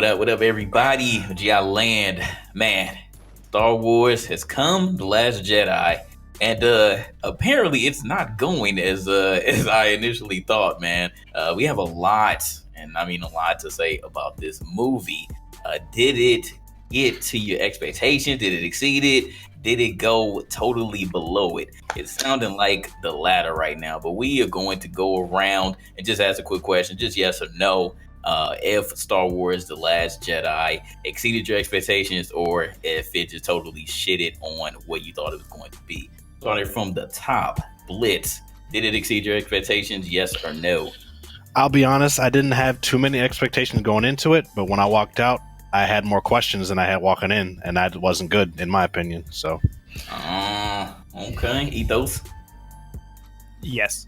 what up, everybody? GI Land, man. Star Wars has come, The Last Jedi, and apparently it's not going as I initially thought, man. We have a lot, and I mean a lot to say about this movie. Did it get to your expectations? Did it exceed it? Did it go totally below it? It's sounding like the latter right now, but we are going to go around and just ask a quick question, just yes or no. If Star Wars The Last Jedi exceeded your expectations, or if it just totally shitted on what you thought it was going to be. Starting from the top, Blitz, did it exceed your expectations, yes or no? I'll be honest, I didn't have too many expectations going into it, but when I walked out, I had more questions than I had walking in, and that wasn't good, in my opinion. So, okay, Ethos. Yes.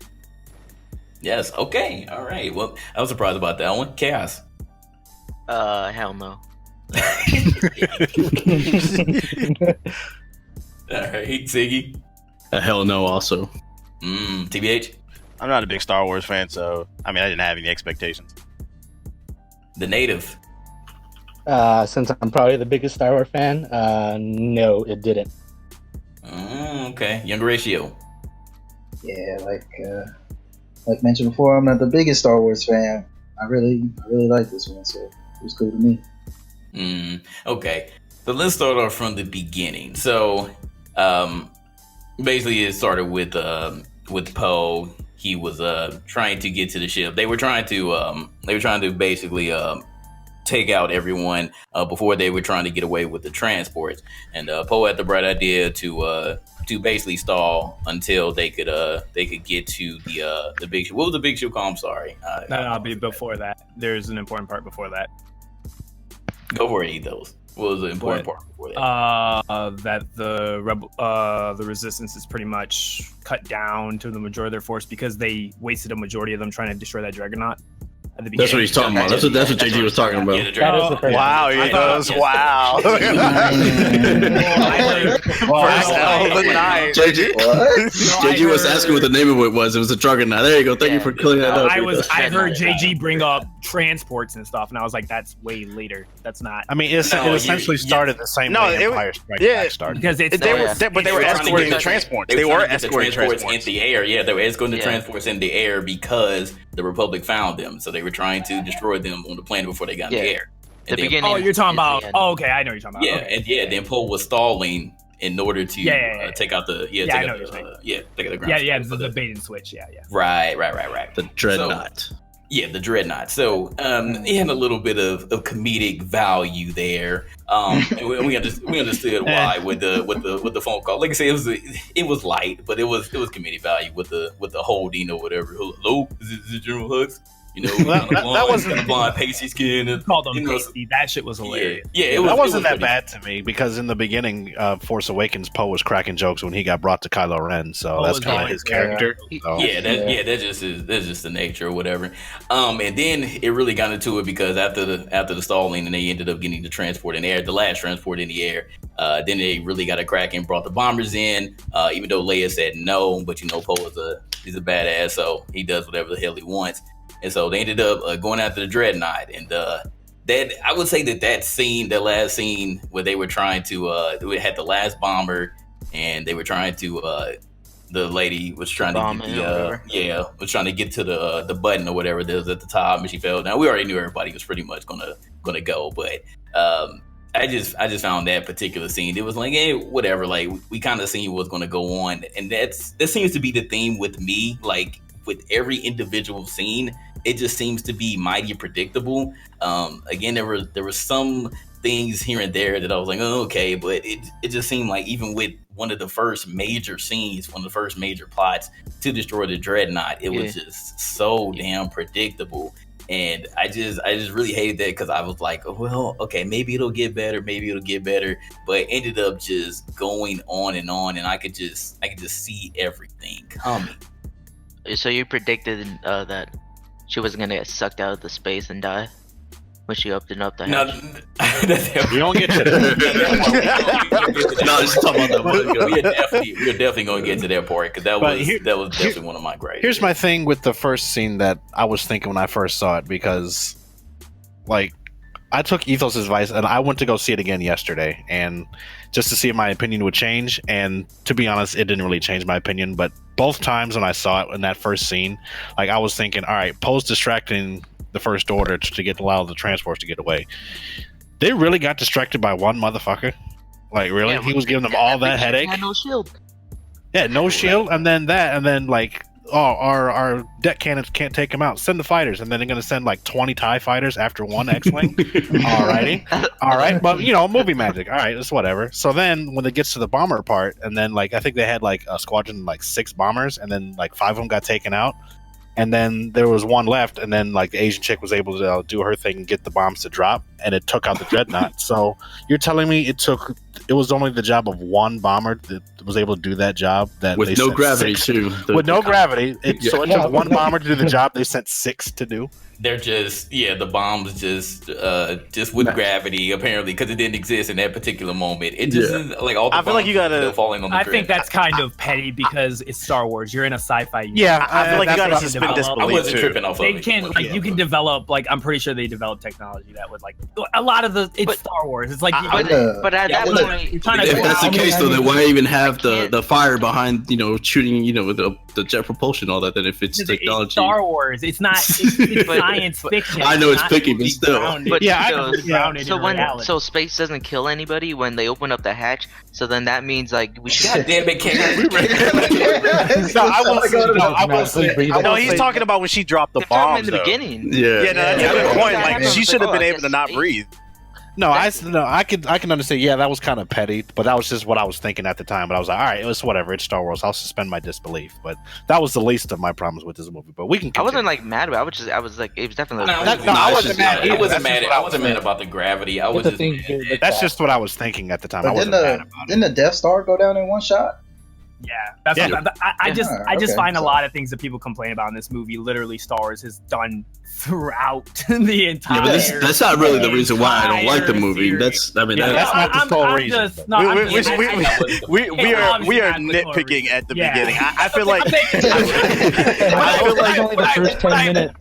Yes. Okay. All right. Well, I was surprised about that one. Chaos. Hell no. All right, Ziggy. Hell no. Also. TBH. I'm not a big Star Wars fan, so I didn't have any expectations. The Native. Since I'm probably the biggest Star Wars fan, no, it didn't. Okay. Younger Ratio. Yeah, like mentioned before, I'm not the biggest Star Wars fan. I really like this one, so it was cool to me. Okay. So let's start off from the beginning. So, basically, it started with Poe. He was trying to get to the ship. They were trying to basically take out everyone before they were trying to get away with the transports. And Poe had the bright idea to basically stall until they could get to the big ship. What was the big ship called? I'm sorry. That'll be before that. There's an important part before that. Go for it, Ethos. What was the important part before that? That the resistance is pretty much cut down to the majority of their force because they wasted a majority of them trying to destroy that Dreadnought. That's what he's talking about. That's what JG was talking about. Wow, wow. First L of the night. JG was asking what the name of it was. It was a Juggernaut. There you go. Thank you for clearing that up. I heard JG bring up transports and stuff, and I was like, that's way later. That's not. I mean, it essentially started the same way Empire Strikes Back started. Because they were escorting the transports. They were escorting transports in the air. Yeah, they were escorting the transports in the air because the Republic found them. So they were trying to destroy them on the planet before they got in the air. The beginning. Oh, you're talking about. Oh, okay, I know what you're talking about. Yeah, okay. and then Poe was stalling in order to take out the take out the ground. The bait and switch. Yeah. Right. The Dreadnought. So, the Dreadnought. So he had a little bit of comedic value there. And we understood why with the phone call. Like I said, it was light, but it was comedic value with the holding or whatever. Hello, is it General Hux? You know, that wasn't the blind pasty skin. And, called them pasty. That shit was hilarious. Yeah, that wasn't that bad to me because in the beginning, Force Awakens, Poe was cracking jokes when he got brought to Kylo Ren, so that's kind of his character. So. That's just the nature or whatever. And then it really got into it because after the stalling, and they ended up getting the transport in the air, the last transport in the air. Then they really got a crack and brought the bombers in. Even though Leia said no, but Poe he's a badass, so he does whatever the hell he wants. And so they ended up going after the Dreadnought, and that I would say that last scene where they were trying to, we had the last bomber, and they were trying to, the lady was trying to get was trying to get to the button or whatever that was at the top, and she fell down. We already knew everybody was pretty much gonna go, but I just found that particular scene. It was like, whatever. Like we kind of seen what's gonna go on, and that seems to be the theme with me. Like with every individual scene, it just seems to be mighty predictable. Again, there were some things here and there that I was like, oh, okay, but it just seemed like even with one of the first major scenes, one of the first major plots to destroy the Dreadnought, it was just so damn predictable. And I just really hated that because I was like, oh, well, okay, maybe it'll get better, but ended up just going on, and I could just see everything coming. So you predicted that she wasn't gonna get sucked out of the space and die when she opened up the hatch? We don't get to that. No, just talking about that. We're definitely gonna get to that part because that was definitely one of my grades. Here's my thing with the first scene that I was thinking when I first saw it, because like I took Ethos' advice and I went to go see it again yesterday, and just to see if my opinion would change. And to be honest, it didn't really change my opinion. But both times when I saw it in that first scene, like I was thinking, all right, Poe's distracting the First Order to allow the transports to get away. They really got distracted by one motherfucker. Like really, Yeah, he was giving them all that headache. Had no shield. Yeah, no shield, and then like, oh, our deck cannons can't take him out. Send the fighters, and then they're gonna send like 20 TIE fighters after one X-wing. Alrighty, all right, but movie magic. All right, it's whatever. So then when it gets to the bomber part, and then like I think they had like a squadron like 6 bombers, and then like 5 of them got taken out, and then there was one left, and then like the Asian chick was able to do her thing and get the bombs to drop, and it took out the dreadnought. So you're telling me it was only the job of one bomber that was able to do that job with no gravity 6, too. with no gravity. So it took one bomber to do the job they sent 6 to do. They're just the bombs just with gravity apparently because it didn't exist in that particular moment. It just is, like all the I feel like you gotta falling on the I think that's kind of petty because it's Star Wars. You're in a sci-fi universe. Yeah, I feel like you gotta what I'm suspend develop. I disbelief wasn't too. tripping off They of it. can you can develop I'm pretty sure they developed technology that would like a lot of it's Star Wars. It's like But at that point, you're trying to If that's the case, though, then why even have can't- the fire behind shooting with the jet propulsion and all that? Then if it's technology, It's Star Wars. It's not. It's science fiction. I know it's not picky, but really still. grounded- But Yeah, grounded so in when reality. space doesn't kill anybody when they open up the hatch, so then that means like we should. God damn it, Ken. No, he's talking about when she dropped the They're talking bombs in the though. beginning. Yeah, no, that's a good point. Like Yeah. she should have been Yeah. able to not breathe. No, I can understand. Yeah, that was kind of petty, but that was just what I was thinking at the time. But I was like, all right, it was whatever. It's Star Wars. I'll suspend my disbelief. But that was the least of my problems with this movie. But we can. I wasn't continue. like mad about it. I was like, it was definitely. No, I wasn't mad. I wasn't That's mad. I wasn't mad about the gravity. I was just mad. That's just what I was thinking at the time. I But wasn't mad about it. didn't the Death Star go down in one shot? Yeah, that's Yeah. What I just Okay, find a so- lot of things that people complain about in this movie. Literally, Star Wars has done throughout the entire. Yeah, but that's not really the reason why I don't like the movie. entire That's I mean Yeah, that's that's not the sole reason. Just, no, I'm just- I- We are obviously not the nitpicking at the Yeah. beginning. I feel like I feel like only the first 10 minutes.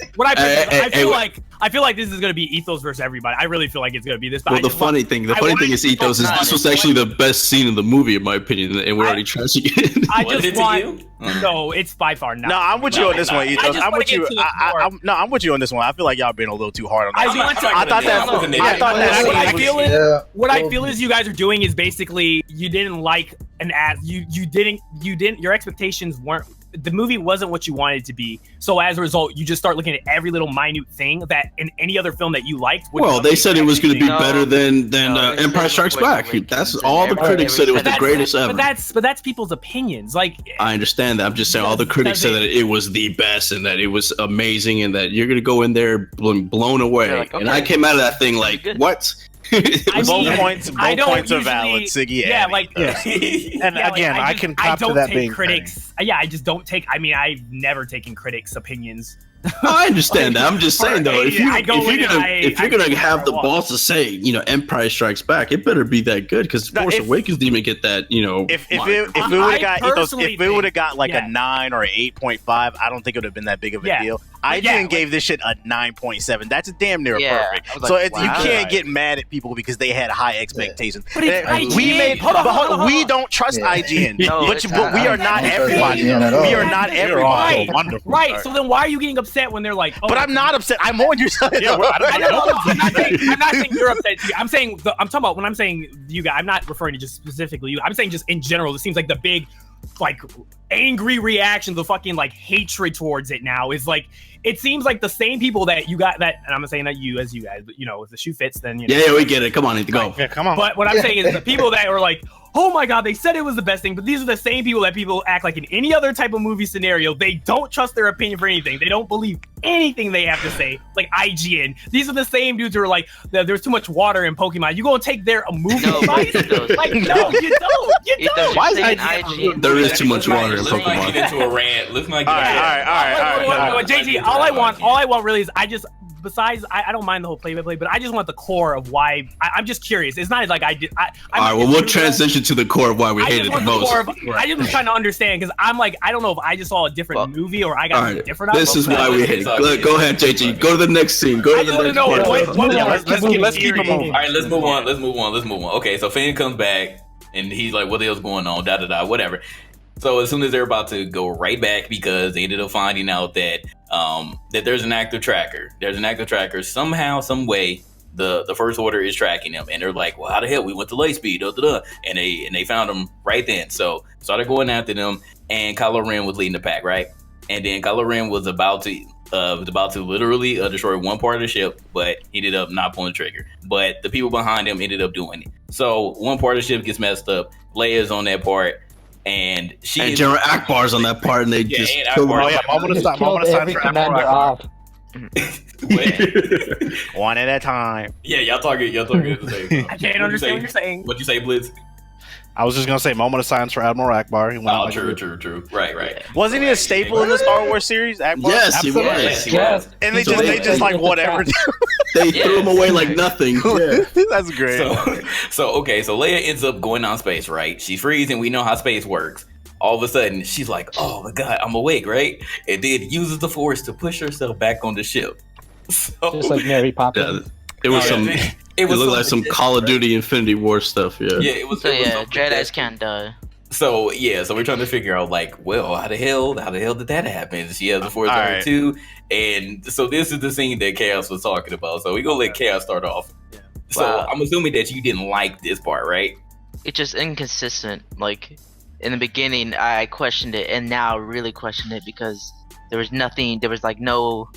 I feel like this is gonna be Ethos versus everybody. I really feel like it's gonna be this. But well. I The just want- funny thing I want is Ethos is people this was not- actually the best scene in the movie in my opinion, and we're already trashing it. I Was it just to want. you? No, it's by far not. no, I'm with you on this one, Ethos. just I'm wanna with get you. to the core. I'm with you on this one. I feel like y'all being a little too hard on I that. want to- I thought that. I wasn't I thought that. What I was- feel is Yeah. what I feel is you guys are doing is basically you didn't like an ad. You didn't your expectations weren't. The movie wasn't what you wanted it to be. So as a result, you just start looking at every little minute thing that in any other film that you liked. would Well, not they be said it was going to be No. better than No, they Empire said Strikes Force Back. Awakens That's and all the everybody critics said it was But the greatest ever. But that's people's opinions. Like I understand that. I'm just saying all the critics said that it was the best and that it was amazing and that you're going to go in there blown away. You're like, And okay. I came out of that thing like, Good. what? I Both mean, points I don't are usually- valid, Siggy. yeah, and like Ethos. And yeah, again, I just- can cop to don't that take being critics. Yeah, I just don't take. I mean, I've never taken critics' opinions. I understand that. I'm just saying though, if I go in and you're I gonna take have the whatever I balls to say, Empire Strikes Back, it better be that good because No, Force if- Awakens didn't even get that. If it mark. would have got Ethos, personally if it would have think- got like yeah. a 9 or an 8.5, I don't think it would have been that big of a Yeah. deal. Yeah, IGN like- gave this shit a 9.7. That's damn near Yeah, perfect. I was So like, you wow. can't get mad at people because they had high expectations. But it's And IGN. we made, Hold on, but hold on, hold we on. don't trust Yeah. IGN. No, but, it's but we not. are not I don't trust everybody. IGN at all. We are not everybody. Right. Wonderful. Right. So then why are you getting upset when they're like? Oh, But I'm not upset. I'm on your side. Yeah, well, I know, no, I'm not saying you're upset. I'm saying I'm talking about when I'm saying you guys. I'm not referring to just specifically you. I'm saying just in general. It seems like the big, like, angry reaction, the fucking like hatred towards it now is like. It seems like the same people that you got that, and I'm not saying that you as you guys, but if the shoe fits, then Yeah, we get it. Come on, need to go. Yeah, come on. But what I'm saying is the people that were like, oh my god, they said it was the best thing, but these are the same people that people act like in any other type of movie scenario. They don't trust their opinion for anything. They don't believe anything they have to say. Like IGN. These are the same dudes who are like, there's too much water in Pokemon. You gonna take their movie No, advice? Ethos. Like, no, you don't. You Ethos, don't. you're saying IGN. There is too much water in favorite let's not Pokemon. get into a rant. Let's not get All right. JT, all I want really is besides, I don't mind the whole play-by-play, but I just want the core of why. I'm just curious. It's not like I did. All right, well, we'll transition to the core of why we hated it the most. I just was trying to understand because I'm like, I don't know if I just saw a different movie or I got a different. This is why we hate it. Go ahead, JT. Go to the next scene. Go to the next part. Let's keep them moving. All right, let's move on. Okay, so Finn comes back and he's like, "What the hell's going on?" Whatever. So as soon as they're about to go right back, because they ended up finding out that that there's an active tracker. There's an active tracker. Somehow, some way, the First Order is tracking them, and they're like, "Well, how the hell? We went to light speed, and they found them right then." So started going after them, and Kylo Ren was leading the pack, right? And then Kylo Ren was about to literally destroy one part of the ship, but he ended up not pulling the trigger. But the people behind him ended up doing it. So one part of the ship gets messed up. Leia's on that part. And General Akbar's on that part, and they just killed him. Oh yeah, moment of silence for Admiral Akbar. One at a time. Yeah, y'all talking at the same time. I can't understand what you're saying. What'd you say, Blitz? I was just gonna say moment of silence for Admiral Akbar. He went out like true. Right. Wasn't he a staple in the Star Wars series? Akbar? Yes, he was. Yes. And they just like whatever. They threw him away like nothing. Yeah. That's great. So Leia ends up going on space, right? She's freezing. We know how space works. All of a sudden, she's like, "Oh my god, I'm awake," right? And then uses the Force to push herself back on the ship. So, Just like Mary Poppins. It was It looked like some Call of Duty Infinity War stuff. Yeah. Yeah, it was. So Jedi's can't die. So we're trying to figure out like, well, how the hell did that happen? She has the Force too, and so this is the scene that Chaos was talking about. So we're gonna let Chaos start off. Yeah. So I'm assuming that you didn't like this part, right? It's just inconsistent. Like in the beginning, I questioned it, and now I really question it because there was nothing. There was like no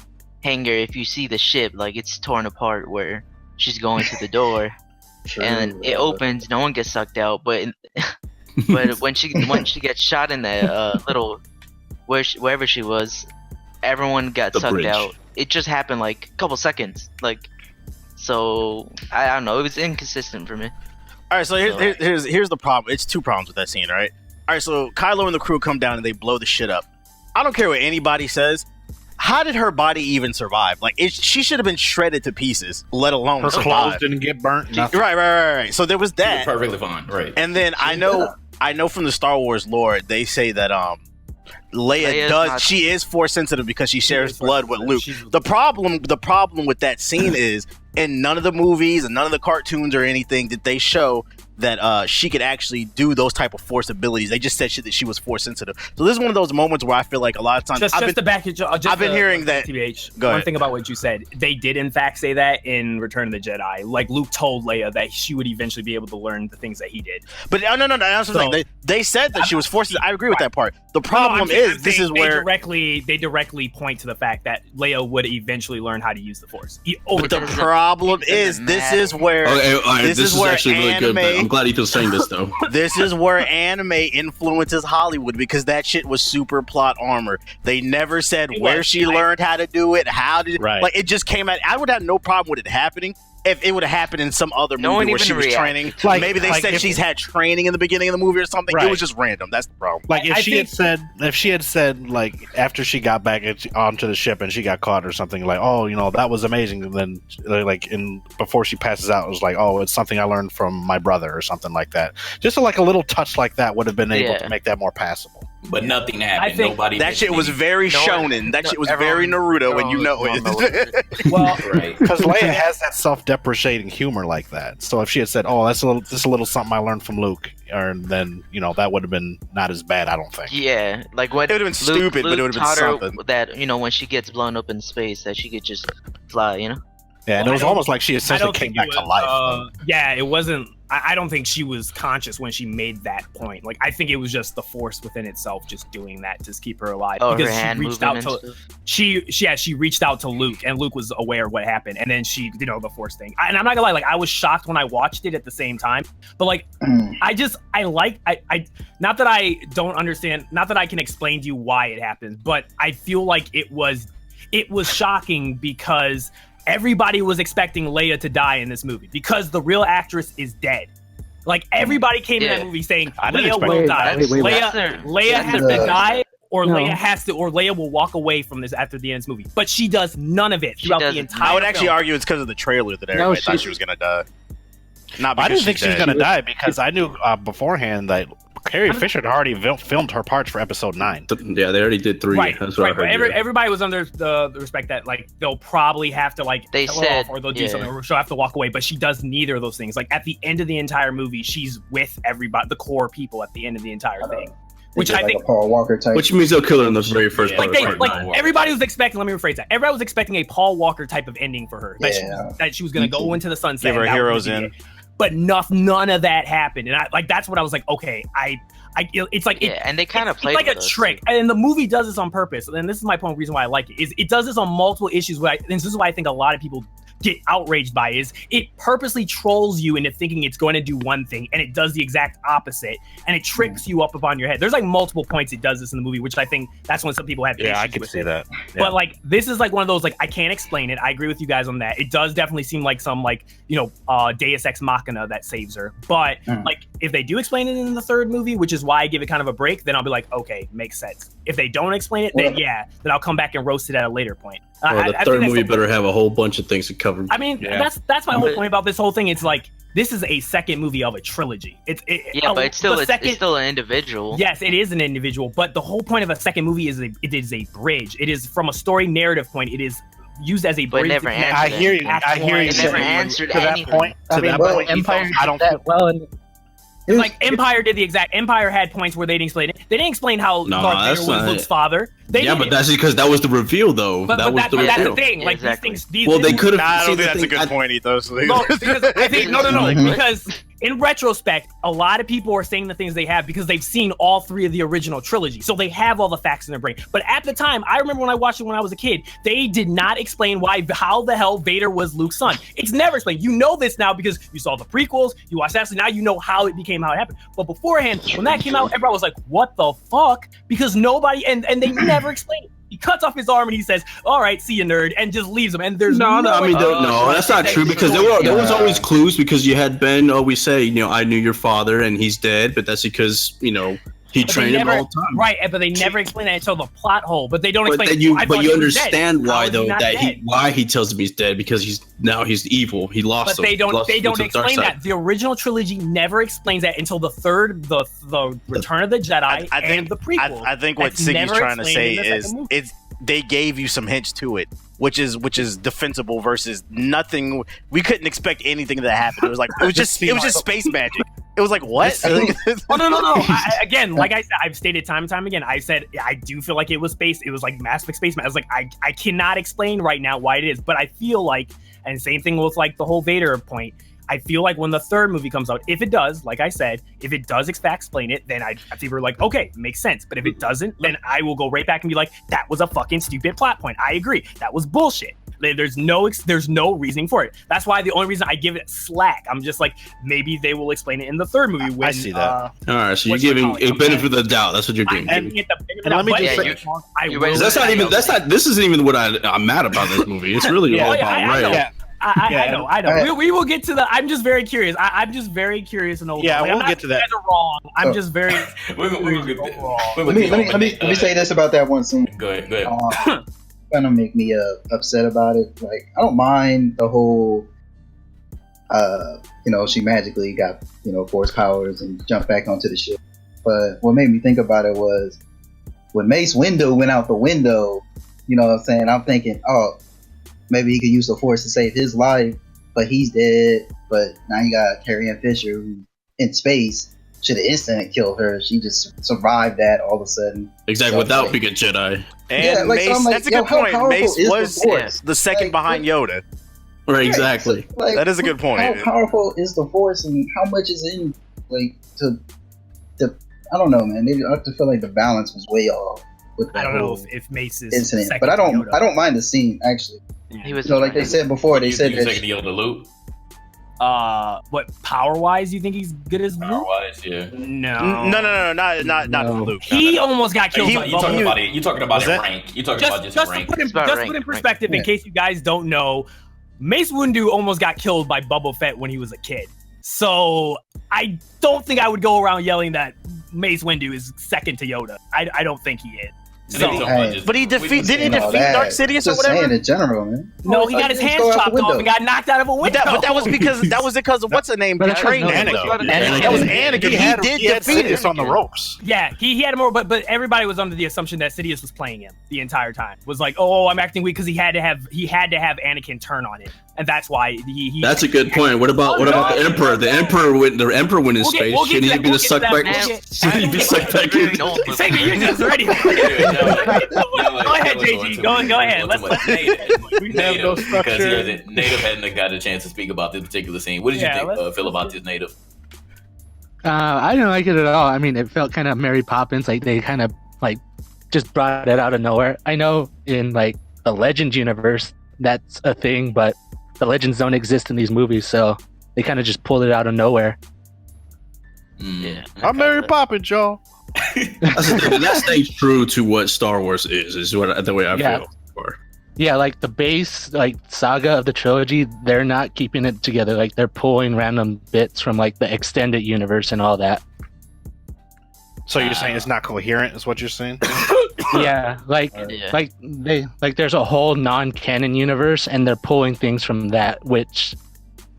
hanger. If you see the ship, like it's torn apart where she's going to the door, and it opens. No one gets sucked out, but when she gets shot in that little wherever she was, everyone got sucked out. It just happened like a couple seconds. Like, so I don't know. It was inconsistent for me. All right, so here's the problem. It's two problems with that scene, right? All right, so Kylo and the crew come down and they blow the shit up. I don't care what anybody says. How did her body even survive? Like, she should have been shredded to pieces, let alone her survive. clothes didn't get burnt. Nothing. Right. So there was that. Perfectly fine, right? And then I know from the Star Wars lore, they say that Leia she is Force sensitive because she shares blood with Luke. The problem with that scene is in none of the movies and none of the cartoons or anything did they show that she could actually do those type of Force abilities. They just said that she was Force sensitive. So this is one of those moments where I feel like a lot of times I've been hearing that. TBH, one thing about what you said, they did in fact say that in Return of the Jedi. Like Luke told Leia that she would eventually be able to learn the things that he did. But no, that's what I'm saying. They said that she was Force sensitive. I agree with that part. The problem is this is where they directly point to the fact that Leia would eventually learn how to use the Force. But the problem is this is where this is actually really good. I'm glad he was saying this though. This is where anime influences Hollywood because that shit was super plot armor. They never said where she learned how to do it, like it just came out. I would have no problem with it happening if it would have happened in some other movie where she was training. Like, maybe they said she's had training in the beginning of the movie or something. Right. It was just random. That's the problem. Like if she had said like after she got back onto the ship and she got caught or something, like, oh, that was amazing. And then like before she passes out, it was like, oh, it's something I learned from my brother or something like that. Just like a little touch like that would have been able to make that more passable. But nothing happened. I think that shit was very shonen. That shit was very Naruto, and you know it. Well, because Leia has that self-depreciating humor like that. So if she had said, "Oh, that's a little something I learned from Luke," then that would have been not as bad. I don't think. Yeah, like what it would have been stupid, but it would have been something. That when she gets blown up in space, that she could just fly. Yeah, and it was almost like she essentially came back to life. Yeah, it wasn't. I don't think she was conscious when she made that point. Like, I think it was just the Force within itself just doing that to keep her alive. Oh, because her hand she reached out to she reached out to Luke, and Luke was aware of what happened, and then she the Force thing. And I'm not gonna lie, like I was shocked when I watched it at the same time. But like, I not that I don't understand, not that I can explain to you why it happened, but I feel like it was shocking because everybody was expecting Leia to die in this movie because the real actress is dead. Like everybody came in Yeah. that movie saying I didn't Leia expect will that. die. Wait. Leia has to die, or No. Leia will walk away from this after the end of this movie. But she does none of it She throughout the doesn't. entire I would actually film. argue it's because of the trailer that everybody thought she- she was gonna die. Not I because didn't think she was dead. gonna die because I knew beforehand that Carrie Fisher had already filmed her parts for episode 9. Yeah, they already did 3. Right, That's what right. But I heard. everybody was under the respect that like they'll probably have to like They kill her said- off or they'll do yeah. something or she'll have to walk away. But she does neither of those things. Like at the end of the entire movie, she's with everybody, the core people at the end of the entire thing. Which I like think a Paul Walker type. Which means they'll kill her in the very first Yeah. part. like they of like part 9. everybody was expecting. Let me rephrase that. Everybody was expecting a Paul Walker type of ending for her. Yeah. That she was going to go into the sunset. Give her and that heroes was gonna be in. it. But none of that happened, and I like that's what I was like. Okay, it's like Yeah, and they kind of it's played like a with us. trick, and the movie does this on purpose. And this is my point. Reason why I like it is it does this on multiple issues. And this is why I think a lot of people get outraged by is it purposely trolls you into thinking it's going to do one thing and it does the exact opposite, and it tricks you up upon your head. There's like multiple points it does this in the movie, which I think that's when some people have Yeah, I issues could with see it. that. Yeah. But like this is like one of those like I can't explain it. I agree with you guys on that. It does definitely seem like some like Deus Ex Machina that saves her. But like if they do explain it in the third movie, which is why I give it kind of a break, then I'll be like, okay, makes sense. If they don't explain it, then then I'll come back and roast it at a later point. Well, I the think third that's movie the- better have a whole bunch of things to cover. I mean, Yeah. that's my whole point about this whole thing. It's like this is a second movie of a trilogy. But it's still an individual. Yes, it is an individual, but the whole point of a second movie is it is a bridge. It is from a story narrative point. It is used as a But it bridge. never to connect answered I hear you. Act I hear one you. and It never two. answered to that anything. point. To that well, point, Empire I don't. that well, and It's like Empire did the exact. Empire had points where they didn't explain it. They didn't explain how No, Darth that's Vader was not Luke's it. father. They Yeah, but didn't. that's because that was the reveal, though. But that was that's the the reveal. thing. Like Exactly. these things. Well, they could have. Nah, I don't think that's a good point, Ethos. No, because I think no, Mhm. because in retrospect, a lot of people are saying the things they have because they've seen all three of the original trilogy, so they have all the facts in their brain. But at the time, I remember when I watched it when I was a kid, they did not explain how the hell Vader was Luke's son. It's never explained. You know this now because you saw the prequels, you watched that, so now you know how it became how it happened. But beforehand, when that came out, everybody was like, "What the fuck?" Because nobody and they never explained it. He cuts off his arm and he says, "All right, see you, nerd," and just leaves him. And there's No, I mean, no, that's not true because there was always clues because you had Ben always say, I knew your father and he's dead, but that's because, he But they trained him never- all the time. Right, but they never explain that until the plot hole. But they don't But explain. then you I thought he was understand dead. How why is he though not that dead? why he tells him he's dead because he's evil. He lost. But they don't went to the dark explain side. that. The original trilogy never explains that until the third, the Return of the Jedi and the prequel. I think what That's Siggy's never trying to explained say in the is second movie. they gave you some hints to it, which is defensible versus nothing. We couldn't expect anything to happen. It was just space magic. It was like what? Oh no! Again, like I said, I've stated time and time again. I said I do feel like it was space. It was like Mass Effect space. I was like I cannot explain right now why it is, but I feel like, and same thing with like the whole Vader point. I feel like when the third movie comes out, if it does, like I said, if it does explain it, then I think we're like, okay, makes sense. But if it doesn't, then I will go right back and be like, that was a fucking stupid plot point. I agree. That was bullshit. There's no reasoning for it. That's why the only reason I give it slack. I'm just like, maybe they will explain it in the third movie. When, I see that. All right, so you're what's it giving called? a benefit of the doubt. That's what you're doing. And let me just say, That's not even. This isn't even what I'm mad about this movie. It's really all about I know. Ray. I know. We will get to the. I'm just very curious. I'm just very curious to know. Yeah, like, we'll I'm get to that. You guys are wrong. I'm just very. Let me say this about that one scene. Go ahead. Kind of make me upset about it. Like I don't mind the whole, she magically got force powers and jumped back onto the ship. But what made me think about it was when Mace Windu went out the window. You know what I'm saying? I'm thinking, oh, maybe he could use the force to save his life, but he's dead. But now you got Carrie Ann Fisher who in space should have instantly killed her. She just survived that all of a sudden. Exactly, So, without like, being a Jedi. And so Mace, I'm like, that's a good how point. powerful Mace is the was Force? the second Like, behind Yoda. Right, exactly. Like, That is a good point. How powerful is the force, and how much is in to I don't know, man. Maybe I have to feel like the balance was way off with that I don't know whole if Mace is incident, second but I to don't. Yoda. I don't mind the scene actually. He was Like they said before, they said you that taking the Yoda loop. What power wise? You think he's good as Power Luke? wise, yeah. No. No, not No. Luke. He almost got killed. He- by You Bubba. talking about it? You talking about Was it that- rank? You talking just about just to rank? put in, It's about just rank, put in rank. perspective, in Yeah. case you guys don't know, Mace Windu almost got killed by Boba Fett when he was a kid. So I don't think I would go around yelling that Mace Windu is second to Yoda. I don't think he is. So, but he didn't he defeat Darth Sidious or just whatever? saying in general, man. No, he got his hands chopped off and got knocked out of a window. But that was because of what's the name? Trained him. That was Anakin. He did defeat Sidious on the ropes. Yeah, he had more, but everybody was under the assumption that Sidious was playing him the entire time. Was like, oh, I'm acting weak because he had to have Anakin turn on him, and that's why he. That's a good point. What about the Emperor? The Emperor went in space. Shouldn't he be sucked back? Shouldn't he be sucked back in? You're just ready. Go ahead, JG. Go ahead. Native, because Native hadn't got a chance to speak about this particular scene. What did you think, Phil, about this, Native? I didn't like it at all. I mean, it felt kind of Mary Poppins. Like they kind of like just brought it out of nowhere. I know in like the Legends universe that's a thing, but the Legends don't exist in these movies, so they kind of just pulled it out of nowhere. Yeah, I'm Mary Poppins, y'all. That stays true to what Star Wars is what the way I feel. Yeah, like the base like saga of the trilogy, they're not keeping it together. Like they're pulling random bits from like the extended universe and all that. So you're saying it's not coherent, is what you're saying? Yeah, like there's a whole non-canon universe, and they're pulling things from that. Which,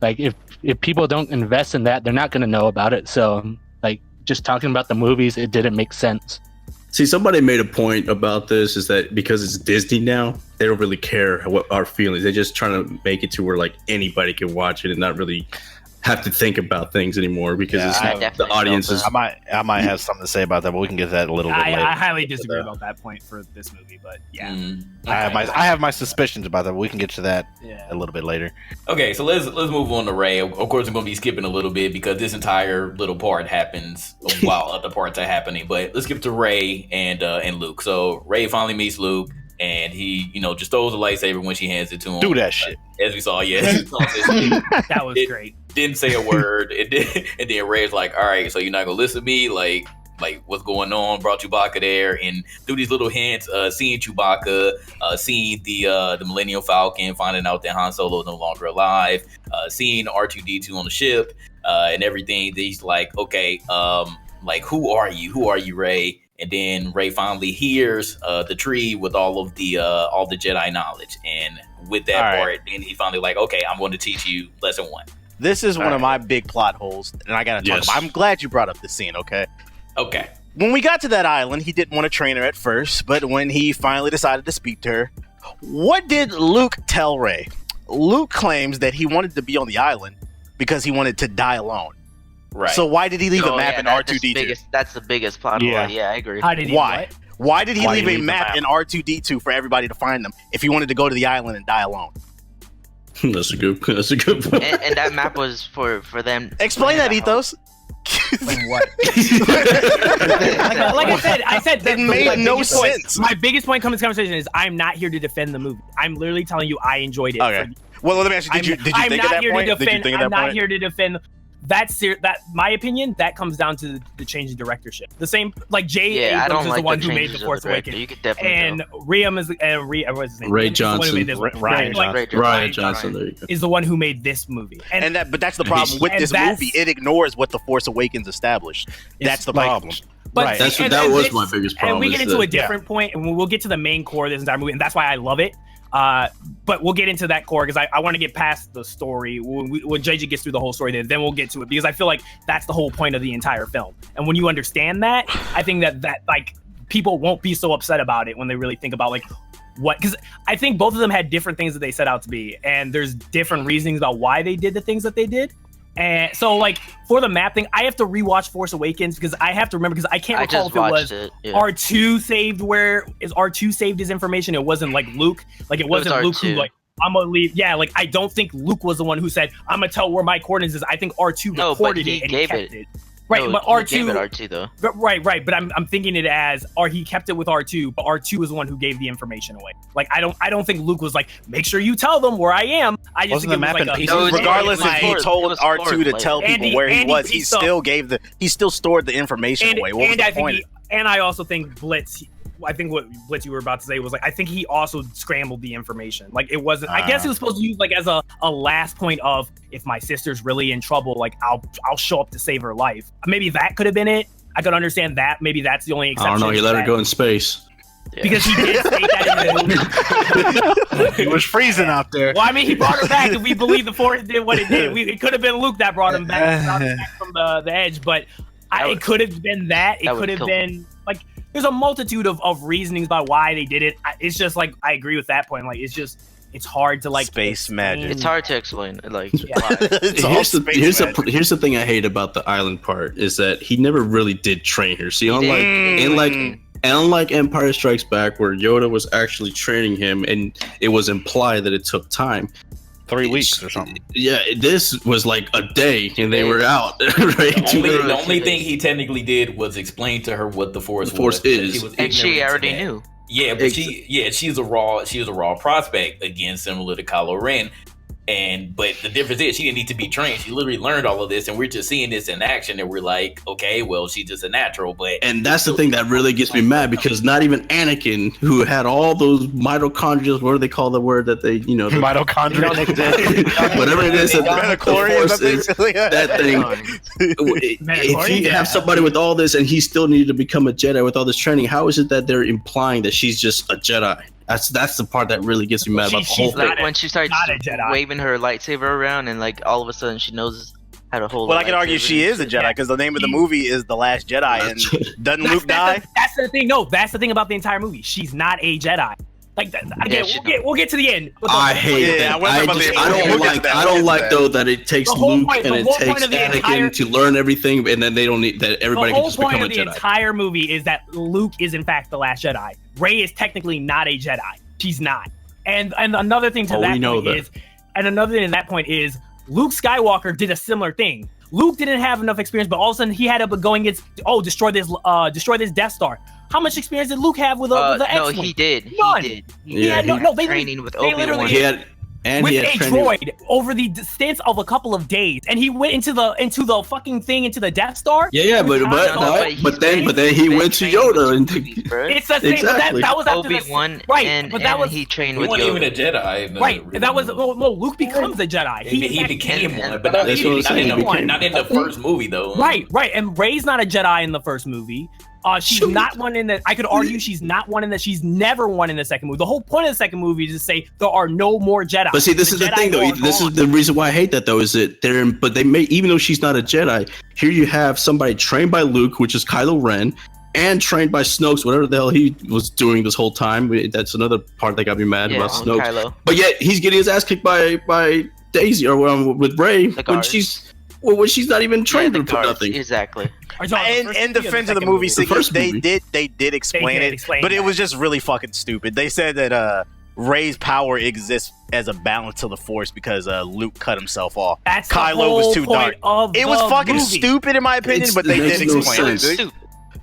like, if people don't invest in that, they're not going to know about it. So, like, just talking about the movies, it didn't make sense. See, somebody made a point about this, is that because it's Disney now, they don't really care what our feelings. They're just trying to make it to where like anybody can watch it and not really have to think about things anymore because the audience is. I might have something to say about that, but we can get that a little bit later. I highly disagree about that point for this movie, but yeah, I have my suspicions about that, but we can get to that a little bit later. Okay, so let's move on to Rey. Of course, I'm going to be skipping a little bit because this entire little part happens while other parts are happening. But let's skip to Rey and Luke. So Rey finally meets Luke, and he, just throws a lightsaber when she hands it to him. Do that shit. As we saw, that was great. Didn't say a word. And then Rey's like, all right, so you're not going to listen to me? Like what's going on? Brought Chewbacca there, and through these little hints, seeing Chewbacca, seeing the Millennium Falcon, finding out that Han Solo is no longer alive, seeing R2-D2 on the ship, and everything. He's like, okay, like who are you? Who are you, Rey? And then Rey finally hears the tree with all the Jedi knowledge, and with that part, then he finally like, okay, I'm going to teach you lesson 1. This is one of my big plot holes, and I gotta talk about. I'm glad you brought up this scene. Okay. When we got to that island, he didn't want to train her at first, but when he finally decided to speak to her, what did Luke tell Rey? Luke claims that he wanted to be on the island because he wanted to die alone. Right. So why did he leave a map in R2-D2? That's the biggest plot hole. Yeah, I agree. Why did he leave a map in R2-D2 for everybody to find them if he wanted to go to the island and die alone? That's a good point. And that map was for them. Explain that, Ethos. Explain what? like I said it made no sense. My biggest point in this conversation is I'm not here to defend the movie. I'm literally telling you I enjoyed it. Okay. Well, let me ask you, did you think of that point? I'm not here to defend. That's my opinion. That comes down to the change in directorship. The same, like J. Abrams is the one who made The Force Awakens, and Ryan Johnson. Ryan Johnson. There you go. Is the one who made this movie, but that's the problem with this movie. It ignores what The Force Awakens established. That's the problem. But that was my biggest problem. And we get into a different point, and we'll get to the main core of this entire movie, and that's why I love it. But we'll get into that core because I want to get past the story. When JJ gets through the whole story, then we'll get to it because I feel like that's the whole point of the entire film. And when you understand that, I think that like people won't be so upset about it when they really think about like what, because I think both of them had different things that they set out to be, and there's different reasons about why they did the things that they did. And so, like, for the map thing, I have to rewatch Force Awakens because I have to remember, because I can't recall if it was R2 saved R2 saved his information. It wasn't like Luke. Like, it wasn't Luke who, like, I'm going to leave. Yeah, like, I don't think Luke was the one who said, I'm going to tell where my coordinates is. I think R2 recorded it and he kept it. Right, but R2 gave it R2 though. Right, but I'm thinking it as he kept it with R2, but R2 was the one who gave the information away. Like I don't think Luke was like, make sure you tell them where I am. I just think it was like regardless if he told R2 to tell people where he was, he still stored the information away. What was the point? And I also think Blitz I think what Blitz you were about to say was like, I think he also scrambled the information. Like it wasn't. I guess it was supposed to use like as a last point of if my sister's really in trouble, like I'll show up to save her life. Maybe that could have been it. I could understand that. Maybe that's the only exception. I don't know. He let her go in space. Yeah. Because he did state that in the movie. It was freezing out there. Well, I mean, he brought her back, and we believe the Force did what it did. It could have been Luke that brought him back from the edge, but it could have been that. It could have been like there's a multitude of reasonings about why they did it. It's just like I agree with that point. Like it's hard to like space magic. It's hard to explain. Like here's the thing I hate about the island part is that he never really did train her. See, unlike Empire Strikes Back, where Yoda was actually training him, and it was implied that it took time. 3 weeks or something. Yeah, this was like a day, and they were out. Right? The only thing he technically did was explain to her what the Force is, and she already knew. Yeah, but she's a raw prospect, again, similar to Kylo Ren. But the difference is she didn't need to be trained. She literally learned all of this, and we're just seeing this in action, and we're like, okay, well, she's just a natural. And that's the thing that really gets me mad, because not even Anakin, who had all those mitochondria, what do they call the word that they, mitochondria, whatever it is, that thing. If you have somebody with all this, and he still needed to become a Jedi with all this training, how is it that they're implying that she's just a Jedi? That's the part that really gets me mad about the whole thing. Like when she starts waving her lightsaber around, and like all of a sudden she knows how to hold. Well, I can argue she is a Jedi because the name of the movie is The Last Jedi, and doesn't Luke die? That's the thing. No, that's the thing about the entire movie. She's not a Jedi. Like again, we'll get to the end. I hate that. I don't like though that it takes Luke and it takes Anakin to learn everything, and then they don't need that everybody can just become a Jedi. The whole point of the entire movie is that Luke is in fact the Last Jedi. Rey is technically not a Jedi. She's not. And another thing to that point is Luke Skywalker did a similar thing. Luke didn't have enough experience, but all of a sudden he had to go against destroy this Death Star. How much experience did Luke have with the X-Wing? No, he did. None. He did. He had training with Obi-Wan. With a droid over the stance of a couple of days, and he went into the fucking thing into the Death Star. But then he went to Yoda and it's the same. Exactly. That was after Obi-Wan, right? But that was he trained with Yoda. He wasn't even a Jedi. Right. That was no. Luke becomes a Jedi. He became one, but not in the first movie though. Right. And Rey's not a Jedi in the first movie. She's not one in the. I could argue she's not one in the. She's never one in the second movie. The whole point of the second movie is to say there are no more Jedi. But see, this is the thing, though. This is the reason why I hate that, though, is that they may, even though she's not a Jedi, here you have somebody trained by Luke, which is Kylo Ren, and trained by Snoke, whatever the hell he was doing this whole time. That's another part that got me mad about Snoke. Kylo. But yet he's getting his ass kicked by Daisy or with Rey when she's not even trained for nothing. Exactly. In defense of the movie, they did explain it, but it was just really fucking stupid. They said that Rey's power exists as a balance to the Force because Luke cut himself off. That's Kylo was too dark. It was fucking stupid in my opinion, but they did explain it.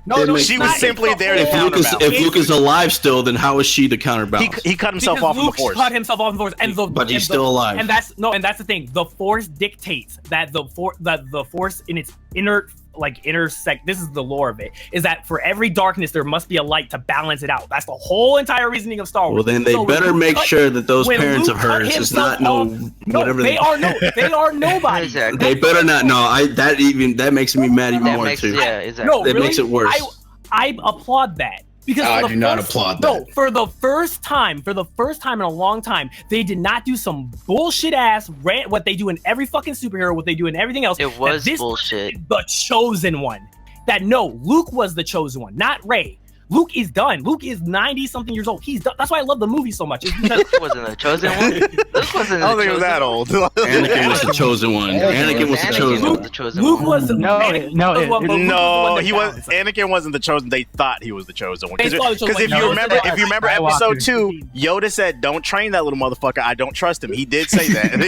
No, she was simply there to counterbalance. If Luke is alive still, then how is she the counterbalance? He cut himself off in the Force. Cut himself off in the Force, but he's still alive. And that's the thing. The Force dictates that the Force in its intersect. This is the lore of it. Is that for every darkness there must be a light to balance it out. That's the whole entire reasoning of Star Wars. Well, then they better make sure that those parents of hers is not whatever they are nobody. Exactly. They better not know. That makes me mad even more too. Yeah, exactly. No, that makes it worse. I applaud that. Because I do not applaud that. No, for the first time in a long time, they did not do some bullshit ass rant. What they do in every fucking superhero, what they do in everything else. It was bullshit. The chosen one. Luke was the chosen one, not Rey. Luke is done. Luke is 90-something years old. He's done. That's why I love the movie so much. Luke wasn't the chosen one. Luke wasn't. I don't think he was that old. Anakin was the chosen one. Anakin was the chosen one. Luke was the no. He was. Anakin wasn't the chosen. They thought he was the chosen one. Because if you remember episode 2, Yoda said, "Don't train that little motherfucker. I don't trust him." He did say that.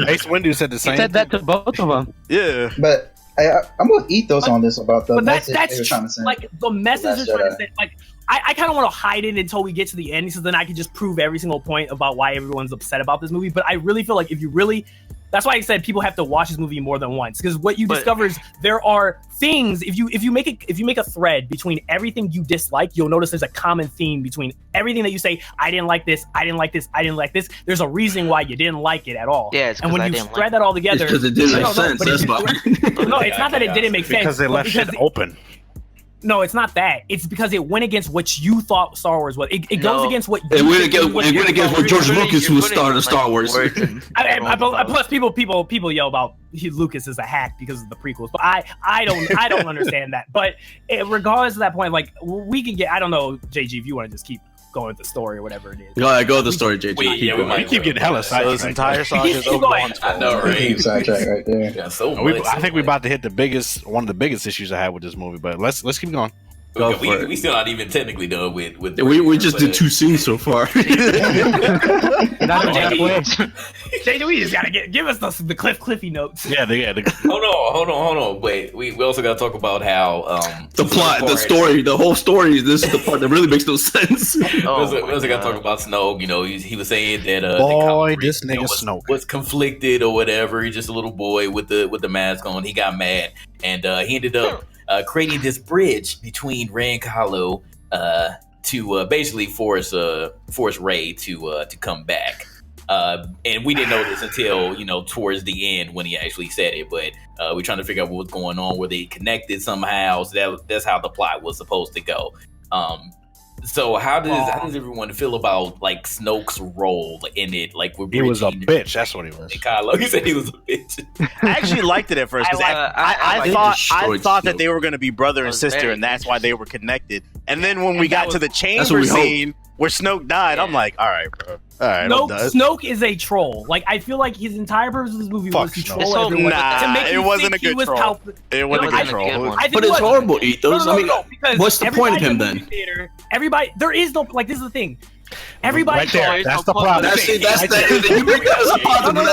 Mace Windu said the same. He said that to both of them. Yeah, but. I'm with Ethos on this about the message they were trying to send. Like the message they're trying to send. Like I kind of want to hide it until we get to the end, so then I can just prove every single point about why everyone's upset about this movie. But I really feel like if you really That's why I said people have to watch this movie more than once, because what you discover is there are things. If you make a thread between everything you dislike, you'll notice there's a common theme between everything that you say. I didn't like this. I didn't like this. I didn't like this. There's a reason why you didn't like it at all. Yeah, it's and when you thread that all together, because it didn't make sense. That's why. No, it's not that it didn't make sense because they left shit open. No, it's not that. It's because it went against what you thought Star Wars was. It goes against what you it went against what George Lucas was starting Star Wars. Plus, people yell about Lucas is a hack because of the prequels, but I don't understand that. But regardless of that point, like we can get. I don't know, JG, if you want to just keep going with the story or whatever it is. Go ahead, go with the story, JG. We might keep getting hella sidetracked. Those entire sagas Obi-Wan's fault. I know, right? Sidetrack right there. Yeah, so I think we're about to hit one of the biggest issues I had with this movie, but let's keep going. We still not even technically done with we just did 2 scenes so far. JJ, we just gotta give us the Cliffy notes. Yeah. Hold on. Wait, we also gotta talk about how the plot, the story, the whole story. This is the part that really makes no sense. We also gotta talk about Snoke. You know, he was saying that this nigga Snoke was conflicted or whatever. He's just a little boy with the mask on. He got mad and he ended up creating this bridge between Rey and Kylo to basically force Rey to come back. And we didn't know this until towards the end when he actually said it. But we're trying to figure out what was going on. Were they connected somehow? So that's how the plot was supposed to go. So how does everyone feel about like Snoke's role in it? Like he was a bitch. That's what he was. Kylo, he said he was a bitch. I actually liked it at first because I thought that they were going to be brother and sister, and that's why they were connected. And then when we got to the chamber scene where Snoke died, I'm like, all right, bro. All right, Snoke is a troll. Like I feel like his entire purpose of this movie was to troll everyone. It wasn't a good troll. It wasn't a good troll. But it's horrible, Ethos. What's the point of him then? Everybody, there is no like. This is the thing. Everybody right there. That's the problem. That's you bring that as a problem.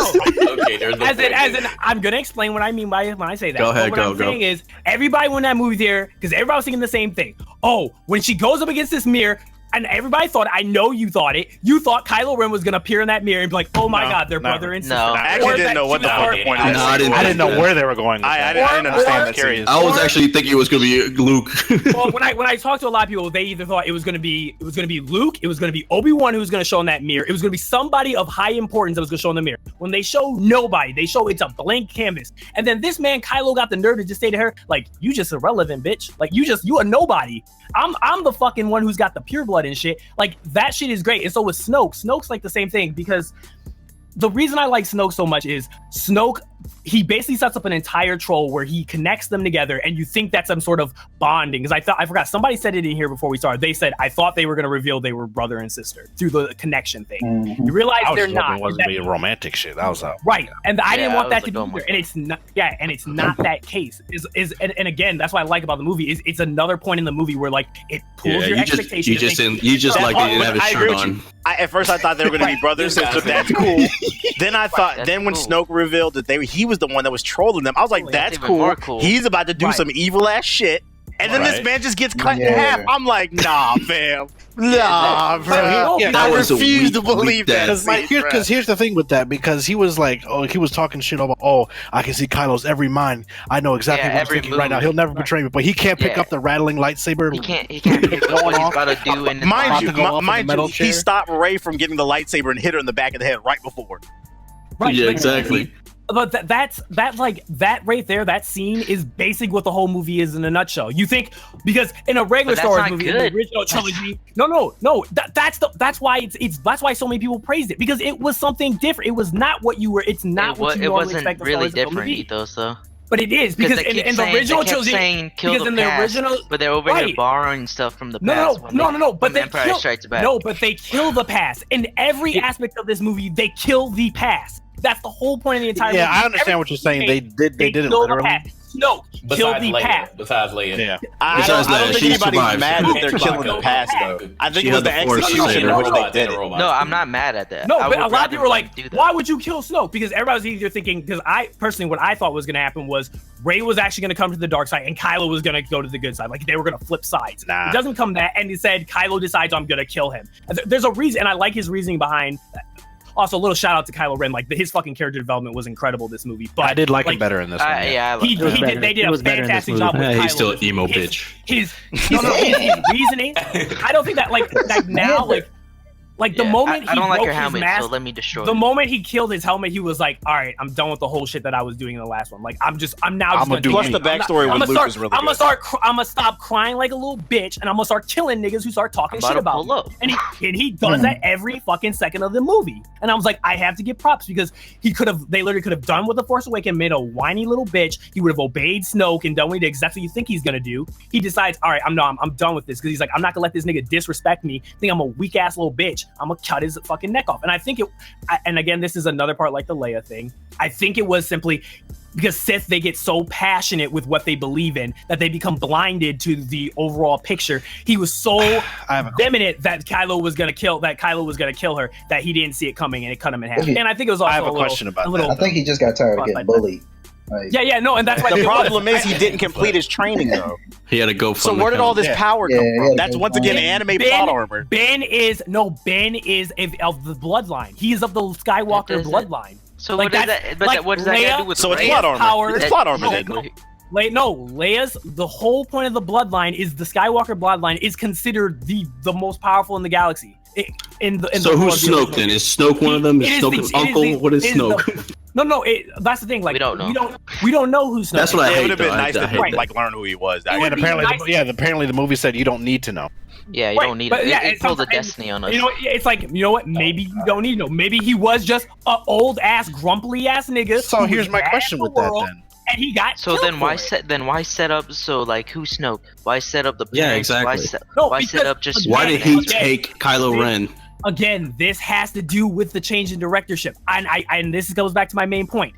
Okay, there's no as in, I'm gonna explain what I mean by when I say that. Go ahead, what I'm saying is everybody when that movie there, because everybody was thinking the same thing. Oh, when she goes up against this mirror. And everybody thought, I know you thought it. You thought Kylo Ren was gonna appear in that mirror and be like, "Oh my God, they're brother and sister." No, I actually didn't know what the fuck the point of I didn't know where they were going. I didn't understand that. Curious. I was actually thinking it was gonna be Luke. Well, when I talked to a lot of people, they either thought it was gonna be Luke, it was gonna be Obi-Wan who was gonna show in that mirror, it was gonna be somebody of high importance that was gonna show in the mirror. When they show nobody, they show it's a blank canvas. And then this man Kylo got the nerve to just say to her, like, "You just irrelevant, bitch. Like you a nobody. I'm the fucking one who's got the pure blood and shit." Like that shit is great. And so with Snoke's like the same thing, because the reason I like Snoke so much is Snoke, he basically sets up an entire troll where he connects them together, and you think that's some sort of bonding. Because I forgot, somebody said it in here before we started. They said, I thought they were going to reveal they were brother and sister through the connection thing. Mm-hmm. You realize they're not. It wasn't being romantic shit. That was right, and I didn't want that to be almost either. And it's not. Yeah, and it's not that case. And again, that's what I like about the movie. Is it's another point in the movie where like it pulls your expectations. You just like they didn't have his shirt on. At first, I thought they were going to be brother and sister. That's cool. Then when Snoke revealed that he was the one that was trolling them, I was like, that's cool. He's about to do some evil ass shit. And then this man just gets cut in half. I'm like, nah, fam. Nah, bro. I refuse to believe that. Because here's the thing with that. Because he was like, he was talking shit about, I can see Kylo's every mind. I know exactly what he's thinking right now. He'll never betray me. But he can't pick up the rattling lightsaber. He can't pick up what he's about to do. Mind you, he stopped Rey from getting the lightsaber and hit her in the back of the head right before. Right, yeah, exactly. But that right there, that scene is basically what the whole movie is in a nutshell. You think, because in a regular Star Wars movie, in the original trilogy, no, that's why so many people praised it, because it was something different. It was not what you were. It's not what you normally expect. It wasn't really different, Ethos, though. But it is, because in the original trilogy, because in the original, but they're over here borrowing stuff from the past. No. But they Empire Strikes Back. No, but they kill the past. In every aspect of this movie, they kill the past. That's the whole point of the entire movie. Yeah, I understand what you're saying. They did it literally. No, kill the past. Besides Leia. Yeah. I don't think anybody's mad that they're killing the past, though. I think it was the execution of what they did. No, I'm not mad at that. No, but a lot of people were like, why would you kill Snoke? Because everybody was either thinking, because I personally, what I thought was going to happen was Rey was actually going to come to the dark side and Kylo was going to go to the good side. Like they were going to flip sides. It doesn't come that, and he said Kylo decides I'm going to kill him. There's a reason, and I like his reasoning behind that. Also, a little shout out to Kylo Ren. Like his fucking character development was incredible this movie. But I did like him better in this one. Yeah, they did a fantastic job with Kylo. He's still an emo bitch. His reasoning. I don't think that like now the moment I don't like broke your his helmet, mask, so let me destroy the it. moment he killed his helmet, he was like, "All right, I'm done with the whole shit that I was doing in the last one. Like, I'm now just gonna do Plus me. the backstory with Luke was really good. I'm gonna stop crying like a little bitch, and I'm gonna start killing niggas who start talking shit about me. And he does that every fucking second of the movie. And I was like, I have to give props because they literally could have done with the Force Awakens, made a whiny little bitch. He would have obeyed Snoke and done what exactly you think he's gonna do. He decides, all right, I'm done with this because he's like, I'm not gonna let this nigga disrespect me. Think I'm a weak ass little bitch. I'm gonna cut his fucking neck off. And I think and again, this is another part like the Leia thing. I think it was simply because Sith, they get so passionate with what they believe in that they become blinded to the overall picture. He was so vehement that Kylo was gonna kill her that he didn't see it coming and it cut him in half. And I think it was also I have a question about that. I think he just got tired of getting bullied. Like, no, and that's why the problem is he didn't complete his training though. He had to go. So where did all this power come from? That's once again anime plot armor. Ben is of the bloodline. He is of the Skywalker bloodline. So what does that? But what does that have to do with? So it's plot armor. It's plot armor. Leia's the whole point of the bloodline is the Skywalker bloodline is considered the most powerful in the galaxy. So who's Snoke then? Is Snoke one of them? Is Snoke his uncle? What is Snoke? No. That's the thing. Like we don't know. We don't know who Snoke. That's what I hate. It would have been though. nice to learn who he was. And apparently the movie said you don't need to know. Yeah, you don't need it. It pulled the destiny on us. You know, it's like, you know what? Maybe you don't need to know. Maybe he was just an old ass, grumpy ass nigga. So here's my question with that then. And he got so then why set up so like who's Snoke? Why set up the parents? Yeah, exactly. Why set up just why did he take Kylo Ren? Again, this has to do with the change in directorship. And this goes back to my main point.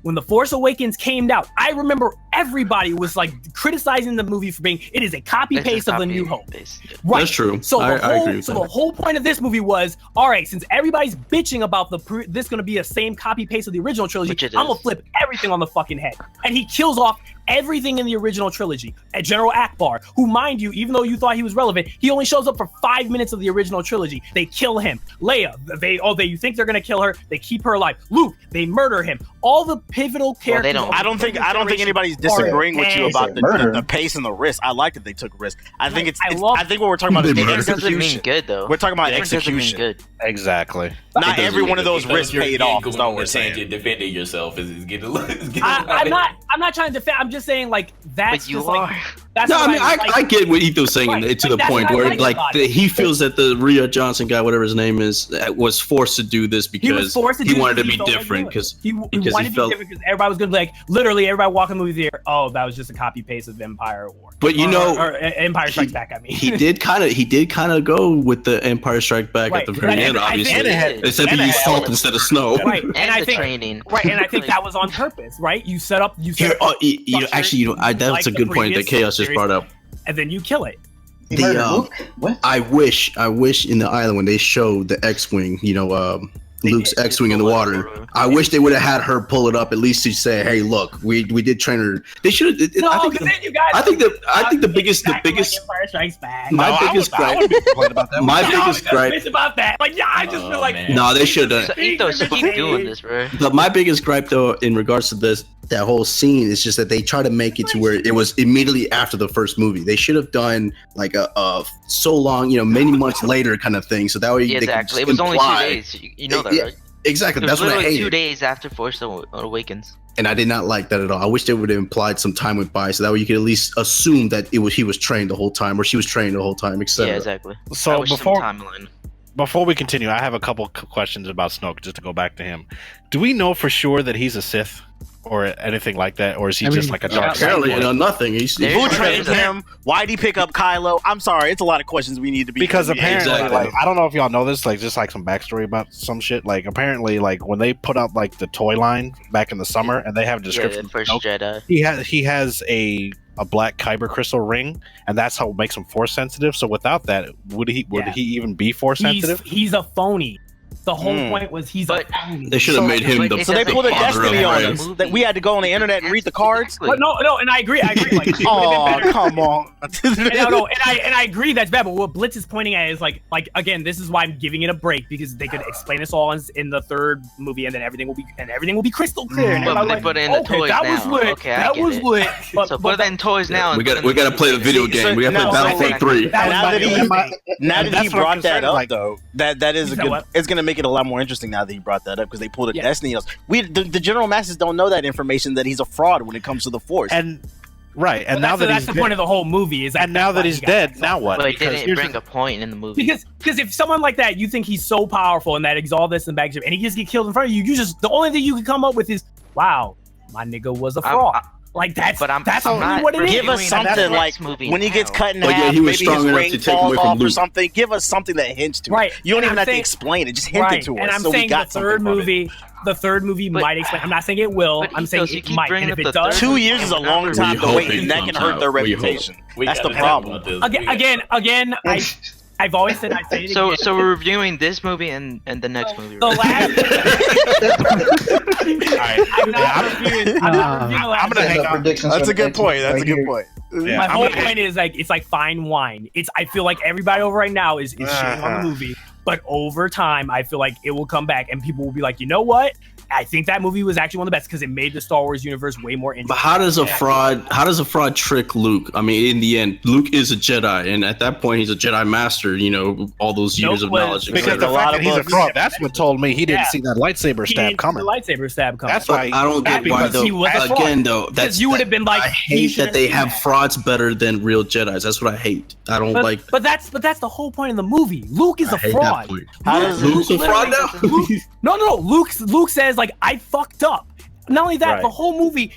When The Force Awakens came out, I remember everybody was like criticizing the movie for being, it is a copy paste of The New Hope. Right. That's true. So I agree with that. the whole point of this movie was, all right, since everybody's bitching about this going to be a same copy paste of the original trilogy, I'm going to flip everything on the fucking head. And he kills off everything in the original trilogy. And General Akbar, who, mind you, even though you thought he was relevant, he only shows up for 5 minutes of the original trilogy. They kill him. Leia, you think they're gonna kill her? They keep her alive. Luke, they murder him. All the pivotal characters. I don't think anybody's disagreeing with you about the pace and the risk. I like that they took risk. I think what we're talking about is execution. Doesn't mean good though. We're talking about execution. Good. Exactly. Not every one of those risks paid off. Is what we're saying. You're defending yourself is getting. I'm not trying to defend. I'm just saying like that's. But you just, are. like, that's no, I mean I get what Ethan's saying to the point where he feels that the Rhea Johnson guy, whatever his name is, was forced to do this because he wanted to be different because he wanted to be different because everybody was gonna be like literally everybody walking the movie theater. Oh, that was just a copy paste of Empire War. But or Empire Strikes Back. I mean, he did kind of go with the Empire Strike Back at the very end. Obviously, except he used salt instead of snow. Right, and I think training. Right, and I think that was on purpose. Right, you set up. That's a good point that Chaos just brought up. And then you kill it. I wish in the island when they showed the X-wing, Luke's X-wing in the water. I wish they would have had her pull it up at least to say, "Hey, look, we did train her." They should. I think the biggest. Empire Strikes Back. My biggest gripe about that. Like, yeah, I just feel like no, they should have. So keep doing this, bro. But my biggest gripe, though, in regards to that whole scene, is just that they try to make it to where it was immediately after the first movie. They should have done like a so long, many months later kind of thing. So that way, exactly. It was only 2 days. You know that, right? Exactly. That's what I hated. 2 days after Force Awakens. And I did not like that at all. I wish they would have implied some time went by, so that way you could at least assume that he was trained the whole time, or she was trained the whole time, etc. Yeah, exactly. So before we continue, I have a couple questions about Snoke, just to go back to him. Do we know for sure that he's a Sith? Or anything like that, or is he just like a dark side? Apparently, nothing. Who trained him? Why did he pick up Kylo? I'm sorry, it's a lot of questions we need to be. Because apparently, I don't know if y'all know this, just some backstory about some shit. Like apparently, when they put out the toy line back in the summer, and they have a description. The first Jedi. He has a black kyber crystal ring, and that's how it makes him force sensitive. So without that, would he even be force sensitive? He's a phony. The whole point was he's But- a phony. They should have made him but the. it So they pulled a doesn't destiny father on of us Rey. that we had to go on the internet and read the cards. But no, and I agree. Like, it would've been Oh, better. come on. And I agree that's bad. But what Blitz is pointing at is like again, this is why I'm giving it a break, because they could explain this all in the third movie, and then everything will be crystal clear. And But I'm they like, put it in the okay, toys that now. was lit. Okay, I that get was it. lit. But, So but put it in toys now. We got to play the video game. We got to play No, Battlefront 3. that was Now my that he- only thing. Now that he That's what I'm brought that concerned, up, like- though, that is a You know good. what? It's gonna make it a lot more interesting now that he brought that up, because they pulled a Yeah. destiny on us. The general masses don't know that information, that he's a fraud when it comes to the Force. And right, and But now that that's he's the dead, point of the whole movie. Is and now that he's dead, now what? But it Because didn't here's bring the- a point in the movie. Because if someone like that, you think he's so powerful and that he's all this and bag and he just get killed in front of you, you just the only thing you can come up with is, wow, my nigga was a fraud. Like that's that's I'm really not what it is. Give us reviewing something the like next movie when he gets now. cut in But yeah, half, he was maybe strong his enough ring to take falls away from off or Luke. something. Give us something that hints to Right. it. You don't And even I'm have to saying- explain it. Just hint Right. it to us. And I'm so we saying got the third something from it. movie But- might explain. I'm not saying it will. But I'm saying Ethos, you it keep might. bringing And if up it the does, 2 years is a long time to hope wait, it and that can comes hurt their out. We hope. reputation. We That's the gotta problem. talk about this. again, I've always said I say it So again. so we're reviewing this movie and the next movie. The last. Alright, I'm not reviewing. I'm not reviewing the last I'm gonna one. hang The on. predictions That's for a good next point. week That's a right good here. point. Yeah, My I'm whole gonna- point is like it's like fine wine. I feel like everybody over right now is shitting on the movie, but over time I feel like it will come back and people will be like, you know what? I think that movie was actually one of the best because it made the Star Wars universe way more interesting. But how does a fraud trick Luke? I mean, in the end, Luke is a Jedi, and at that point, he's a Jedi master. You know, all those years Nope, of knowledge. was- Because a the lot fact of that he's a books. fraud, that's what told me he didn't Yeah. see that lightsaber He stab didn't coming. see the lightsaber stab coming. That's why I don't get why because though. he was a fraud. Again, though, that's Because you would have been like, I he hate should've that they seen have that. frauds better than real Jedi's. That's what I hate. I don't like. But that's the whole point of the movie. Luke is I a hate fraud. that point. How does Luke's a fraud now? No. Luke says like I fucked up. Not only that, Right. the whole movie,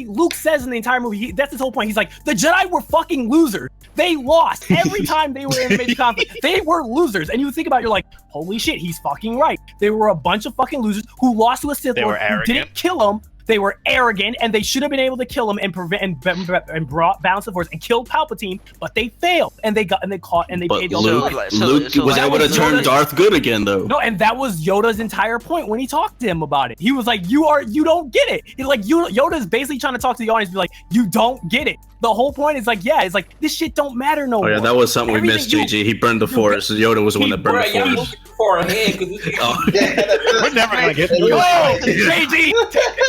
Luke says in the entire movie, that's his whole point. He's like, the Jedi were fucking losers. They lost every time they were in a major conflict. They were losers. And you think about it, you're like, holy shit, he's fucking right. They were a bunch of fucking losers who lost to a Sith They Lord were who arrogant. didn't kill him. They were arrogant, and they should have been able to kill him and prevent and brought balance the Force and killed Palpatine, but they failed and they caught and they But paid the Luke, price. Luke was that able to was turn Yoda's- Darth good again, though. No, and that was Yoda's entire point when he talked to him about it. He was like, you don't get it. He's like, Yoda's basically trying to talk to the audience, be like, you don't get it. The whole point is like, yeah, it's like, this shit don't matter no Oh more. yeah, that was something we missed, Everything JG. He burned the Force. Yoda was the one that burned the Y'all Force. looking far ahead because Oh. We're never gonna get through Yo, this. JG,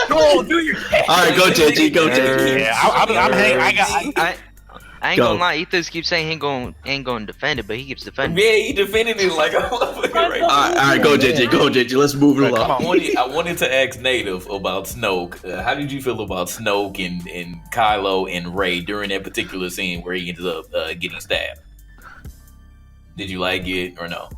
go do your All right, go JG, go JG. Yeah, I'm hanging. I ain't Go. gonna lie. Ethos keeps saying he ain't going to defend it, but he keeps defending. Yeah, he defended it like a motherfucker right All right, go JG. Let's move it along. I wanted to ask Native about Snoke. How did you feel about Snoke and Kylo and Rey during that particular scene where he ended up getting stabbed? Did you like it or no?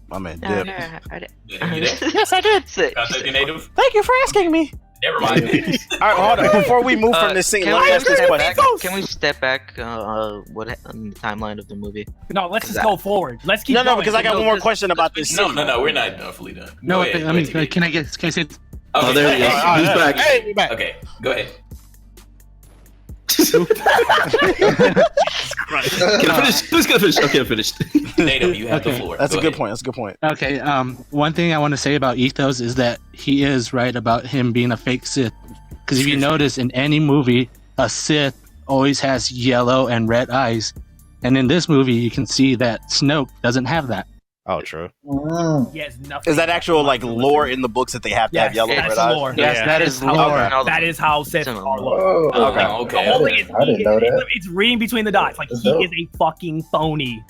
My man, No, Dip. no, I did. Yeah, you did? Yes, I did. Contact your Native? Thank you for asking me. Never mind. All right, hold on. Before we move from this scene, Can let me we ask this step question. back? Can we step back? What on the timeline of the movie? No, let's just go forward. Let's keep No, going. because I got one more question about this No, scene. we're not fully done. No, Go ahead, I mean, go ahead, can I say it? Oh, there he is. Okay. He's back. Hey, we back. Okay, go ahead. Can I finish? Please can I finish? Okay, I'm finished. Native, you have the Okay. floor. That's Go a good ahead. point. That's a good point. Okay, one thing I want to say about Ethos is that he is right about him being a fake Sith. Because if you notice in any movie, a Sith always has yellow and red eyes. And in this movie, you can see that Snoke doesn't have that. Oh, true. He has nothing. Is that actual like lore in the books that they have to have yellow that's red eyes? lore. Yes, that is lore. That is how Sith It's in are. the lore. Oh, Okay, The okay. whole thing is I didn't know that. it's reading between the dots. Like That's he dope. is a fucking phony.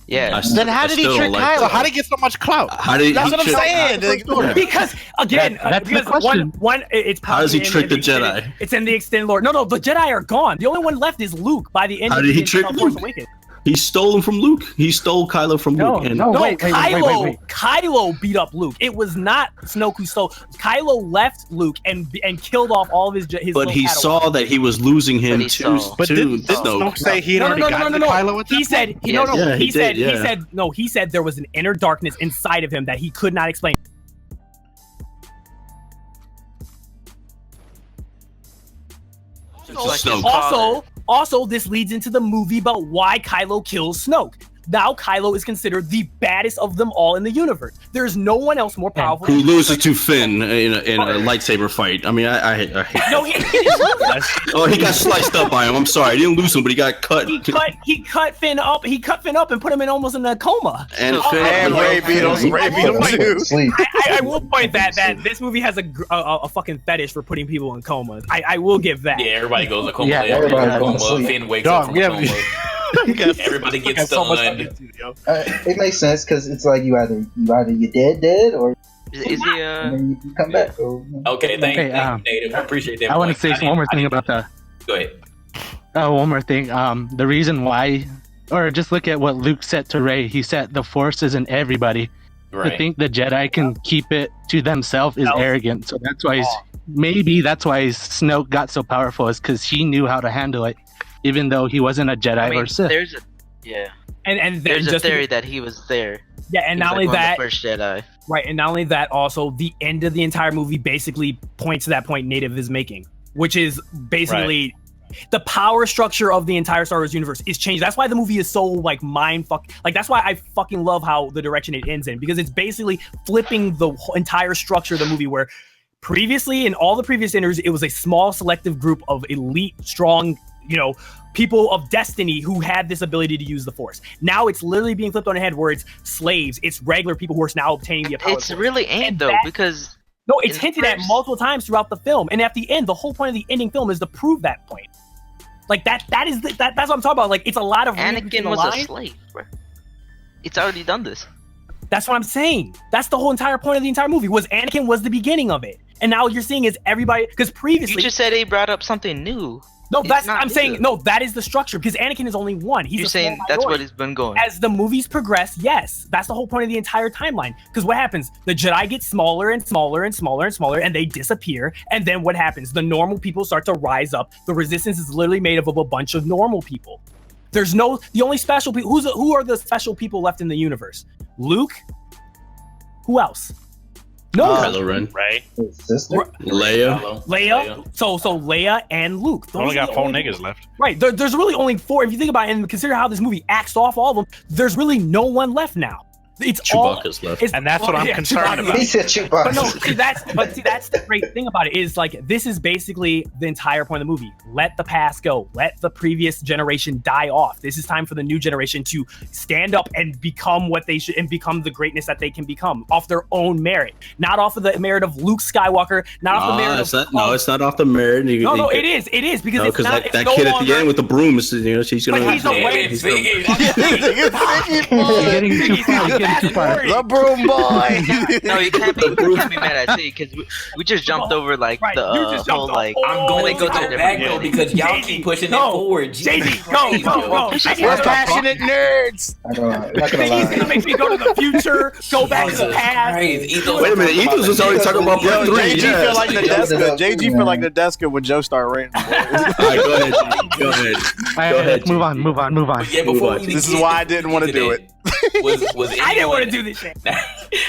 Yeah. Then how did he still trick don't like Kylo? So how did he get so much clout? How did That's he what I'm trick- saying. Because again, That's the because question. one, it's How does he probably in trick the extended- Jedi? It's in the extended lore. No, the Jedi are gone. The only one left is Luke by the end. How of did he the trick Force Luke? Awakens. He stole him from Luke. He stole Kylo from Luke. And No, wait, Kylo. Kylo beat up Luke. It was not Snoke who stole. Kylo left Luke and killed off all of his. but little he Padawans. saw that he was losing him But he to saw. But didn't Snoke. Snoke say he had No, already gotten to Kylo at that He said Yes. Yeah, he did, he yeah. said no. He said there was an inner darkness inside of him that he could not explain. It's like his Snoke. father. Also, this leads into the movie about why Kylo kills Snoke. Now Kylo is considered the baddest of them all in the universe. There's no one else more powerful. Who loses to Finn in a lightsaber fight? I mean, I hate. No, he didn't lose that. Oh, he got sliced up by him. I'm sorry, he didn't lose him, but he got cut. He cut Finn up. He cut Finn up and put him in almost in a coma. And Ray beat him too. Sleep. I will point that this movie has a fucking fetish for putting people in comas. I will give that. Yeah, everybody goes in coma. Yeah, everybody goes to sleep. Finn wakes up from a coma. Everybody gets stunned. It makes sense because it's like you either you're dead, or Is he and then you come back. So, Okay, thank you, Okay, Native. I appreciate that. I want to point. say one more thing about the. Go ahead. One more thing. The reason why, or just look at what Luke said to Rey. He said the Force isn't everybody. Right. To think the Jedi can keep it to themselves is arrogant. So that's why that's why Snoke got so powerful, is because he knew how to handle it, even though he wasn't a Jedi or Sith. And there's a just theory that he was there. Yeah, and He not was, only like, one of that, the first Jedi. right, and not only that, also the end of the entire movie basically points to that point Native is making, which is basically the power structure of the entire Star Wars universe is changed. That's why the movie is so like like that's why I fucking love how the direction it ends in, because it's basically flipping the entire structure of the movie, where previously in all the previous enters it was a small selective group of elite, strong, people of destiny who had this ability to use the Force. Now it's literally being flipped on its head, where it's slaves, it's regular people who are now obtaining the power. It's really ain't though, because no, it's in hinted at multiple times throughout the film, and at the end, the whole point of the ending film is to prove that point. Like that's what I'm talking about. Like, it's a lot of Anakin was a slave, bro. It's already done this. That's what I'm saying. That's the whole entire point of the entire movie. Was Anakin was the beginning of it, and now what you're seeing is everybody, because previously You just said he brought up something new. no, that's not I'm saying new. no. That is the structure, because Anakin is only one. He's You're a small saying that's what minority. it's been going. As the movies progress, yes, that's the whole point of the entire timeline. Because what happens? The Jedi get smaller and smaller and smaller and smaller, and they disappear. And then what happens? The normal people start to rise up. The Resistance is literally made up of a bunch of normal people. The only special people. Who are the special people left in the universe? Luke. Who else? No. Kylo Ren, Right? his sister. Leia. Leia. So Leia and Luke. We only Those are got the 4 only- niggas left. Right. There's really only 4. If you think about it and consider how this movie acts off all of them, there's really no one left now. It's Chewbacca's left. It's, And that's what I'm concerned about. He said Chewbacca. But no, see that's the great thing about it, is like, this is basically the entire point of the movie. Let the past go. Let the previous generation die off. This is time for the new generation to stand up and become what they should, and become the greatness that they can become off their own merit, not off of the merit of Luke Skywalker, not off the merit It's not off the merit. No, it is because it's because not. that it's kid no at the longer, end with the broom is, she's gonna. But he's a way- You're getting too far. You're getting too far. The broom boy. No, you can't be mad at C, because we just jumped over like Right, the you just jumped whole the like. whole- I'm going to go Yeah. back though, because y'all keep pushing it forward. JD, go. We're passionate nerds. I'm not gonna He's gonna lie. make me go to the future, go back to the past. Wait a minute, Ethos was already talking about part 3. JG feel like Nadeska. JG feel like Nadeska when Joe started ranting. All right, go ahead. Go ahead. All right, let's move on. Yeah, before we This is get why I didn't want to do it. Was I didn't want to do this shit.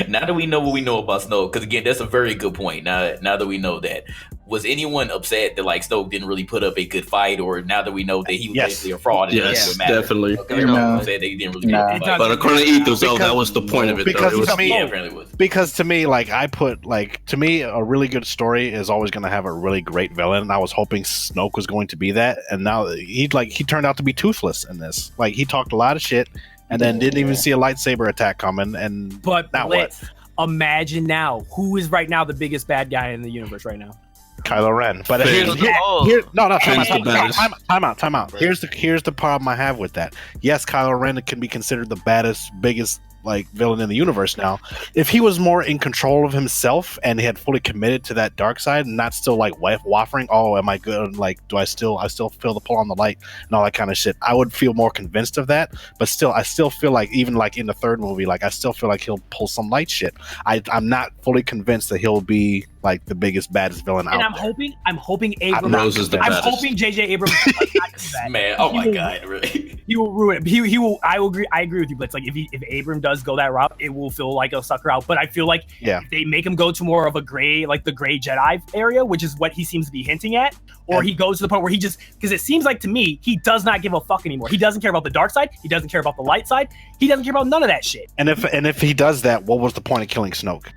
Now that we know what we know about Snoke, because again, that's a very good point. Now that we know that, was anyone upset that like Snoke didn't really put up a good fight, or now that we know that he was Yes. basically a fraud? And Yes, it doesn't matter? definitely. Okay, everyone No. said they didn't really Nah. do a fight. But according to Ethos, though, that was the point of it. Because though. It was, to me- Yeah, apparently was. Because to me, a really good story is always going to have a really great villain. And I was hoping Snoke was going to be that, and now he turned out to be toothless in this. Like, he talked a lot of shit, and then didn't even see a lightsaber attack coming. And But now let's imagine now who is right now the biggest bad guy in the universe right now. Kylo Ren. But Finn. Finn's the baddest. time out. Here's the problem I have with that. Yes, Kylo Ren can be considered the baddest, biggest villain in the universe now. If he was more in control of himself and he had fully committed to that dark side and not still waffling, oh, am I good? Like, I still feel the pull on the light and all that kind of shit. I would feel more convinced of that. But still, I still feel like, even like in the third movie, like I still feel like he'll pull some light shit. I'm not fully convinced that he'll be like the biggest, baddest villain And out I'm there. hoping Abrams. Rose is the I'm baddest. hoping J.J. Abrams does not do that. Man, oh my god, really? He will ruin it. He will. I will agree. I agree with you, Blitz. Like if Abram does go that route, it will feel like a sucker out. But I feel like if they make him go to more of a gray, like the gray Jedi area, which is what he seems to be hinting at, or he goes to the point where he just because it seems like to me he does not give a fuck anymore. He doesn't care about the dark side. He doesn't care about the light side. He doesn't care about none of that shit. And if he does that, what was the point of killing Snoke?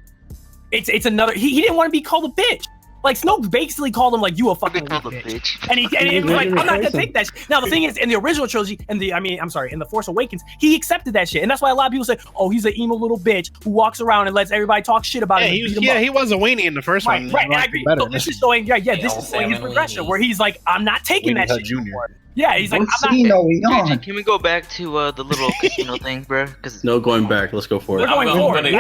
It's another. He didn't want to be called a bitch. Like Snoke basically called him like you a fucking weak bitch. And he was like, I'm not gonna take that shit. Now the thing is, in the original trilogy, in the Force Awakens, he accepted that shit, and that's why a lot of people say, oh, he's an emo little bitch who walks around and lets everybody talk shit about him. He was a weenie in the first one. Right, and I agree. So this is showing, this is showing his progression where he's like, I'm not taking that shit anymore. Yeah, he's like, I'm not. Can we go back to the little casino thing, bro? No going back. Let's go for it. We're going forward. I'm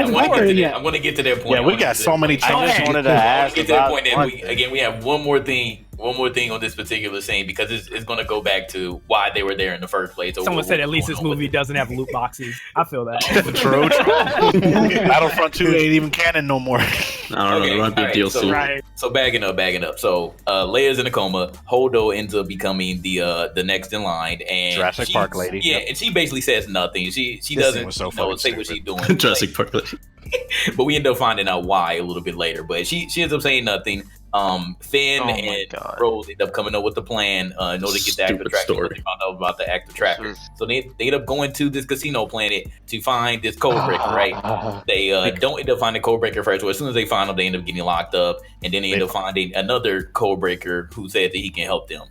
gonna get to that point. Yeah, we got so many. I just wanted to ask get to that about point. And we have one more thing on this particular scene because it's going to go back to why they were there in the first place. Someone said at least this movie doesn't have loot boxes. I feel that. True. Battlefront 2 ain't even canon no more. I don't know. There might be DLC. So bagging up. So Leia's in a coma. Holdo ends up becoming the next in line, and Jurassic Park lady. Yeah, and she basically says nothing. She doesn't say what she's doing. Jurassic Park lady. But we end up finding out why a little bit later. But she ends up saying nothing. Finn and Rose end up coming up with the plan in order to get the active tracker. They found out about the active tracker. So they end up going to this casino planet to find this code breaker, right? They don't end up finding the code breaker first. So as soon as they find him, they end up getting locked up. And then they end up finding another code breaker who said that he can help them.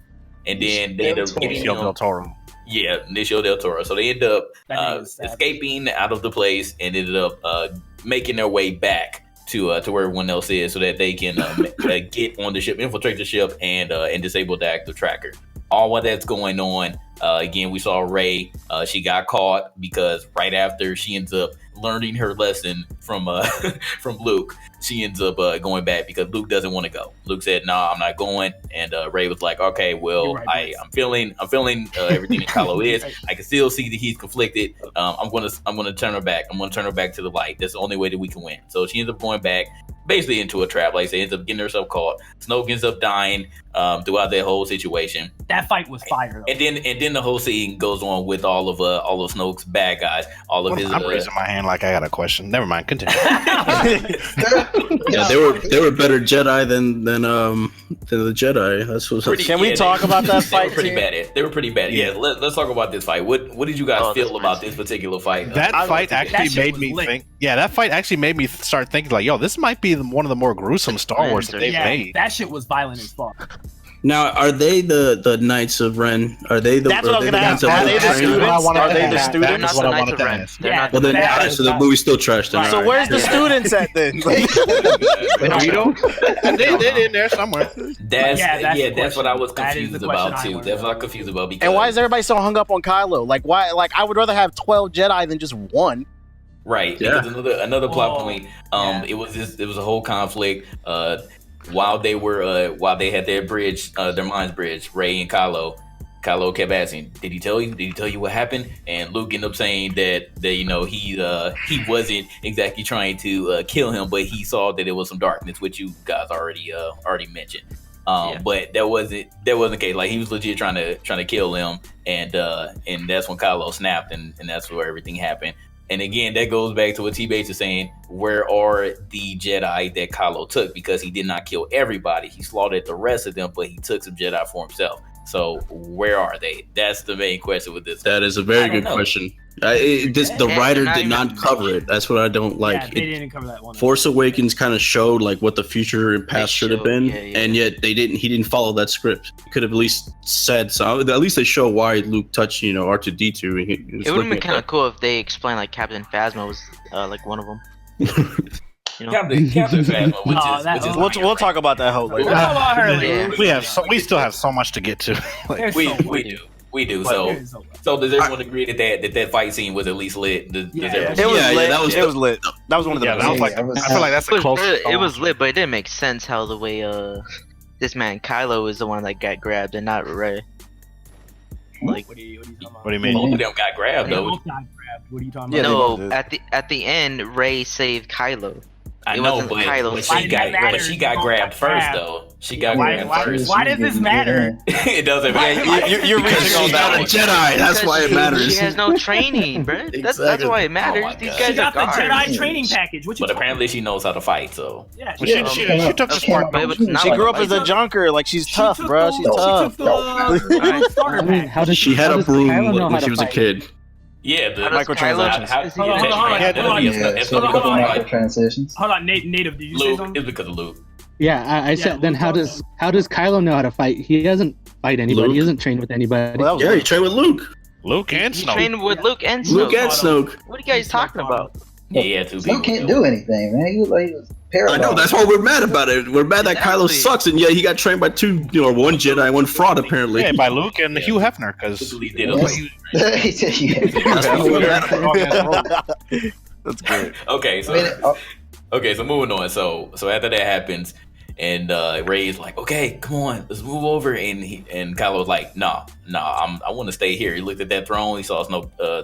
And then they end up getting him. Del Toro. Yeah, Benicio del Toro. So they end up escaping out of the place and ended up making their way back to where everyone else is, so that they can get on the ship, infiltrate the ship, and disable the active tracker. All while that's going on, again, we saw Rey. She got caught because right after she ends up learning her lesson from from Luke, she ends up going back because Luke doesn't want to go. Luke said, "No, I'm not going." And Rey was like, "Okay, well, I'm feeling everything that Kylo is. I can still see that he's conflicted. I'm gonna turn her back. I'm gonna turn her back to the light. That's the only way that we can win." So she ends up going back, basically into a trap. Like I said, ends up getting herself caught. Snoke ends up dying throughout that whole situation. That fight was fire. And then the whole scene goes on with all of Snoke's bad guys. All of his. I'm raising my hand like I got a question. Never mind. Continue. Yeah, they were better Jedi than the Jedi. That's what. Can we talk about that fight? They were pretty bad. Yeah, let's talk about this fight. What did you guys feel about this particular fight? That fight actually made me think. Yeah, that fight actually made me start thinking like, yo, this might be one of the more gruesome Star Wars that they've made. That shit was violent as fuck. Now, are they the Knights of Ren? Are they the? That's what I was gonna ask. Are they the students? Are they the students? They're not the Knights of Ren. Yeah. Well, then, so the movie's still trashed. Then, So where's the students at then? They're in there somewhere. That's what I was confused about too. That's what I'm confused about. Because, And why is everybody so hung up on Kylo? Like why? Like I would rather have 12 Jedi than just one. Right. Yeah. Because another plot point. It was a whole conflict. While they had their bridge, their minds bridge, Rey and Kylo kept asking, "Did he tell you? Did he tell you what happened?" And Luke ended up saying that he wasn't exactly trying to kill him, but he saw that it was some darkness, which you guys already mentioned. But that wasn't the case. Like he was legit trying to kill him, and that's when Kylo snapped, and that's where everything happened. And again, that goes back to what T-Bates is saying. Where are the Jedi that Kylo took? Because he did not kill everybody. He slaughtered the rest of them, but he took some Jedi for himself. So where are they? That's the main question with this. That is a very good question. The writer did not cover it. That's what I don't like. Yeah, they didn't cover that one. Force Awakens kind of showed like what the future and past should have been, and yet they didn't. He didn't follow that script. He could have at least said so. At least they show why Luke touched R2D2. It would have been kind of cool if they explained like Captain Phasma was like one of them. Captain Phasma, We'll talk about that whole later. We'll talk about her later. We still have so much to get to. We do. So does everyone agree that fight scene was at least lit? It was lit. That was one of the best. I feel like that's a close. It was lit, but it didn't make sense how the way this man Kylo is the one that got grabbed and not Rey. Like, what do you talking about? What do you mean? Both of them got grabbed though. What are you talking Yeah, about? they no, both did. at the end, Rey saved Kylo. I It know, wasn't but Kylo's Why she does that got matter? she got grabbed first though. She got grabbed first. Why does this matter? It doesn't Yeah, matter. you're Because reaching on she's not that a one. Jedi. That's Because why it matters. She has no training, bro. That's why it matters. my These God. guys She got the are Jedi guards. training package. What you But apparently she knows how to fight, so Yeah, Well, she took the smart. But it was not She like grew up a as a fight. junker. Like she's tough, bro. She's tough. I mean, how does She had how a does broom Kylo know how when to she was a fight? kid. yeah, the How does Microtransactions. Kylo- is he Hold on, gonna hold on, train? hold on. Yeah, so Hold on, hold on. microtransitions. Hold on, native. Did you say Luke. something? It's because of Luke. Yeah, I said. Yeah, Then Luke how also. does Kylo know how to fight? He doesn't fight anybody. Luke? He isn't trained with anybody. Well, that was Yeah, he trained with Luke. Luke and He Snoke. trained with Luke and Snoke. Luke and Snoke. What are you guys talking about? Yeah, two people. Snoke can't do anything, man. He was I paralyzed. know. That's why we're mad about it. We're mad that Kylo Exactly. sucks, and yet he got trained by one Jedi, one fraud apparently. Yeah, by Luke and Hugh Hefner, because He did Yes. He said, yeah. That's why we're mad about it. That's great. Okay, so I mean, okay, so moving on. So after that happens, and Rey's like, okay, come on, let's move over, and Kylo was like, nah, I want to stay here. He looked at that throne. He saw that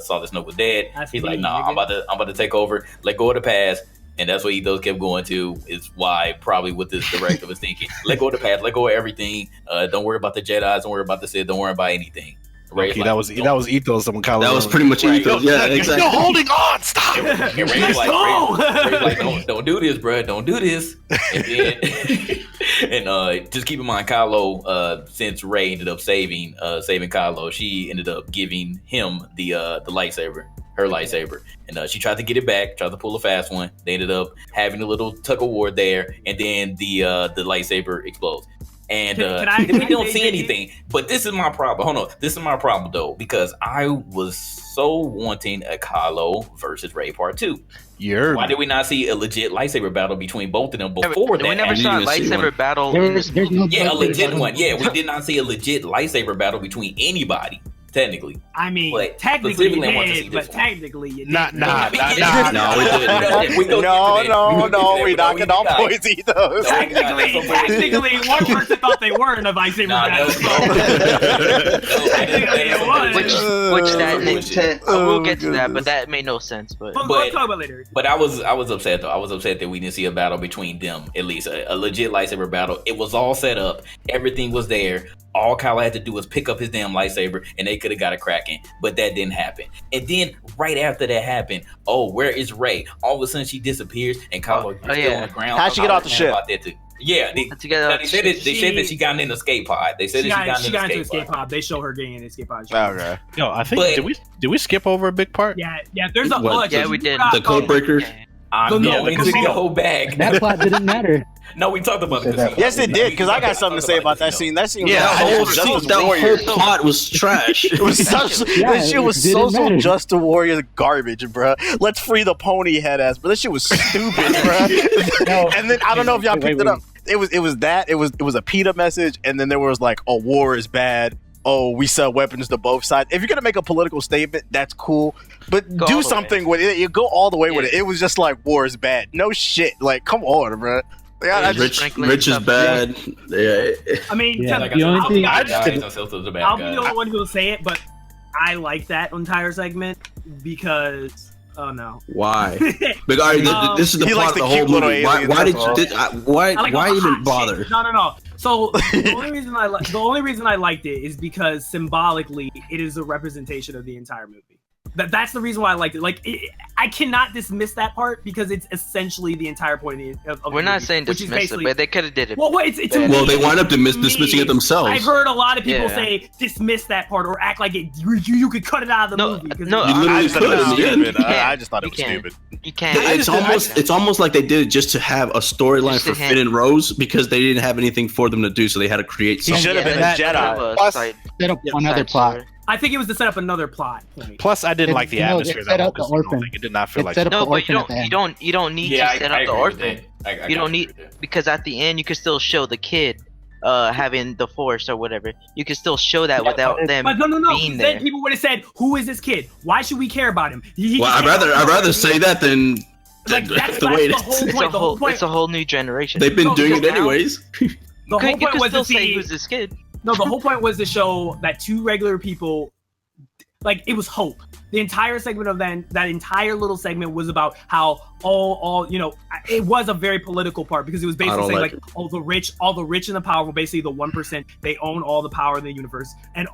Snoke was dead. That's He's me, like, nah, nigga. I'm about to take over. Let go of the past. And that's what he kept going to. Is why probably what this director was thinking. Let go of the past. Let go of everything. Don't worry about the Jedi. Don't worry about the Sith. Don't worry about anything. Rey's okay, like, that was ethos. When Kylo That was pretty much Right. ethos. Yeah, You're exactly. still holding on. Stop. And Rey's like, don't do this, bro. Don't do this. And then, and just keep in mind, Kylo, since Rey ended up saving Kylo, she ended up giving him the lightsaber, her lightsaber, and she tried to get it back, tried to pull a fast one. They ended up having a little tug of war there, and then the lightsaber explodes. And we don't see anything. But this is my problem. Hold on. This is my problem, though, because I was so wanting a Kylo versus Rey Part 2. Why did we not see a legit lightsaber battle between both of them before that? We never saw a lightsaber battle. There's no Yeah, a legit lightsaber. one. Yeah, we did not see a legit lightsaber battle between anybody. Technically, I mean, But technically you specifically, I want to see did, this but one. technically you did. Nah. No, we didn't. We go No, we knocking off points. points ethos. Technically, one person thought they were in a lightsaber Nah, battle. Which that Intent. we'll get to that, but that made no sense. But We'll talk about it later. But I was upset though. I was upset that we didn't see a battle between them. At least a legit lightsaber battle. It was all set up. Everything was there. All Kylo had to do was pick up his damn lightsaber, and they could have got it cracking. But that didn't happen. And then right after that happened, oh, where is Rey? All of a sudden she disappears, and Kylo is still on the ground. How'd she get off the ship? About that too. Yeah, they said that she got in an escape pod. They said She that got she into got in an escape escape pod. pod. They show her getting in escape pod. Okay. Yo, I think But- did we skip over a big part? Yeah. There's a What, yeah, we did. The code breaker. I'm No, going the to casino. go back. That plot didn't matter. No, we talked about the casino. Yes, it did, because I got something to say about that scene. That scene was Yeah, so Justice that Warrior. whole plot was trash. It was such, Yeah, that shit was it didn't so matter. Just a Warrior garbage, bro. Let's free the pony head ass, but that shit was stupid, bro. And then I don't know if y'all picked it up. It was a PETA message, and then there was like, "Oh, war is bad. Oh, we sell weapons to both sides." If you're gonna make a political statement, that's cool, but Go all do the something with it. You go all the way with it. It was just like war is bad. No shit. Like, come on, bro. Like, I just- Rich is bad. Yeah. I mean, Yeah, to- the only thing- I'll I'll be the only one who'll say it, but I like that entire segment because. Oh no! Why? But all right, this is the He plot likes of the the whole cute little movie. aliens, Why did that's all. why I like why all the even hot bother? shit. No. So the only reason I liked it is because symbolically it is a representation of the entire movie. That's the reason why I liked it. Like I cannot dismiss that part because it's essentially the entire point of the we're not movie, saying which is dismiss it, basically- but they could have did it. Well, it's Well, they wind up to dismissing me, it themselves. I've heard a lot of people Yeah. say dismiss that part or act like you could cut it out of the movie. 'cause no, it's- You literally I just thought it was could, yeah. stupid. You I just thought it You was can't. stupid. You can't. It's almost like they did it just to have a storyline Just to for Finn and Rose because they didn't have anything for them to do, so they had to create He something. should have been a that- Jedi. Plus- Set up another plot. I think it was to set up another plot point. Plus, I didn't like the No, atmosphere it that set whole up the casino orphan. thing. It did not feel It like set up No, the but you orphan at the end. you don't need Yeah, to set up the orphan. You don't need because at the end you can still show the kid having the force or whatever. You can still show that without them But no. being Then there. people would have said, "Who is this kid? Why should we care about him?" Well, I'd rather say that than Like, that's the way it the is. whole It's point. a The whole whole point. it's a whole new generation. They've been No, doing it because now- anyways. The You whole could point was still to say see. who's this kid. No, the whole point was to show that two regular people, like it was hope. The entire segment of that entire little segment was about how all it was a very political part because it was basically saying like all the rich and the powerful, basically the 1%, they own all the power in the universe, and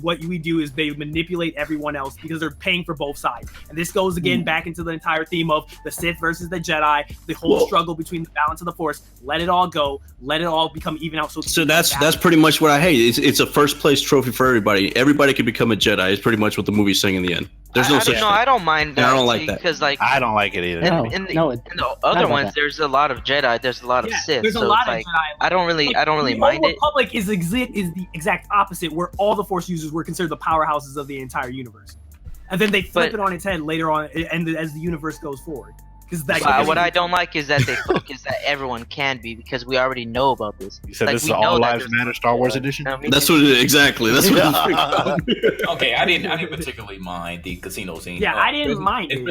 what we do is they manipulate everyone else because they're paying for both sides. And this goes again back into the entire theme of the Sith versus the Jedi, the whole struggle between the balance of the Force. Let it all go, let it all become even out. So that's pretty much what I hate. It's a first place trophy for everybody. Everybody can become a Jedi. It's pretty much what the movie's saying in the end. There's no such thing. I don't mind that. I don't like that because like I don't like it either. In the other ones, there's a lot of Jedi. There's a lot of Sith. There's a lot of Jedi. I don't really mind it. The Republic is the exact opposite, where all the Force users were considered the powerhouses of the entire universe, and then they flip it on its head later on, and as the universe goes forward. What I don't like is that they focus that everyone can be, because we already know about this. You said this is All Lives Matter Star Wars edition? That's what it is, exactly. That's what Okay, I didn't particularly mind the casino scene. Yeah, I didn't mind it.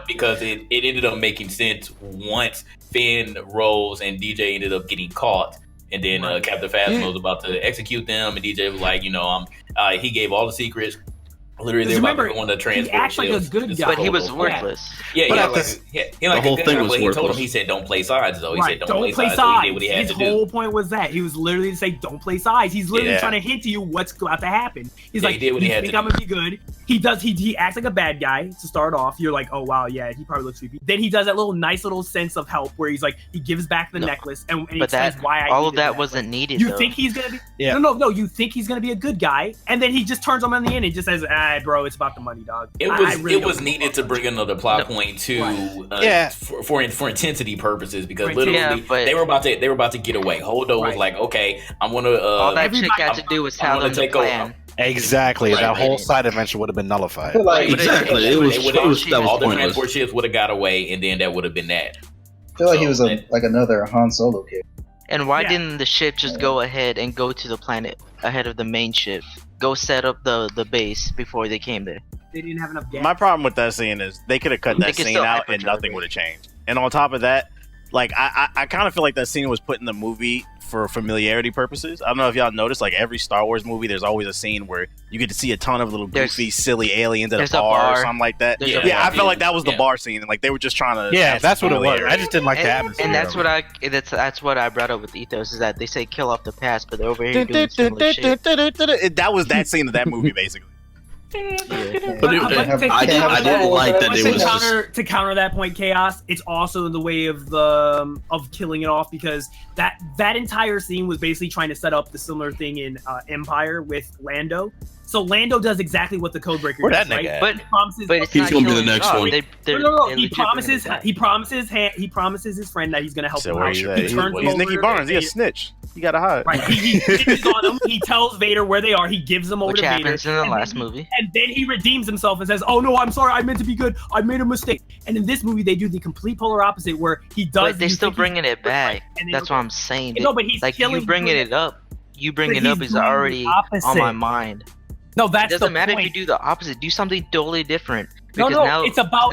Because it ended up making sense once Finn, Rose, and DJ ended up getting caught. And then Captain Phasma was about to execute them, and DJ was like, he gave all the secrets. Literally, they were about to go on the transport. He acts like a good guy, but he was worthless. Yeah, the whole thing was worthless. He told him, he said, "Don't play sides." Though he said, "Don't play sides." So he did what he had His to do. whole point was that he was literally to say, "Don't play sides." He's literally trying to hint to you what's about to happen. He's like, he did what he had think to I'm gonna be good? He does. He acts like a bad guy to start off. You're like, oh wow, yeah, he probably looks creepy. Then he does that nice little sense of help where he's like, he gives back the necklace, and he explains why all of that wasn't needed. You think he's gonna be? Yeah. No. You think he's gonna be a good guy, and then he just turns him on the end and just says, bro, it's about the money, dog. It was needed to bring another plot point to for intensity purposes, because literally they were about to get away. Holdo was like, okay, I'm gonna all that shit got to do was how them to plan. Exactly, that whole side adventure would have been nullified. Exactly, it was all the transport ships would have got away, and then that would have been that. I feel like he was like another Han Solo character. And why didn't the ship just go ahead and go to the planet ahead of the main ship? Go set up the base before they came there. They didn't have enough gas. My problem with that scene is they could have cut that scene out and nothing would have changed. And on top of that, like I kind of feel like that scene was put in the movie for familiarity purposes. I don't know if y'all noticed, like every Star Wars movie, there's always a scene where you get to see a ton of little goofy, silly aliens at a bar or something like that. I felt like that was the bar scene, and like they were just trying to. Yeah, that's what it was. I just didn't like the atmosphere. And that's what I brought up with Ethos, is that they say kill off the past, but they're over here doing similar shit. That was that scene of that movie, basically. But I didn't like that it was to counter that point, Chaos. It's also in the way of killing it off, because that entire scene was basically trying to set up the similar thing in Empire with Lando. So Lando does exactly what the Codebreaker does, right? But he's gonna be the next one. No. He promises his friend that he's gonna help him out. He's Nicky Barnes. He's a snitch. You gotta hide. Right. He snitches on him. He tells Vader where they are. He gives them over to Vader. Which happens in the last movie. And then he redeems himself and says, "Oh no, I'm sorry. I meant to be good. I made a mistake." And in this movie, they do the complete polar opposite, where he does. But they're still bringing it back. That's what I'm saying. No, but he's like you bringing it up. You bringing it up is already on my mind. No, that's it doesn't matter if you do the opposite. Do something totally different. No, it's about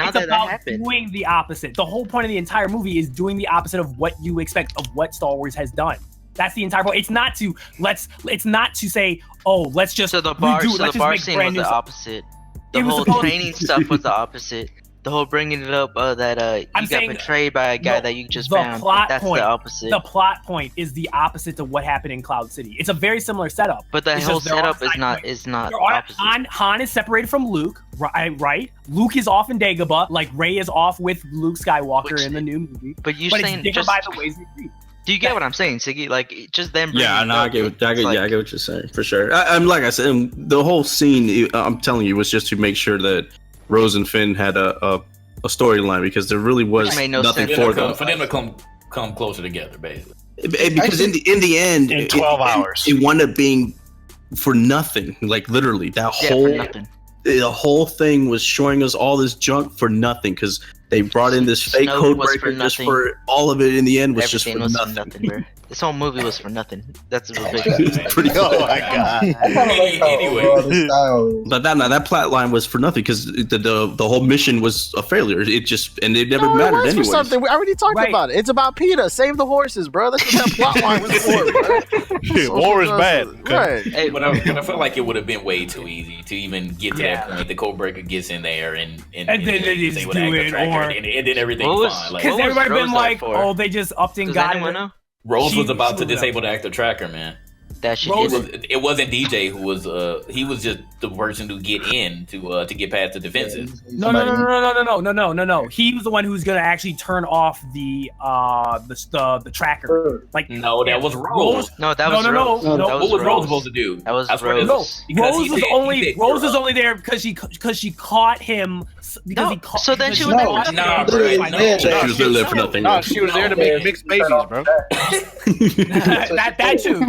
doing the opposite. The whole point of the entire movie is doing the opposite of what you expect of what Star Wars has done. That's the entire point. It's not to say, oh, let's just the bar scene was the opposite. The whole training stuff was the opposite. The whole bringing it up that you got betrayed by a guy that you just found. That's the opposite. The plot point is the opposite to what happened in Cloud City. It's a very similar setup. But the whole setup is not opposite. Han is separated from Luke, right? Luke is off in Dagobah, like Rey is off with Luke Skywalker in the new movie. But you're saying it's by the ways they treat. Do you get what I'm saying, Siggy? Like, just them. I get what you're saying, for sure. I'm like I said, the whole scene, I'm telling you, was just to make sure that Rose and Finn had a storyline, because there really was nothing for them. For them to come closer together, basically. Because in the end, in 12 hours, it wound up being for nothing. Like literally, the whole thing was showing us all this junk for nothing, because they brought in this fake codebreaker just for all of it. In the end, was just for nothing. This whole movie was for nothing. That's a big. Oh my god. I kind of like how Anyway. overall the style. But that plot line was for nothing because the whole mission was a failure. It just and it never No, mattered it was anyway. for something. We already talked Right. about it. It's about PETA. Save the horses, bro. That's what that plot line was for, bro. Shit, war is bad. Right. Hey, But I felt like it would have been way too easy to even get to that point. The Codebreaker gets in there and then they just disable do the active it, tracker, or- and then everything's What was- fine. Like, Because What was everybody Rose been like like, for? oh, they just upped and does got anyone it. know? Rose was she about to was disable the active tracker, man. That shit Rose- did It wasn't DJ who was he was just the person to get in to get past the defenses. No. He was the one who's gonna actually turn off the tracker. Like No, that was Rose. No, that was Rose. No. That What was Rose Rose. supposed to do? That was I swear Rose. No, because Rose he was said- only he said, Rose was only there because she caught him because No, he caught. so then because she he was caught there- him. Nah, Literally, bro, yeah, no. She was literally there for nothing. No, she was there to make mixed babies, bro.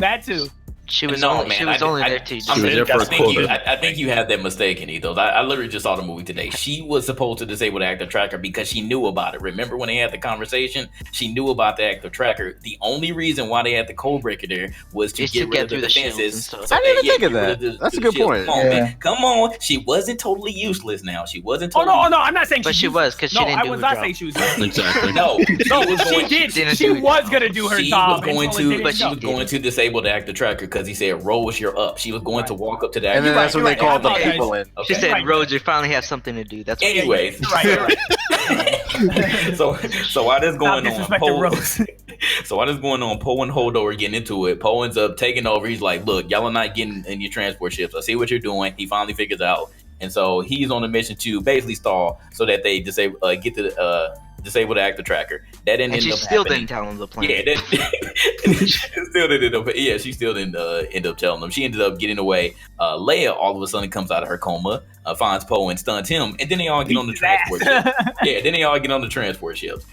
that too. She was No, only man, she was I- only I- there to. was there for a quota. I think you have that mistaken, Ethos. I literally just saw the movie today. She was supposed to disable the active tracker because she knew about it. Remember when they had the conversation? She knew about the active tracker. The only reason why they had the Codebreaker there was to Is to get rid get of the through the shields and defenses. stuff. So I didn't even that- think of get rid that. the- That's a the good shields. point. Come on, Yeah. man. Come on. She wasn't totally useless now. She wasn't Oh totally no, I'm not saying But she was, 'cause she no, didn't I do was her not job. saying she was. useless. Exactly. No, She did. Didn't She do it. was gonna do her She job. was going until it to, didn't but she go. was going to disable the active tracker because he said, "Rose, you're up." She was going to walk up to that. And then You're that's right, when they you're called the right. I people in. She Okay. said, Right. "Rose, you finally have something to do." That's what. Anyways, You're right. so while this Stop going on, disrespecting Poe, Rose. so while this going on, Poe and Hodor are getting into it. Poe ends up taking over. He's like, "Look, y'all are not getting in your transport ships. I see what you're doing." He finally figures out, and so he's on a mission to basically stall so that they disable the active tracker. That didn't And end she up still happening. didn't tell him the plan. Yeah, still didn't end up. Yeah, she still didn't end up telling them. She ended up getting away. Leia all of a sudden comes out of her coma, finds Poe and stuns him, and then they all get on the transport ship. Yeah, then they all get on the transport ships.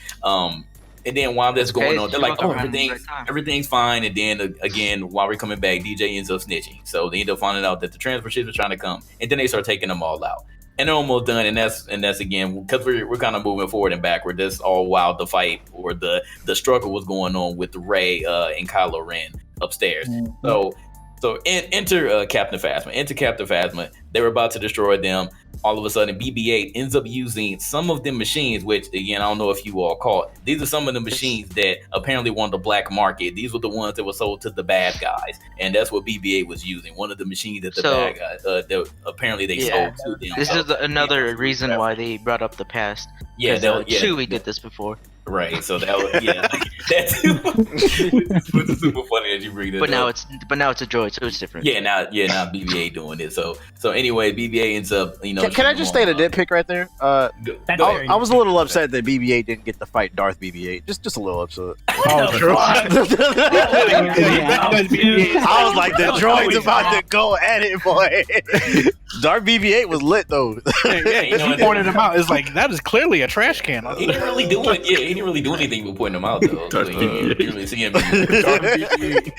And then while that's going on, they're like, "Oh, everything's fine." And then again, while we're coming back, DJ ends up snitching. So they end up finding out that the transport ships are trying to come, and then they start taking them all out. And they're almost done, and that's again because we're kind of moving forward and backward. That's all while the fight or the struggle was going on with Rey and Kylo Ren upstairs. Mhm. So enter Captain Phasma. Enter Captain Phasma. They were about to destroy them. All of a sudden, BB-8 ends up using some of them machines, which again I don't know if you all caught. These are some of the machines that apparently were on the black market. These were the ones that were sold to the bad guys, and that's what BB-8 was using. One of the machines that the bad guys that apparently they sold to them. This So, is another reason why they brought up the past. yeah, 'Cause, yeah, Chewie did this before. right. So that was that's it's super funny that you bring that But now up. it's a droid, so it's different. Now BB-8 doing it. So anyway, BB-8 ends up, Can I just state a nitpick right there? That's Go- very I was a little upset that BB-8 didn't get to fight Darth BB-8. Just a little upset. Oh, true. I was like, the droid's about to go at it, boy. Darth BB-8 was lit though. Yeah, You know you what? pointed him out. It's like that is clearly a trash can. He didn't really do it. Yeah, he didn't really do anything but pointing them out though. So you didn't really see him. That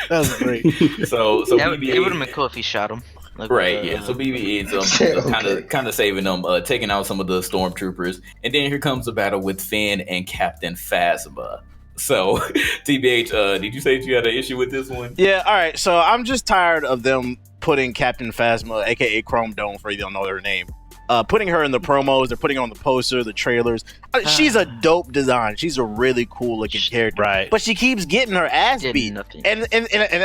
was great. So It would BB-8 have been cool if he shot him. Like, right, yeah. So BB-8's Okay. kind of saving them, taking out some of the stormtroopers, and then here comes the battle with Finn and Captain Phasma. So, TBH, did you say that you had an issue with this one? Yeah, all right. So I'm just tired of them putting Captain Phasma, aka Chrome Dome, for you don't know her name, putting her in the promos. They're putting her on the poster, the trailers. She's a dope design. She's a really cool looking character. Right. But she keeps getting her ass did beat. nothing. And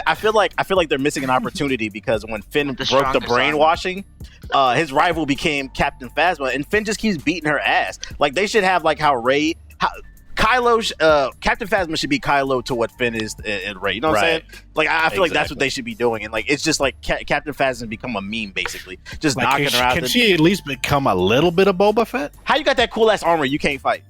I feel like they're missing an opportunity because when Finn broke the strongest brainwashing, his rival became Captain Phasma, and Finn just keeps beating her ass. Like they should have like how Captain Phasma should be Kylo to what Finn is and Rey. You know what I'm saying? Like I feel like that's what they should be doing, and like it's just like Captain Phasma become a meme basically, just Like, knocking her out. can she at least become a little bit of Boba Fett? How you got that cool ass armor? You can't fight.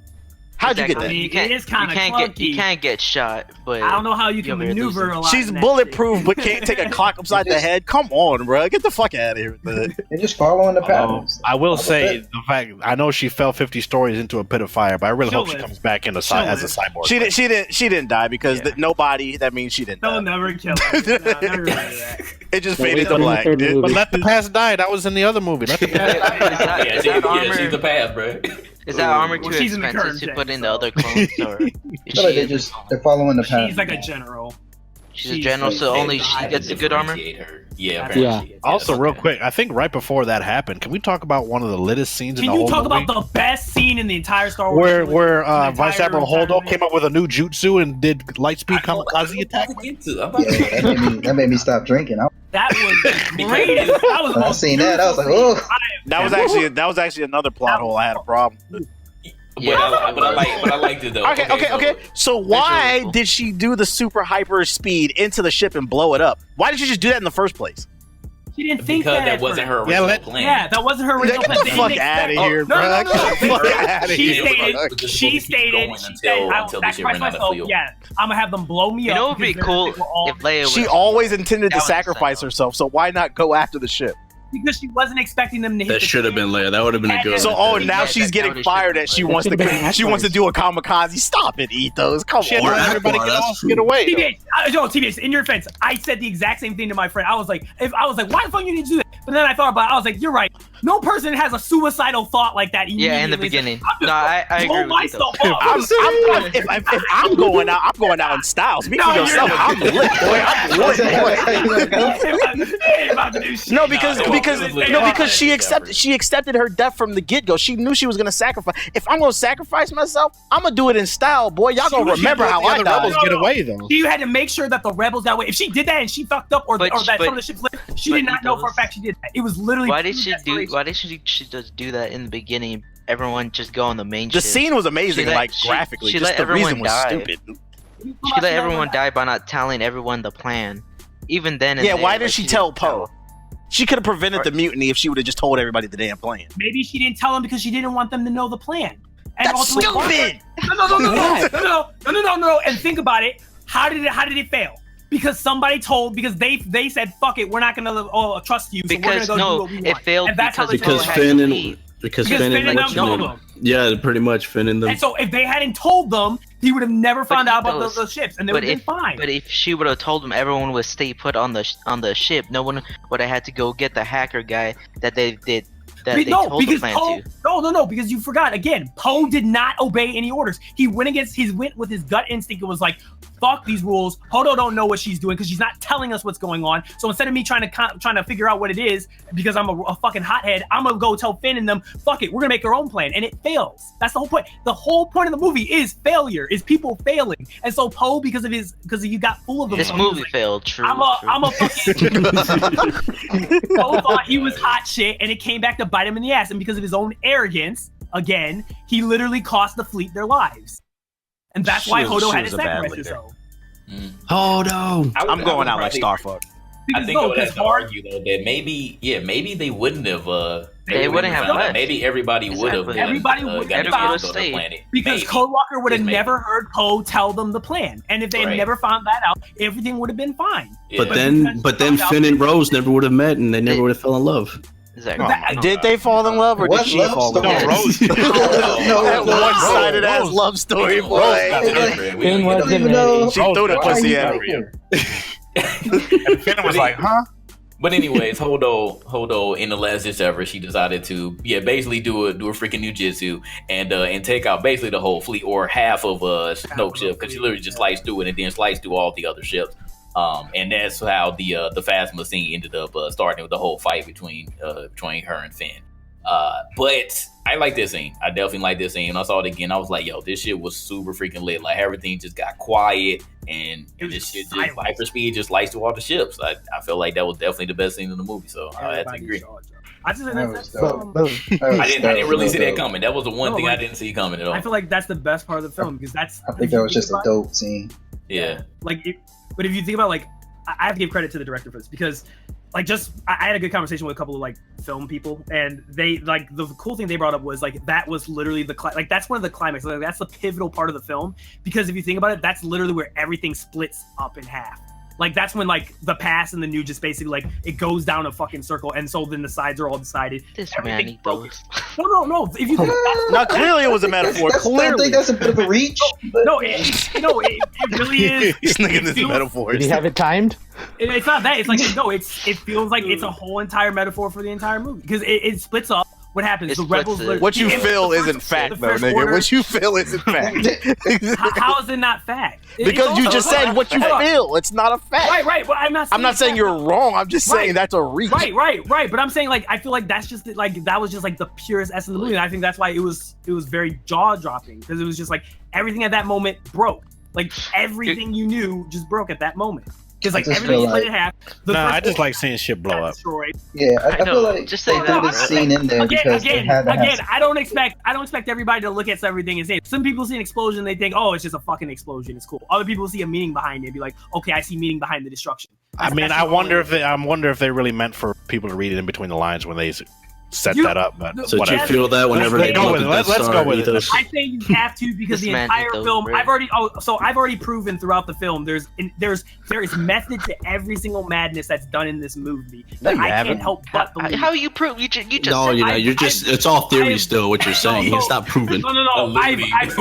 How'd you get that? mean, it is kinda You clunky. can't get shot, but I don't know how you can You'll be maneuver a lot. She's in that bulletproof, shit. but can't take a clock upside the head. Come on, bro, get the fuck out of here. They're just following the patterns. I will Boba say Fett. the fact I know she fell 50 stories into a pit of fire, but I really She'll hope she live. comes back in as She'll a live. cyborg. She didn't die because Yeah. nobody. That means she didn't They'll die. never kill her. No, never really that. It just Well, faded wait to till the black. third dude. movie. But let the past die. That was in the other movie. Let the past Yeah, she's the past, bro. Is that armor Well, too she's in the expensive current to gen, put in the so- other clones? Or I feel like they're following the pattern. She's like a general. she's a general, so only she gets the good armor? Her. Yeah, That's apparently Yeah. she gets- Also, yes, real okay. quick, I think right before that happened, can we talk about one of the littest scenes in Can the you whole talk movie? about the best scene in the entire Star Wars? where trilogy? The Vice entire Admiral Holdo movie? came up with a new jutsu and did lightspeed kamikaze attack? Yeah, that made me stop drinking. That was great. That was the When I most seen that, I was like, beautiful oh. That was actually another plot hole I had a problem. But I liked it though. Okay. So why really cool. did she do the super hyper speed into the ship and blow it up? Why did she just do that in the first place? She didn't think Because that that at wasn't first. her original plan. Yeah, that wasn't her original Get plan. the They fuck didn't out of expect- here, no, bro. no, no, Get the fuck outta She here. stated, she stated, until the shit ran out of fuel. yeah, I'm gonna have them blow me You up. know what would be because cool they were all- if Leia She was- always intended to That was sacrifice insane. herself, so why not go after the ship? because she wasn't expecting them to hit. That the should have been Leia. That would have been a good. So one. now Yeah, she's that's getting how they fired should at. She do it. wants Should've been to Akbar's. do a kamikaze. Stop it, Ethos. Come She had to on. let everybody Akbar, get that's off, true. get away. TBH, in your defense, I said the exact same thing to my friend. I was like, why the fuck you need to do that? But then I thought about it. I was like, you're right. No person has a suicidal thought like that. Yeah, in the immediately. beginning. I'm just No, I agree blow with you, myself though. up. If I'm going out, I'm going out in style. Speak for No, yourself. you're I'm lit, boy. I'm lit, boy. Ain't about to do shit. No, because she accepted. accepted her death from the get go. She knew she was gonna sacrifice. If I'm gonna sacrifice myself, I'm gonna do it in style, boy. Y'all gonna remember how the I other died. rebels get away though. You had to make sure that the rebels got away. If she did that and she fucked up, or that some of the ships lit, she but did not know Ethos- for a fact she did that. It was literally. Why did she pure do? desperation. Why did she just do that in the beginning? Everyone just go on the main The ship. scene was amazing, She let- like she- graphically. she Just let the reason everyone was die. stupid. She let everyone die by not telling everyone the plan. Even then, Yeah, why didn't she tell Poe? She could have prevented Or- the mutiny if she would have just told everybody the damn plan. Maybe she didn't tell them because she didn't want them to know the plan. And That's ultimately- stupid. No. And think about it. How did it fail? Because somebody because they said fuck it, we're not gonna trust you. So Because we're gonna go do no, what we it want. failed And that's how they because told her. Finn and Because Finn Finn and and what's them your told name? them. Yeah, pretty much Finn and them. And so if they hadn't told them, he would have never found out about Ethos- the ships, and they but would have been fine. But if she would have told them everyone would stay put on the ship, no one would have had to go get the hacker guy that they did. That they told the plan Poe, to. no, because you forgot again. Poe did not obey any orders. He went with his gut instinct and was like, "Fuck these rules." Hodo don't know what she's doing because she's not telling us what's going on. So instead of me trying to figure out what it is because I'm a fucking hothead, I'm gonna go tell Finn and them, "Fuck it, we're gonna make our own plan," and it fails. That's the whole point. The whole point of the movie is failure, is people failing, and so Poe because you got full of them. This movie failed. True. I'm a fucking. Poe thought he was hot shit, and it came back to bite him in the ass. And because of his own arrogance, again, he literally cost the fleet their lives. And that's why Hodo had to sacrifice himself. Hodo. I'm going out like Starfuck. I think I would have to argue though that maybe they wouldn't have. They wouldn't have found out. left. Maybe everybody would have. Exactly. Everybody would have found the stayed. planet Because Maybe. Code Walker would have Just maybe. never heard Poe tell them the plan. And if they had Right. never found that out, everything would have been fine. Yeah. But then Finn and Rose never would have met, and they never would have fell in love. Exactly. Did they fall in love, or What did she love fall in story? love? No, Rose. That No, one-sided ass Rose. love story, Rose boy. got the different. We Finn don't get wasn't even know. ready. She threw the Why pussy are at you him. And Finn was like, huh? But anyways, Hodo in the Last Ditch Ever, she decided to basically do a freaking ninjutsu and take out basically the whole fleet or half of Snoke's ship because she literally just sliced through it and then sliced through all the other ships. And that's how the Phasma scene ended up starting with the whole fight between her and Finn. But I like this scene. I definitely like this scene. When I saw it again, I was like, yo, this shit was super freaking lit. Like everything just got quiet and this shit just hyperspeed just sliced through all the ships. I feel like that was definitely the best scene in the movie. So I have to agree. I just That was that's, dope. I didn't really see that coming. That was the one thing I didn't see coming at all. I feel like that's the best part of the film because that's. I think that was just a dope scene. Yeah. But if you think about I have to give credit to the director for this because I had a good conversation with a couple of film people and they the cool thing they brought up was that was literally that's one of the climax, that's the pivotal part of the film because if you think about it, that's literally where everything splits up in half. That's when the past and the new just basically it goes down a fucking circle and so then the sides are all decided. This Everything's man, broken. No. If you think No, clearly it was a metaphor. I Clearly. think that's a bit of a reach. But it really is. He's thinking It this is feels- metaphors. Did he have it timed? It's not that. It's it feels like it's a whole entire metaphor for the entire movie because it splits up What happens? It The splits rebels. it. What you the feel first- isn't fact, the though, First nigga. Order- What you feel isn't fact. How is it not fact? Because you just said what you feel. It's not a fact. Right. But I'm not saying you're wrong. I'm just saying that's a reach. Right. But I'm saying, like, I feel like that's just like that was just like the purest essence of the movie, and I think that's why it was very jaw dropping, because it was just like everything at that moment broke. Like everything you knew just broke at that moment. Because like everything split in half. I just like seeing shit blow up. Destroyed. Yeah, I feel know, like just say they that, threw this bro. scene in there because they had to have I don't expect everybody to look at everything and say. Some people see an explosion, they think, oh, it's just a fucking explosion, it's cool. Other people see a meaning behind it and be like, okay, I see meaning behind the destruction. I wonder if they really meant for people to read it in between the lines when they set that up. But So did you whatever. feel that whenever Let's they go look with at it. that Let's star go with it. ethos? I say you have to because This the man entire hit those film. bricks. I've already proven throughout the film. There is method to every single madness that's done in this movie. No, you I haven't. can't help but believe. How you prove? You just No, said you know, it. you're just, it's all theory I- still, what you're saying. no. It's not proven. No. That's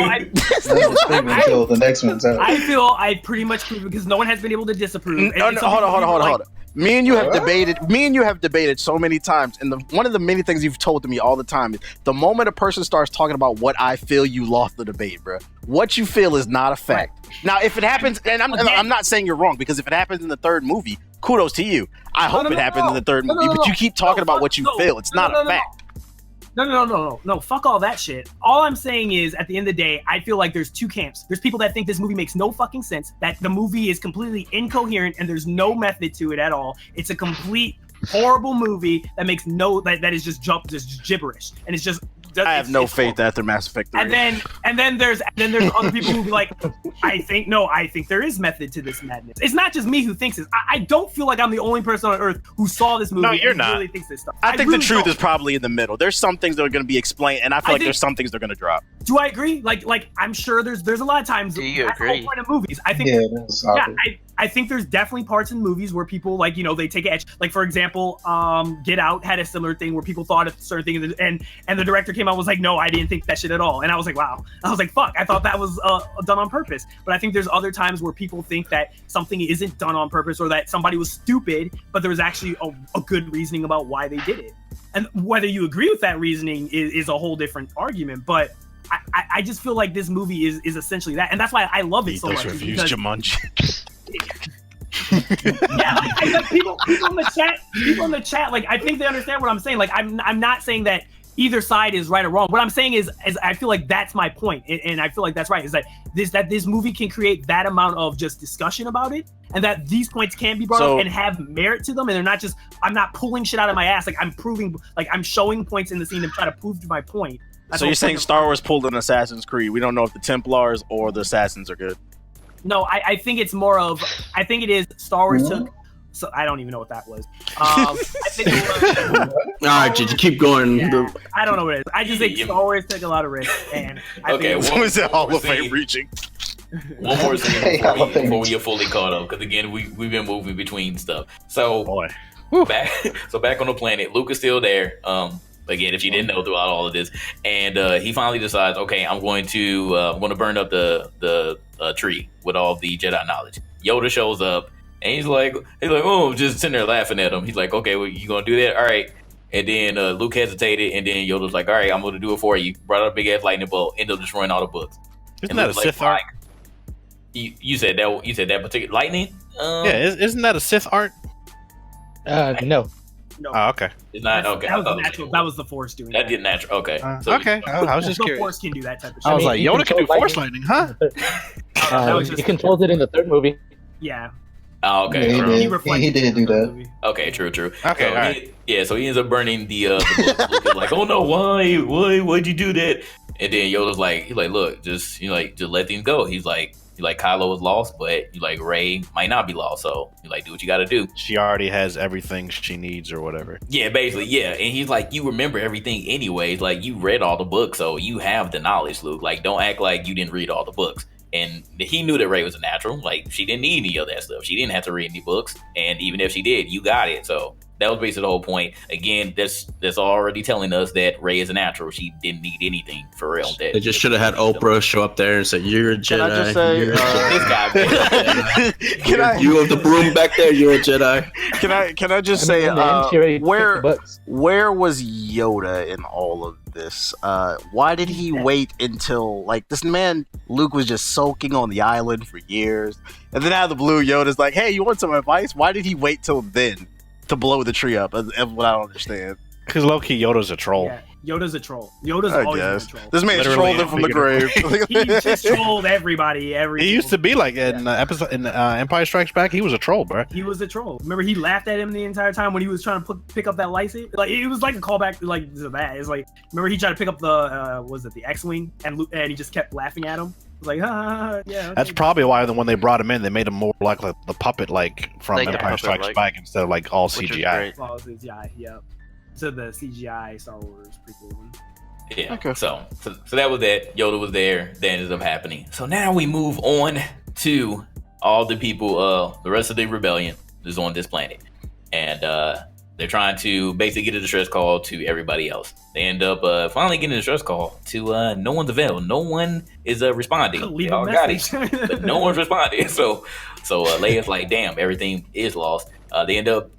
until the next one's out. I feel I pretty much proven because no one has been able to disapprove. No, hold on. Me and you have debated so many times, and one of the many things you've told to me all the time is the moment a person starts talking about what I feel, you lost the debate, bro. What you feel is not a fact. Now, if it happens, and I'm not saying you're wrong, because if it happens in the third movie, kudos to you. I hope it happens in the third movie, but you keep talking about what you feel. It's not a fact. No, fuck all that shit. All I'm saying is, at the end of the day, I feel like there's two camps. There's people that think this movie makes no fucking sense, that the movie is completely incoherent and there's no method to it at all. It's a complete horrible movie that makes that is just gibberish, and it's just. I have no faith after Mass Effect 3. And then there's other people who be like, I think there is method to this madness. It's not just me who thinks this. I don't feel like I'm the only person on earth who saw this movie. No, you're and not. really thinks this stuff. I think really the truth don't. is probably in the middle. There's some things that are going to be explained, and I feel like there's some things they're going to drop. Do I agree? Like I'm sure there's a lot of times. Do you that's the agree? whole point of movies. I think. I think there's definitely parts in movies where people they take an edge. Like for example, Get Out had a similar thing where people thought of certain things, and the director came out and was like, no, I didn't think that shit at all. And I was like, wow. I was like, fuck, I thought that was done on purpose. But I think there's other times where people think that something isn't done on purpose, or that somebody was stupid, but there was actually a good reasoning about why they did it. And whether you agree with that reasoning is a whole different argument. But I just feel like this movie is essentially that, and that's why I love it so much. Reviews, Jumanji. Yeah, like people in the chat, like I think they understand what I'm saying. Like I'm not saying that either side is right or wrong. What I'm saying is I feel like that's my point, and I feel like that's right. Is that this movie can create that amount of just discussion about it, and that these points can be brought up and have merit to them, and they're not just I'm not pulling shit out of my ass. Like I'm showing points in the scene and trying to prove my point. That's So you're saying Star Wars pulled an Assassin's Creed? We don't know if the Templars or the Assassins are good. No, I think it's more of I think it is Star Wars took. So I don't even know what that was. I think it was, All right, just keep going. yeah, I don't know what it is. I just think Star Wars took a lot of risks, and I think So is it Hall of Fame reaching? One more thing before we get fully caught up, because again we've been moving between stuff. So back on the planet, Luke is still there. Again, if you didn't know throughout all of this, and he finally decides, okay, I'm going to burn up the tree with all the Jedi knowledge. Yoda shows up, and he's like, oh, just sitting there laughing at him. He's like, okay, well, you gonna do that? All right. And then Luke hesitated, and then Yoda's like, all right, I'm gonna do it for you. Brought out a big ass lightning bolt, ended up destroying all the books. Isn't that a Sith art? You said that particular lightning? Isn't that a Sith art? No. no, Oh, okay. It's not okay. That was natural. That was the Force doing That did natural. Okay. Okay. I was just The curious. Force can do that type of shit. I was like, you Yoda can do control force lightning, huh? That was just- He controls it in the third movie. Yeah. Oh, okay. Yeah, true. he reflected did in do the that. movie. Okay, true. Okay, So all right. so he ends up burning the book. Luke is like, oh no, why'd you do that? And then Yoda's like, look, just let things go. He's like Kylo is lost, but Rey might not be lost. So do what you got to do. She already has everything she needs or whatever. Yeah, basically, yeah. And he's like, you remember everything anyways. Like you read all the books, so you have the knowledge, Luke. Like don't act like you didn't read all the books. And he knew that Rey was a natural. Like she didn't need any of that stuff. She didn't have to read any books. And even if she did, you got it. So That was basically the whole point. Again, that's already telling us that Rey is a natural. She didn't need anything for real. They just should have had Oprah show up there and say, "You're a Jedi." Can I just say, you're a Jedi. this guy, can I You have the broom back there. You're a Jedi. can I just say where was Yoda in all of this? Why did he wait until like this man Luke was just sulking on the island for years, and then out of the blue Yoda's like, "Hey, you want some advice?" Why did he wait till then to blow the tree up? That's what I don't understand. Because low-key Yoda's a troll. Yeah, Yoda's a troll. Yoda's always been a troll. This man's trolled him from the grave. He just trolled everybody. He used to be like in Empire Strikes Back. He was a troll, bro. He was a troll. Remember, he laughed at him the entire time when he was trying to pick up that lightsaber. Like it was like a callback like to that. It's like, remember he tried to pick up the X-wing and he just kept laughing at him. It was like, yeah. Okay. That's probably why when they brought him in, they made him more like the puppet from Like the Empire puppet, Strikes like- Back instead of like all Which is CGI. great. All CGI, yep. To the CGI Star Wars prequel one. Yeah. Okay. So that was that. Yoda was there. That ended up happening. So now we move on to all the people. The rest of the rebellion is on this planet, and they're trying to basically get a distress call to everybody else. They end up finally getting a distress call to no one's available. No one is responding. Leave They a all got message. it, but no one's responding. So Leia's like, damn, everything is lost. They end up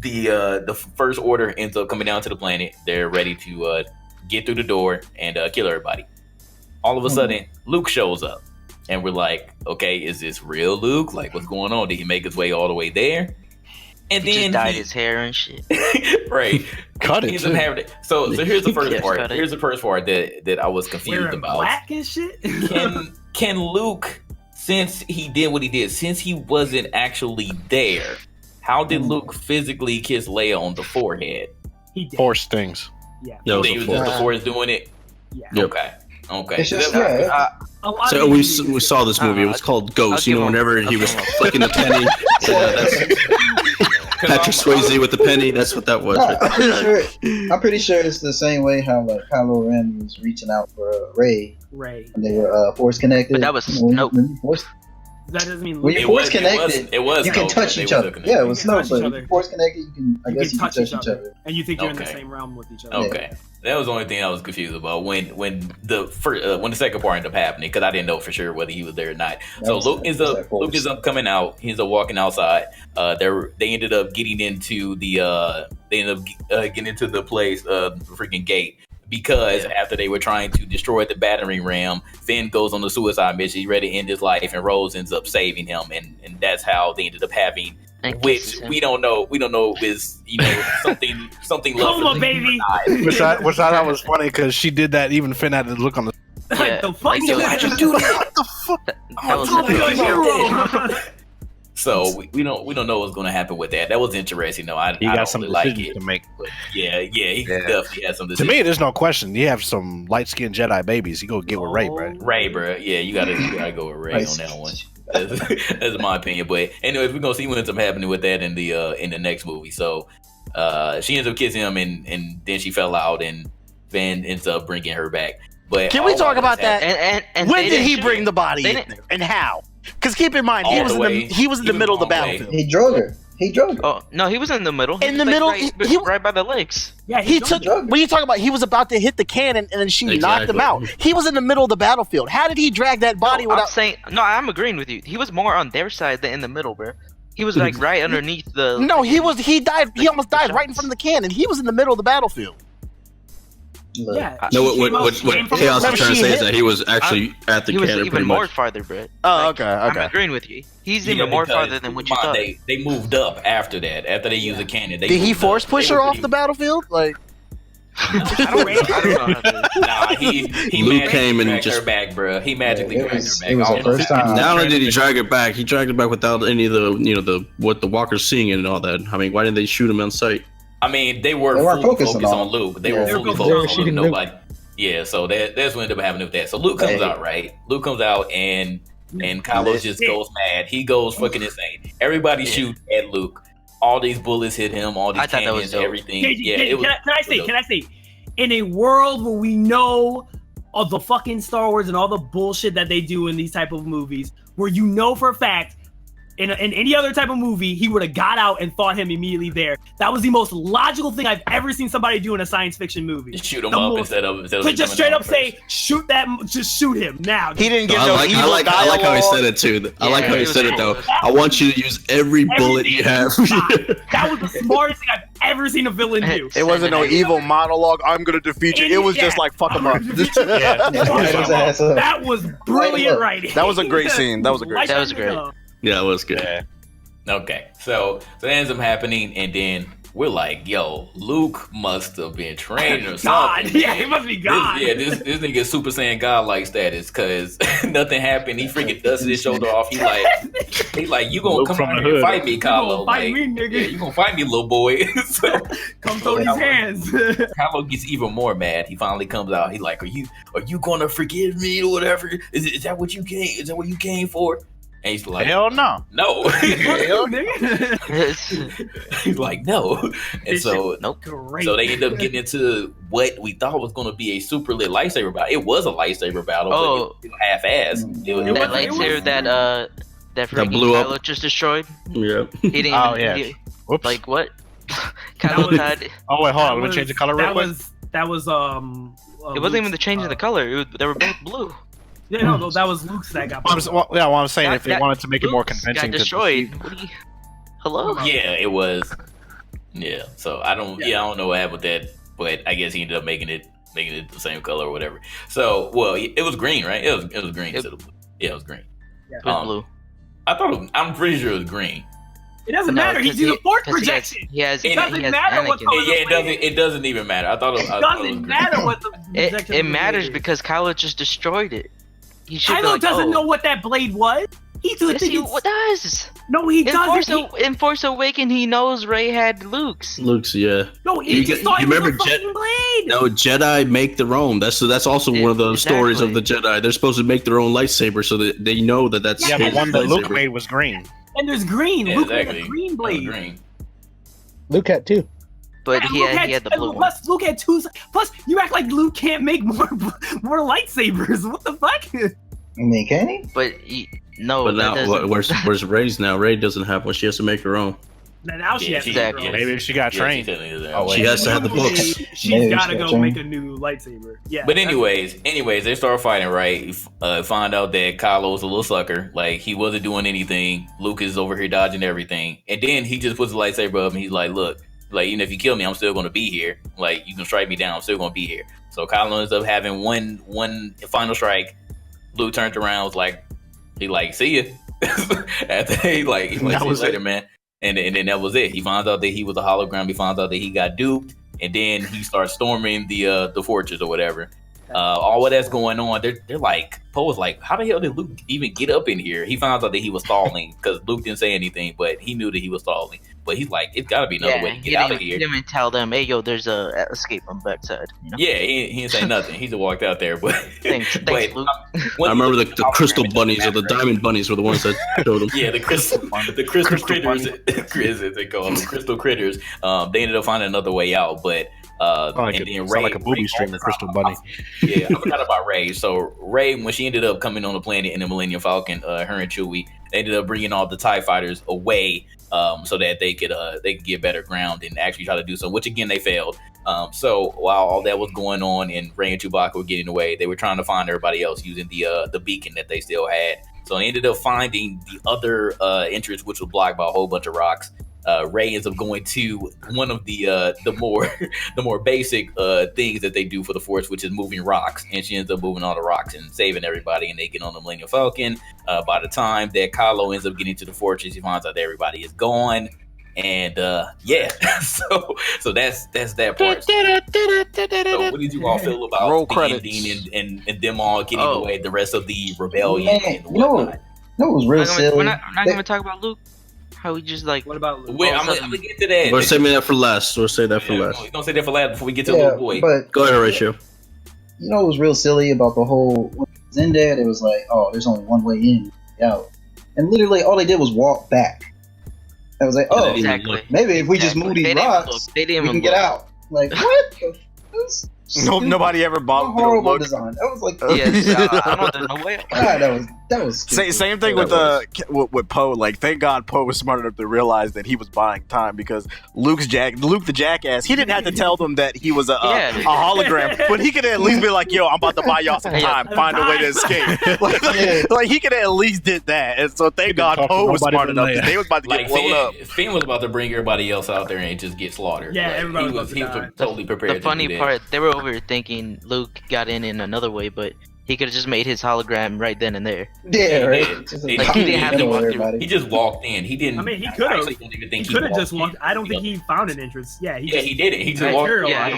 the First Order ends up coming down to the planet. They're ready to get through the door and kill everybody. All of a sudden, Luke shows up, and we're like, okay, is this real Luke? Like, what's going on? Did he make his way all the way there? And He then just dyed his hair and shit. right, Cut he it. doesn't have it. So here's the first Yeah, part. cut it. Here's the first part that I was confused Wearing about. black and shit. Can Luke, since he did what he did, since he wasn't actually there, how did Luke physically kiss Leia on the forehead? He did. Force things. Yeah. That was He was a just the force. Force doing it. Yeah. Yep. Okay. It's just, That- A lot So of we these we saw this movie. It was called Ghost. You give know, him- whenever I'll he was give him a- flicking the penny, Patrick Swayze with the penny. That's what that was. No, Right there. I'm pretty sure it's the same way how like Kylo Ren was reaching out for Rey Ray. and they were force connected. But that was when Snoke. you force, That doesn't mean when Luke. you force connected, It was. you can Snoke, touch but each they other. were Yeah, it was You can Snoke, touch but each if other. you force connected, you can. I guess you can touch each other. and you think you're in the Okay. same realm with each other. Okay. That was the only thing I was confused about when the first when the second part ended up happening, because I didn't know for sure whether he was there or not. So was Luke that- is was up. that force. Luke is up coming out. He's up walking outside. They ended up getting into the getting into the place, the freaking gate, because after they were trying to destroy the battering ram, Finn goes on the suicide mission. He's ready to end his life, and Rose ends up saving him, and that's how they ended up having. And Which kisses him. we don't know is something Coma, lovely. baby. Which I thought was funny because she did that. Even Finn had to look on the. Yeah, Like the fuck? like, yo, Why'd you do that? What the fuck? That was Oh, you're a hero. So we don't know what's going to happen with that. That was interesting though. I He I got don't some really like decisions it. to make. But he definitely has some To decisions. me, there's no question. You have some light skinned Jedi babies. You go get with Ray, bro. Ray, bro. Yeah, you gotta go with Ray on that one. That's my opinion. But anyways, we're gonna see what ends up happening with that in the next movie. So she ends up kissing him, and then she fell out, and Finn ends up bringing her back. But Can we all talk of about this happened- that? And When they did he didn't- bring the body they in didn't- there, and how? Because keep in mind, All he the was in way. the He was middle of the the wrong way. battlefield. He drove her. He drove her. Oh no, he was in the middle. In was, the like, middle, right, he- right by the lakes. Yeah, He jumped took. it. When you talk about, he was about to hit the cannon, and then she knocked him out. He was in the middle of the battlefield. How did he drag that body No, I'm without? saying no. I'm agreeing with you. He was more on their side than in the middle, bro. He was like right underneath the. No, he was. He died. He almost died right in front of the cannon. He was in the middle of the battlefield. Look, Yeah. No, She what came out- what, she what came from- Chaos Remember is trying to she say hit- is that he was actually at the He was cannon even pretty more much. farther, bro. Oh, Like, okay, I'm okay. agreeing with you. He's Yeah, even more because farther than what you thought. They moved up after that. After they used a cannon, they Did he moved force up. push They her were off pretty- the battlefield? Like, I don't rate I don't know. How to, Nah, he Luke magically came and dragged just- her back, bro. He magically Yeah, it dragged was- her back. it was All the of a first sudden, time. Not only did he drag it back, he dragged it back without any of the what the walkers seeing it and all that. I mean, why didn't they shoot him on sight? I mean, they were They weren't fully focusing focused on on Luke. They Yeah, were they fully were focused on Luke. shooting Nobody. Yeah, so that's what ended up happening with that. So Luke comes Hey. out, right? Luke comes out, and Kylo just goes mad. He goes fucking insane. Everybody shoots at Luke. All these bullets hit him. All these I thought that was cannons, dope. everything. It was. Can I say, in a world where we know of the fucking Star Wars and all the bullshit that they do in these type of movies, where you know for a fact in any other type of movie, he would have got out and fought him immediately there. That was the most logical thing I've ever seen somebody do in a science fiction movie. Just shoot him up instead of to just straight up say, shoot that, just shoot him now. He didn't get I no like, evil I like how he said it too. I like how he it was said it cool. though. I want you to use every bullet you have. That was the smartest thing I've ever seen a villain do. It wasn't no evil monologue. I'm gonna defeat you. It was just like fuck him up. That was brilliant writing. That was a great scene. That was a great. That was great. Yeah, it was good. Yeah. Okay, so that ends up happening, and then we're like, "Yo, Luke must have been training or God, something." yeah, he must be God. This nigga Super Saiyan God like status, cause nothing happened. He freaking dusted his shoulder off. He like, you gonna Luke come from out the here and hood. fight me, Kylo? You gonna fight me, nigga. Yeah, you gonna fight me, little boy? So Come throw these hands. Kylo gets even more mad. He finally comes out. He's like, "Are you gonna forgive me or whatever? Is that what you came? Is that what you came for?" And he's like, Hell no. "No." Hell, nigga. He's like, "No." And so, Great. so they end up getting into what we thought was going to be a super lit lightsaber battle. It was a lightsaber battle, but it was half-assed. It That lightsaber that freaking blew up. Kylo just destroyed. Yeah. He didn't Oh, even, yeah. Whoops. like what? Kylo had. Oh wait, hold on. Let me change the color real That quick. was It wasn't even the change of the color. They were both blue. Yeah, no, that was Luke's that got. Well, I'm saying if they That- wanted to make it more Luke's convincing got to destroyed. What do you? Hello? Yeah, it was. Yeah. So I don't know what happened with that, but I guess he ended up making it the same color or whatever. So, well, it was green, right? It was green instead of blue. Yeah, it was green. It was blue. I'm pretty sure it was green. It doesn't matter. He's using force projection. He has. It doesn't he has matter what Anakin. color- It doesn't even matter. I thought it was Doesn't green. matter what the projection It of the matters blade is. because Kylo just destroyed it. He should be Kylo like, doesn't oh. know what that blade was. He Yes, he does. No, he doesn't. In Force Awakens, he knows Rey had Luke's. Luke's, yeah. No, he You just get- thought you it was remember a fucking blade. No, Jedi make their own. That's also one of the stories of the Jedi. They're supposed to make their own lightsaber so that they know that that's Yeah, the his one that Luke lightsaber. made was green. And there's green. Yeah, Luke had exactly. a green It was blade. green. Luke had two. But And he had the blue one. Plus, Luke had two. Plus, you act like Luke can't make more lightsabers. What the fuck? I mean, can he? But no, But that now, doesn't. where's Rey's now? Rey doesn't have one. She has to make her own. Now she has to Exactly. make her own. Maybe if she got trained. Oh, she has to have the books. She's Maybe got to she's go got make trained. a new lightsaber. Yeah. But anyways, they start fighting, right? Find out that Kylo's a little sucker. Like, he wasn't doing anything. Luke is over here dodging everything. And then he just puts the lightsaber up and he's like, look, like, even if you kill me, I'm still going to be here. Like, you can strike me down, I'm still going to be here. So Kylo ends up having one final strike. Luke turns around, was like, he like, see ya. After he like, see you later, man. And then that was it. He finds out that he was a hologram. He finds out that he got duped. And then he starts storming the fortress or whatever. All of that's going on. They're like, Poe was like, how the hell did Luke even get up in here? He found out that he was stalling because Luke didn't say anything, but he knew that he was stalling. But he's like, it's got to be another way to get out of He here. didn't even tell them, hey, yo, there's a escape on the backside. You know? Yeah, he didn't say nothing. He just walked out there. But Thanks, but, Luke. when I he remember looked at the hologram, crystal it doesn't bunnies or the matter, right? diamond bunnies were the ones that showed them. Yeah, the crystal critters, as they call them, the crystal critters. They ended up finding another way out, but Like and then like a booby string, the crystal bunny. Yeah, I forgot about Rey. So Rey, when she ended up coming on the planet in the Millennium Falcon, her and Chewie, they ended up bringing all the TIE fighters away, so that they could get better ground and actually try to do so. Which again, they failed. So while all that was going on and Rey and Chewbacca were getting away, they were trying to find everybody else using the beacon that they still had. So they ended up finding the other entrance, which was blocked by a whole bunch of rocks. Rey ends up going to one of the more basic things that they do for the Force, which is moving rocks, and she ends up moving all the rocks and saving everybody. And they get on the Millennium Falcon. By the time that Kylo ends up getting to the fortress, he finds out that everybody is gone. And so that's that part. So what did you all feel about Roll the credits. ending and them all getting away, the rest of the rebellion Man, and whatnot? No, it was real silly. We're not going to talk about Luke. How he just like. What about Luke? Wait, I'm gonna get to that. We're saving that for last. We'll save that for We're last. gonna say that for last before we get to Yeah, little boy. but Go ahead, Horatio. you know, it was real silly about the whole. When it was in there, it was like, oh, there's only one way in, out, and literally all they did was walk back. I was like, oh, Exactly. maybe if we just move these They didn't rocks, look. They we didn't can even get look. out. Like what? That's Nobody ever bothered to horrible look. design. That was like, Yes, I don't know. There's no way. God, that was That was stupid. Same thing with Poe. Like, thank God Poe was smart enough to realize that he was buying time, because Luke the jackass, he didn't have to tell them that he was a hologram, but he could at least be like, "Yo, I'm about to buy y'all some time. Find a way to escape." Like he could at least did that. And so thank God Poe was smart enough, because they was about to get blown up. Finn was about to bring everybody else out there and just get slaughtered. Yeah, like, everybody he was totally prepared. The funny part, they were overthinking Luke got in another way, but he could have just made his hologram right then and there. Yeah, right. He didn't have to walk through. He just walked in. He didn't. I mean, he could have. He could have just walked. I don't think he found an entrance. Yeah, he did it. He just walked.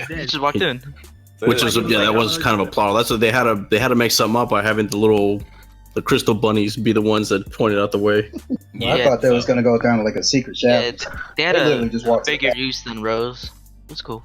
He just walked in. Which is that was kind of a plot. That's what they had to make something up by having the crystal bunnies be the ones that pointed out the way. I thought they was gonna go down like a secret shaft. They had a bigger use than Rose. It was cool.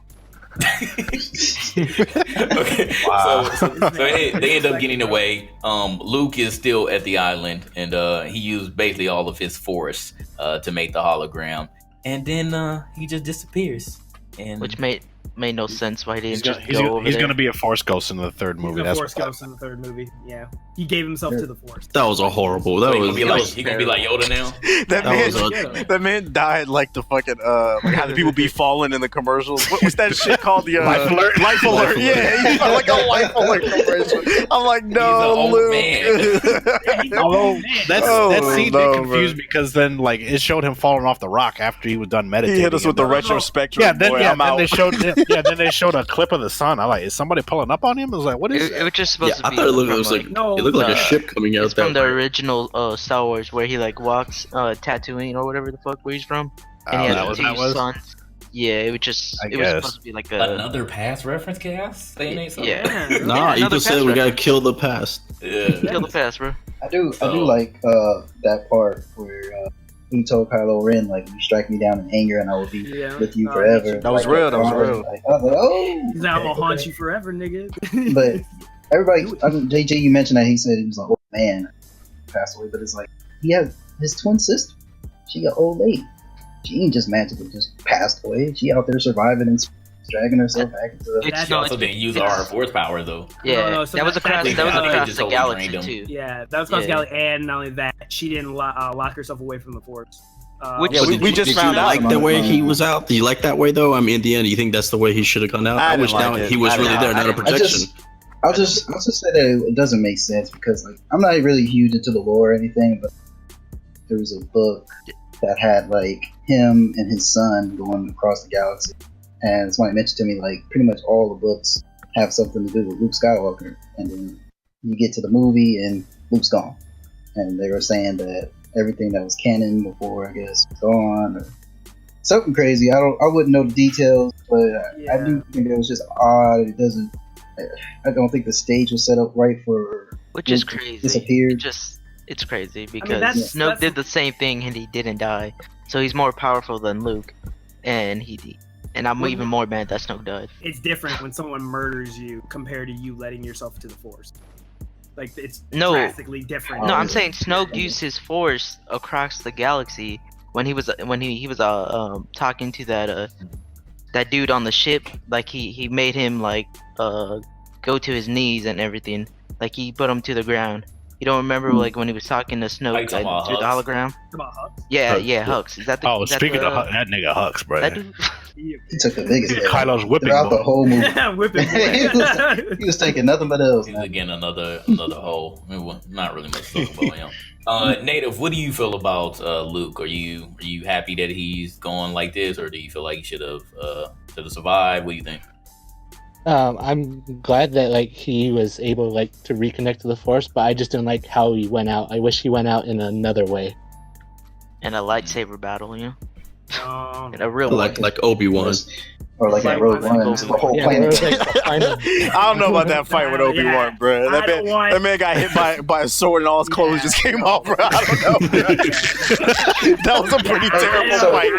Okay, wow. so they end up getting away. Luke is still at the island, and he used basically all of his force to make the hologram, and then he just disappears. And which made no sense. Why he didn't he's gonna be a force ghost in the third movie. He's a force ghost in the third movie. Yeah, he gave himself to the force. That was a horrible. That was. He gonna be like Yoda now. That man died like the fucking how the people be falling in the commercials. What's that shit called? The Life Alert. Life Alert. Yeah, he's like a Life Alert commercial. I'm like, no, Luke. Although that scene did confuse me, because then like it showed him falling off the rock after he was done meditating. He hit us with the retrospective. Then they showed a clip of the sun. I like, is somebody pulling up on him? I was like, what is it? It was just supposed to be. I thought it looked like a ship coming out. It's from the original Star Wars, where he like walks Tatooine or whatever the fuck where he's from, and he has two sons. Yeah, it was just was supposed to be like another past reference cast. Nah, you just said we gotta kill the past. Yeah, kill the past, bro. I do like that part where he told Kylo Ren, like, you strike me down in anger and I will be with you forever. That was real. That was real. Like, I was like, oh. He's like, I'm gonna haunt you forever, nigga. But everybody, JJ, you mentioned that he said he was like, oh man, passed away, but it's like, he had his twin sister. She got old lady. She ain't just magically just passed away. She out there surviving and dragging herself back into the. She also didn't use our force power though. Yeah, so that was across the galaxy too. Yeah, that was across the galaxy, and not only that, she didn't lock herself away from the force. We just found out. Like the way he was out? Do you like that way though? I mean, in the end, you think that's the way he should have gone out? I wish now he was really there, not a projection. I'll just say that it doesn't make sense, because like I'm not really huge into the lore or anything, but there was a book that had like him and his son going across the galaxy, and somebody mentioned to me like pretty much all the books have something to do with Luke Skywalker, and then you get to the movie and Luke's gone, and they were saying that everything that was canon before, I guess, was gone or something crazy. I wouldn't know the details, but I do think it was just odd. It doesn't. I don't think the stage was set up right for. Which is crazy. Disappeared. It's crazy because Snoke did the same thing and he didn't die, so he's more powerful than Luke, and I'm even more mad that Snoke died. It's different when someone murders you compared to you letting yourself to the Force. Like it's drastically different. No, I'm saying Snoke used his Force across the galaxy when he was talking to that dude on the ship. Like he made him like go to his knees and everything. Like he put him to the ground. You don't remember like when he was talking to Snoke through the hologram? Yeah, Hux. Is that the? Oh, speaking of that nigga Hux, bro. He took the biggest hit. Kylo's whipping throughout boy. the whole movie. Whipping. he was taking nothing but L's. He's again another hole. I mean, not really much to talk about him. Native, what do you feel about Luke? Are you happy that he's going like this, or do you feel like he should have survived? What do you think? I'm glad that like he was able like to reconnect to the Force, but I just didn't like how he went out. I wish he went out in another way. In a lightsaber battle, you know? In a real like Obi-Wan. Or like that Rogue One, the whole planet. I don't know about that fight with Obi-Wan, bro. That man got hit by a sword and all his clothes just came off, bro. I don't know. That was a pretty terrible fight,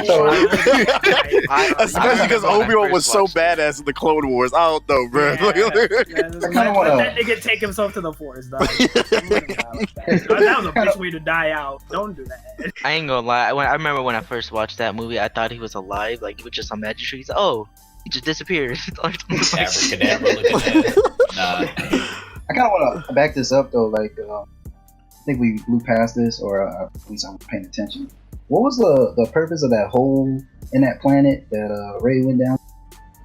bro. Especially because Obi-Wan was so badass in the Clone Wars. I don't know, bro. Let that nigga take himself to the Force, dog. That was a bitch way to die out. Don't do that. I ain't gonna lie. I remember when I first watched that movie, I thought he was alive. Like, he was just on Magic Street. Oh, he just disappeared. Abracadabra looking at it. Nah. I kind of want to back this up though. Like, think we blew past this, or at least I was paying attention. What was the purpose of that hole in that planet that Rey went down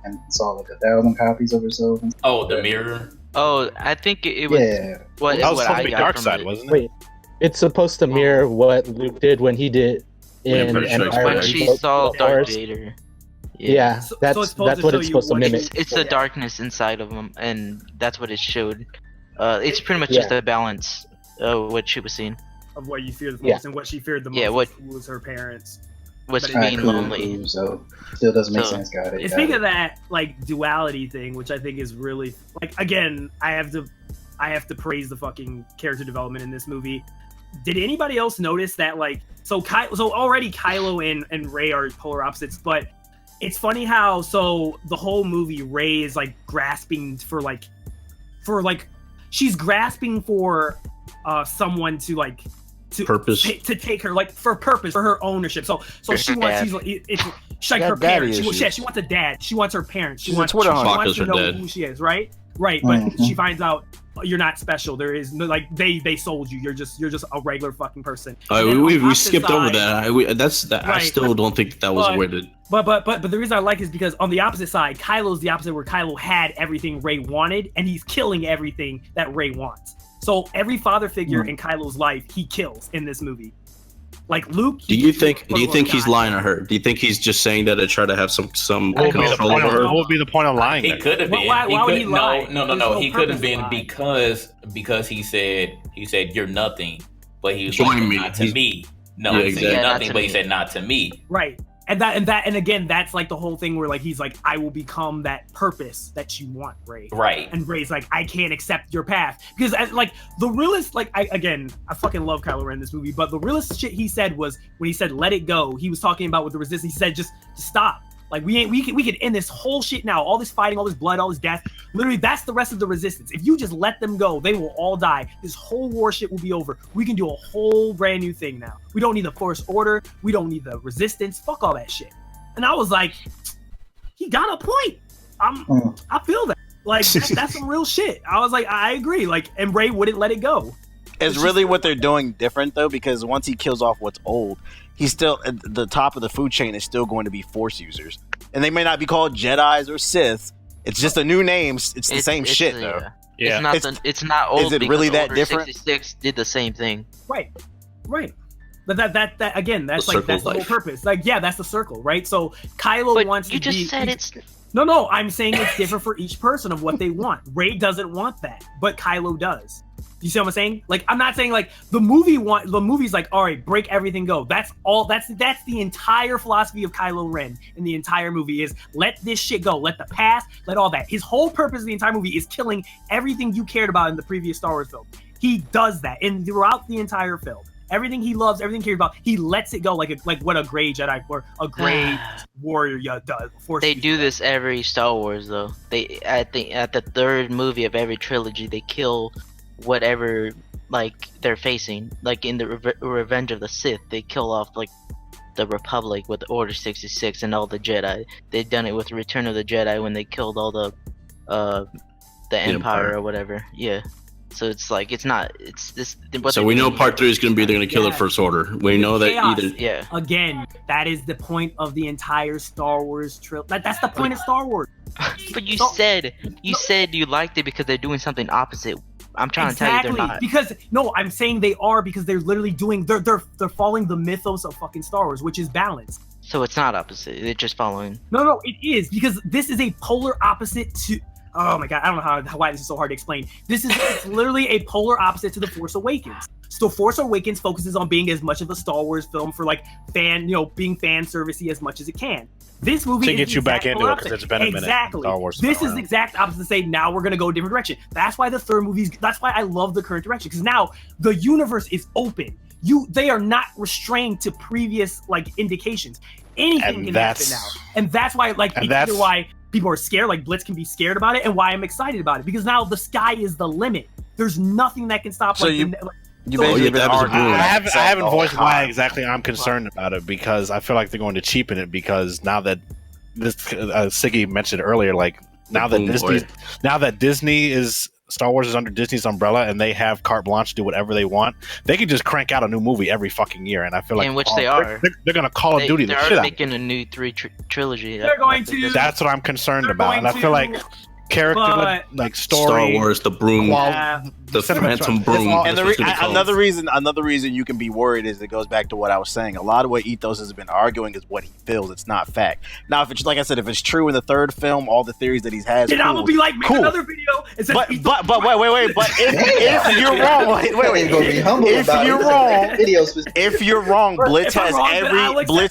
and saw like 1,000 copies of herself? Oh, the mirror. Oh, I think it was. Yeah. What, That was what supposed I to be got dark from side, it. wasn't it? Wait, it's supposed to mirror what Luke did when he did in Empire Strikes Empire. Back. When she Both saw the Darth Force. Vader. Yeah, So that's it's supposed to what show it's you supposed to what mimic. It's the darkness inside of him, and that's what it showed. It's pretty much just a balance of what she was seeing. Of what you fear the most Yeah. and what she feared the most Yeah, what- was her parents. Was But it- being lonely. Cool, so still doesn't make So- sense. Got it. And got speaking it. of that, like duality thing, which I think is really like again, I have to praise the fucking character development in this movie. Did anybody else notice that so already Kylo and Rey are polar opposites, but it's funny how the whole movie Rey is like grasping for she's grasping for someone to Purpose. to take her for purpose for her ownership. So she wants she's like her Got daddy parents. issues. She wants a dad. She wants her parents. She She's a wants Twitter she hunter. wants to Her know dad. who she is. Right. But she Mhm. finds out you're not special. There is no they sold you. You're just a regular fucking person. And then on We the opposite skipped over side- that. I Right. still don't think that was But- where the. But the reason I like it is because on the opposite side, Kylo's the opposite, where Kylo had everything Rey wanted, and he's killing everything that Rey wants. So every father figure in Kylo's life, he kills in this movie. Like Luke. Do you think he's God. lying to her? Do you think he's just saying that to try to have some What would be the control point over of, her? what would be the point of lying? He then? could have been. Why would he lie? No. There's no He could purpose have been to lie. because he said you're nothing, but he was Join like, me. not to He's- me. No, Yeah, he said exactly. you're Not nothing, to but he me. said not to me. Right. And again, that's like the whole thing where like he's like, I will become that purpose that you want, Rey. Right. And Rey's like, I can't accept your path because like the realest, like I fucking love Kylo Ren in this movie, but the realest shit he said was when he said let it go. He was talking about with the resistance. He said just stop. Like we could end this whole shit now. All this fighting, all this blood, all this death. Literally, that's the rest of the resistance. If you just let them go, they will all die. This whole war shit will be over. We can do a whole brand new thing now. We don't need the First Order. We don't need the resistance. Fuck all that shit. And I was like, he got a point. I feel that. Like that's some real shit. I was like, I agree. Like, and Rey wouldn't let it go. It's really what they're doing different though, because once he kills off what's old, he's still at the top of the food chain is still going to be Force users, and they may not be called Jedis or Siths. It's just a new name. It's the same shit though. Yeah. It's not old. Is it because really that Order different? 66 did the same thing. Right. But that again, that's The like circle that's of the whole life. purpose. Like, yeah, that's the circle, right? So Kylo But wants you to be. just said it's. No, I'm saying it's different for each person of what they want. Rey doesn't want that, but Kylo does. You see what I'm saying? Like, I'm not saying like the movie's like, all right, break everything, go. That's all. That's the entire philosophy of Kylo Ren in the entire movie is let this shit go, let the past, let all that. His whole purpose of the entire movie is killing everything you cared about in the previous Star Wars film. He does that, and throughout the entire film, everything he loves, everything he cares about, he lets it go, like what a gray Jedi or a gray warrior does. They do this every Star Wars though. They at the third movie of every trilogy, they kill whatever like they're facing. Like in the Revenge of the Sith, they kill off like the Republic with Order 66 and all the Jedi. They've done it with Return of the Jedi when they killed all the Empire or whatever. Yeah. So it's like it's not. It's this. So we know part 3 is going to be they're going to kill the First Order. We know that Chaos. either. Yeah. Again, that is the point of the entire Star Wars trilogy. That's the point of Star Wars. But you No. said you liked it because they're doing something opposite. I'm trying to tell you they're not. Because no, I'm saying they are because they're literally doing they're following the mythos of fucking Star Wars, which is balance. So it's not opposite. They're just following. No, it is because this is a polar opposite to. Oh my god, I don't know why this is so hard to explain. It's literally a polar opposite to The Force Awakens. So Force Awakens focuses on being as much of a Star Wars film for like being fan servicey as much as it can. This movie To is get the you back exact into polar it, 'cause opposite. it's been a minute. Exactly. Star Wars has This been is the around. exact opposite to say now we're gonna go a different direction. That's why the third movie's. That's why I love the current direction because now the universe is open. They are not restrained to previous like indications. Anything can happen now, and that's why either why people are scared. Like Blitz can be scared about it, and why I'm excited about it because now the sky is the limit. There's nothing that can stop. So you Oh, basically yeah, been that was a arguing boom. I haven't the whole voiced why time. exactly I'm concerned about it because I feel like they're going to cheapen it because now that this Siggy mentioned earlier, like now that boom Disney boy. now that Disney is Star Wars is under Disney's umbrella and they have carte blanche to do whatever they want, they could just crank out a new movie every fucking year. And I feel like in which they are. They're going to Call of Duty the shit They're out. making a new trilogy. They're going to. That's what I'm concerned about. And I feel like character, like story, Star Wars, the broom, the Phantom Broom. And another reason you can be worried is it goes back to what I was saying. A lot of what Ethos has been arguing is what he feels. It's not fact. Now, if it's like I said, if it's true in the third film, all the theories that he has, then I will be like, make another video. But wait. But if you're wrong, if you're wrong, Blitz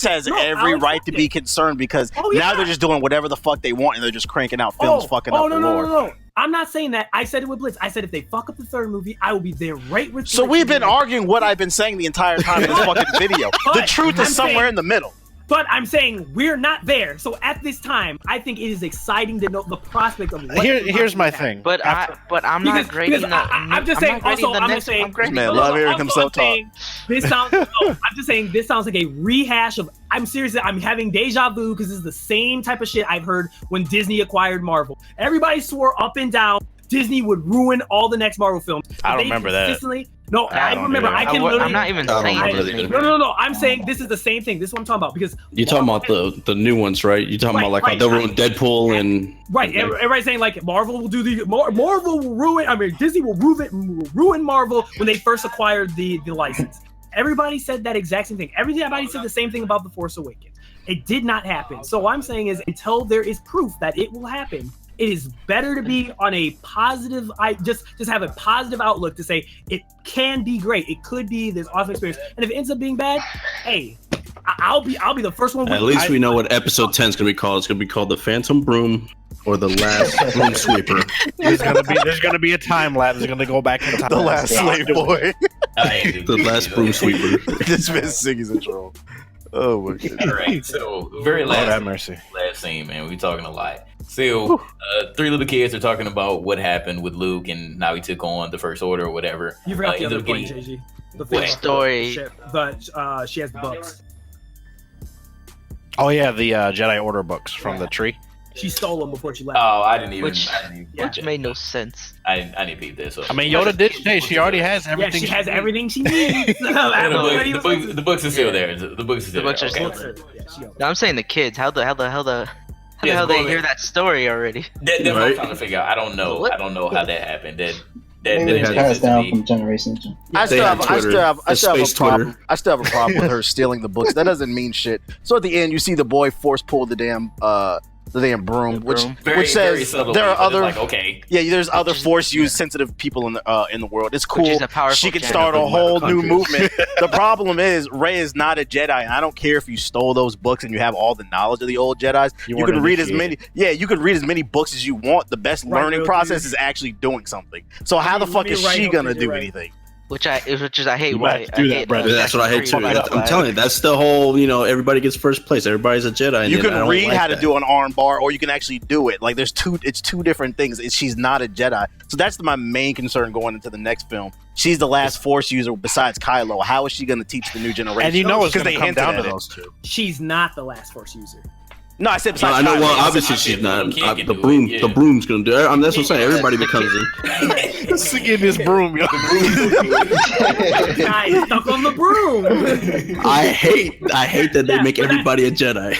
has every right to be concerned because now they're just doing whatever the fuck they want and they're just cranking out films fucking up the lore. No. I'm not saying that. I said it with Blitz. I said if they fuck up the third movie, I will be there right with. So we've been arguing what I've been saying the entire time in this fucking video. The truth is somewhere in the middle. But I'm saying we're not there. So at this time, I think it is exciting to know the prospect of what. Here's my thing. But I'm not grading the. I'm just saying. Also, I'm just saying. Man, love hearing himself talk. This sounds. I'm just saying. This sounds like a rehash of. I'm seriously. I'm having deja vu because this is the same type of shit I've heard when Disney acquired Marvel. Everybody swore up and down Disney would ruin all the next Marvel films. I don't remember that. No, I remember. I can literally. I'm not even saying. No. I'm saying this is the same thing. This is what I'm talking about because you're talking about the new ones, right? You're talking about like how they'll ruin Deadpool and right. Everybody's saying like Marvel will do Marvel will ruin. I mean, Disney will ruin Marvel when they first acquired the license. Everybody said that exact same thing. Everybody said the same thing about The Force Awakens. It did not happen. So what I'm saying is until there is proof that it will happen, it is better to be on a positive. I just have a positive outlook to say it can be great. It could be this awesome experience. And if it ends up being bad, hey, I'll be the first one. At least we know what episode 10 is going to be called. It's going to be called The Phantom Broom or The Last Broom Sweeper. There's going to be a time lapse. It's going to go back in time. The Last Slave Boy. The Last Broom Sweeper. This man Siggy's a troll. Oh my god. All right, so very last scene, man. We talking a lot. So, three little kids are talking about what happened with Luke and now he took on the First Order or whatever. You forgot the other point, JG. The story. She has the books. Oh yeah, the Jedi Order books from the tree. She stole them before she left. Oh, I didn't even. Which made no sense. I didn't peep this. I mean, Yoda did say she already has everything. Yeah, she has everything she needs. The books are still there. The books are still there. No, I'm saying the kids. How the hell they hear that story already? That's what I'm trying to figure out. I don't know. I don't know how that happened. That it's passed down from generation to generation. I still have a problem with her stealing the books. That doesn't mean shit. So at the end, you see the boy force pull the damn broom, which says there are other there's other force use sensitive people in the world. It's cool. She can start a whole new movement. The problem is Rey is not a Jedi, and I don't care if you stole those books and you have all the knowledge of the old Jedis. You can read as many. Yeah, you can read as many books as you want. The best learning process is actually doing something. So how the fuck is she gonna do anything? Which I hate. Why that's what I hate too. I'm telling you, that's the whole. Everybody gets first place. Everybody's a Jedi. And you can read how to do an arm bar, or you can actually do it. Like it's two different things. She's not a Jedi, so that's my main concern going into the next film. She's the last Force user besides Kylo. How is she going to teach the new generation? And it's going to come down to those two. She's not the last Force user. No, I said besides I know. Well, obviously she's not. The broom's gonna do it. That's what I'm saying. Everybody becomes it. Let's get this broom, yo. Guy stuck on the broom. I hate that they make everybody a Jedi.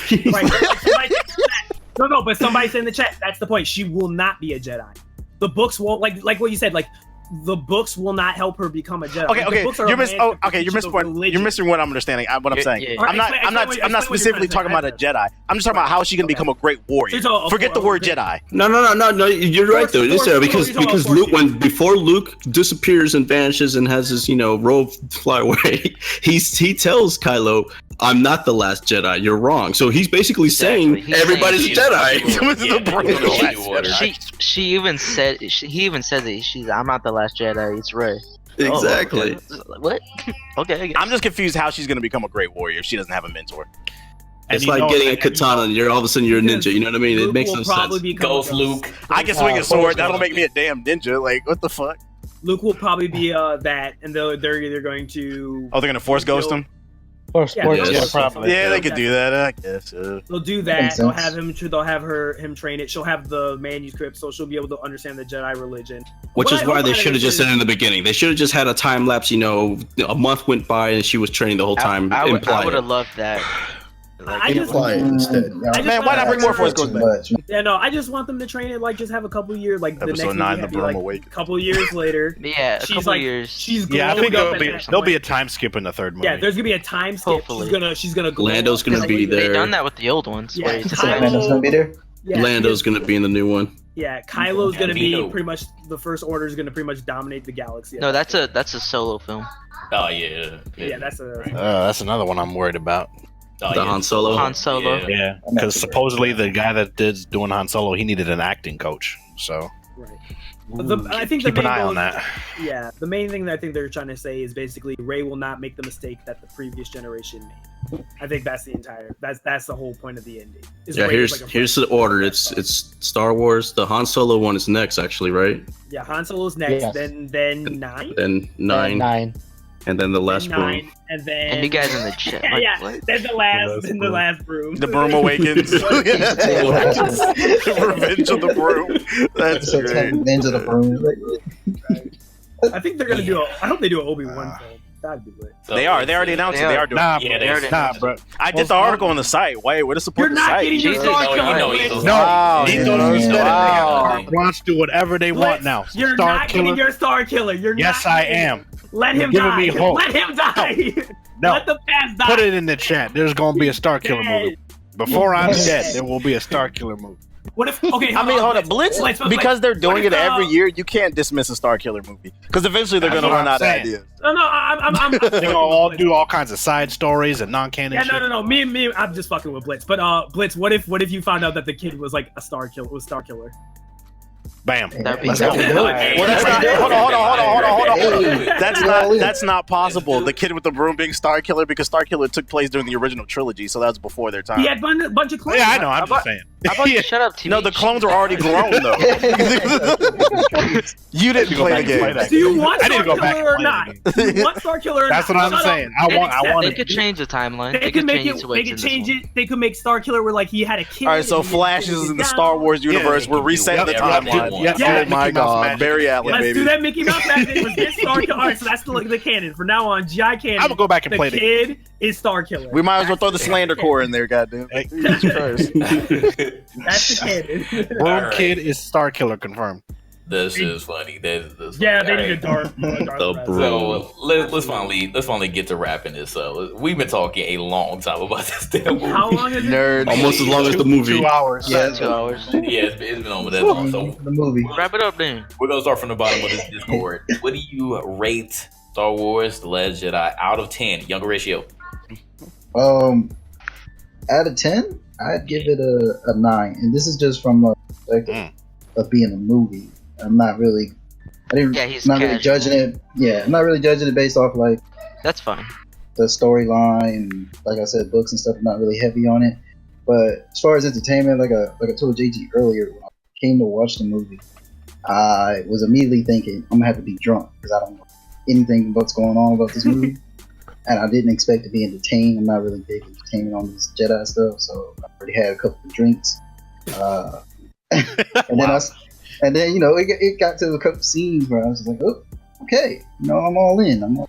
No, but somebody said in the chat. That's the point. She will not be a Jedi. The books won't like what you said. Like the books will not help her become a Jedi. You're missing what I'm understanding. What I'm saying. I'm not specifically talking about a Jedi. I'm just talking about how is she gonna become a great warrior. Forget the word Jedi. No. You're right though. Because Luke, before Luke disappears and vanishes and has his robe fly away, he tells Kylo, "I'm not the last Jedi. You're wrong." So he's basically saying everybody's a Jedi. He even says that I'm not the last Jedi. It's Rey. Exactly. Oh, okay. What? Okay. I'm just confused how she's going to become a great warrior if she doesn't have a mentor. It's like getting a katana and all of a sudden you're a ninja. You know what I mean? It makes no sense. Ghost Luke. I can swing a sword. That'll make me a damn ninja. Like, what the fuck? Luke will probably be that, and they're either going to. Oh, they're going to force ghost him? Or sports. Yeah, probably. Yeah, they could do that, I guess. They'll do Makes that. They'll sense. have him. They'll have him train it. She'll have the manuscript, so she'll be able to understand the Jedi religion. Which What is I why hope they out of should have this just said is- in the beginning. They should have just had a time lapse. A month went by and she was training the whole time. I would implied. have loved that. I just, Imply it instead. I just Man, why not bring more Force Too Ghosts back? much. yeah, no, I just want them to train it. Like, just have a couple years. Like the Episode next 9, movie The had to be, Broom like, Awakens. a couple years later. Yeah, a She's couple like, years. she's Yeah, I glowed think up at that there'll be a point. time skip in the third movie. Yeah, there's gonna be a time skip. Hopefully. She's gonna. glow Lando's up. gonna be They've there. done that with the old ones. Yeah, where he's So Kylo- Lando's gonna be there. Yeah, Lando's gonna be in the new one. Yeah, Kylo's gonna be Gambino. pretty much the First Order is gonna pretty much dominate the galaxy. No, that's a solo film. Oh yeah. yeah, that's a. That's another one I'm worried about. Oh, The yeah. Han Solo. Han Solo. Yeah. Yeah, because supposedly the guy that did doing Han Solo, he needed an acting coach. So Right. I think keep the an main eye goal on that. Yeah, the main thing that I think they're trying to say is basically Rey will not make the mistake that the previous generation made. I think that's the entire. That's the whole point of the ending. is Yeah, Rey is here's like a here's the order. It's Star Wars. The Han Solo one is next, actually, right? Yeah, Han Solo's next, Yes. then 9, Then 9, 9. and then the last then 9, one. and then And you guys in the chat. yeah, Like, yeah. what? Then the last broom. The Broom Awakens. Revenge of the Broom. That's So great. Revenge of the Broom. I think they're gonna do. I hope they do an Obi-Wan film. That'd be lit. So They are. They already announced it. They are doing. Nah, Yeah, bro. they- Nah, bro. I did the article on the site. Wait, where to support You're the not site? getting your Jesus. Star No, you Killer. know Blitz. he's- No, Wow, these dude. don't use Wow. Wants to do whatever they want now. You're Star not Killer. getting your Star Killer. You're Yes, not I getting it. am. Let him You're giving die. me hope. Let him die. No, Let the past die. put it in the chat. There's gonna be a Star Killer movie. Before I'm dead, there will be a Star Killer movie. What if? Okay, I mean, hold up. Blitz, because they're doing it every year, you can't dismiss a Star Killer movie. Because eventually they're That's going to what run I'm out of saying. ideas. No, I'm They're gonna all do all kinds of side stories and non-canon Yeah, shit. no. Me, I'm just fucking with Blitz. But Blitz, what if you found out that the kid was like a Star Killer? Was Star Killer? Bam. That'd be Let's dope. go. Well, that's not. Hold on. That's We're all in. That's not possible. The kid with the broom being Star Killer, because Star Killer took place during the original trilogy, so that was before their time. He had a bunch of clones. Yeah, I know. I'm just saying. How about you shut up, TV? No, the clones were already grown though. You didn't Go play back the and play game. that. Do you want I need Star to go back Killer or and not? play the Do you want Star Killer or That's not? what I'm Shut up. saying. I They want could change the timeline. They They could could make change it. it. They could change it. They could make Star Killer where like he had a kid. All right, so and he Flash was is in the down. Star Wars universe. they We're can do resetting the whatever they timeline. want. Yeah, Oh my Mickey Mouse God, magic. Barry Allen, Let's baby. do that Mickey Mouse magic with this Star Killer. All right, so that's the canon. From now on, GI canon. I'm gonna go back and the play the kid is Star Killer. We might as well throw the slander core in there, goddamn. Hey. Jesus Christ. That's the canon. Broom Alright. Kid is Star Killer confirmed. This shit is funny. That's Yeah, they Alright. need a dark. The Broom. So let's finally get to wrapping this up. We've been talking a long time about this damn movie. How long is it? Nerd. Almost as long as the movie. 2 hours. Yeah, 2 hours. Yeah, it's been on that long. So the movie. Wrap it up then. we're gonna start from the bottom of this Discord. What do you rate Star Wars: The Last Jedi out of 10? Younger ratio. Out of 10, I'd give it a 9, and this is just from a perspective of being a movie. I'm not really. Yeah, he's not really casual. judging it. Yeah, I'm not really judging it based off like That's fine. the storyline and like I said, books and stuff. I'm not really heavy on it. But as far as entertainment, like I told JT earlier, when I came to watch the movie, I was immediately thinking I'm gonna have to be drunk because I don't know anything what's going on about this movie, and I didn't expect to be entertained. I'm not really big entertainment on this Jedi stuff, so I already had a couple of drinks, and then you know it got to a couple scenes where I was just like, oh, okay, you know, I'm all in.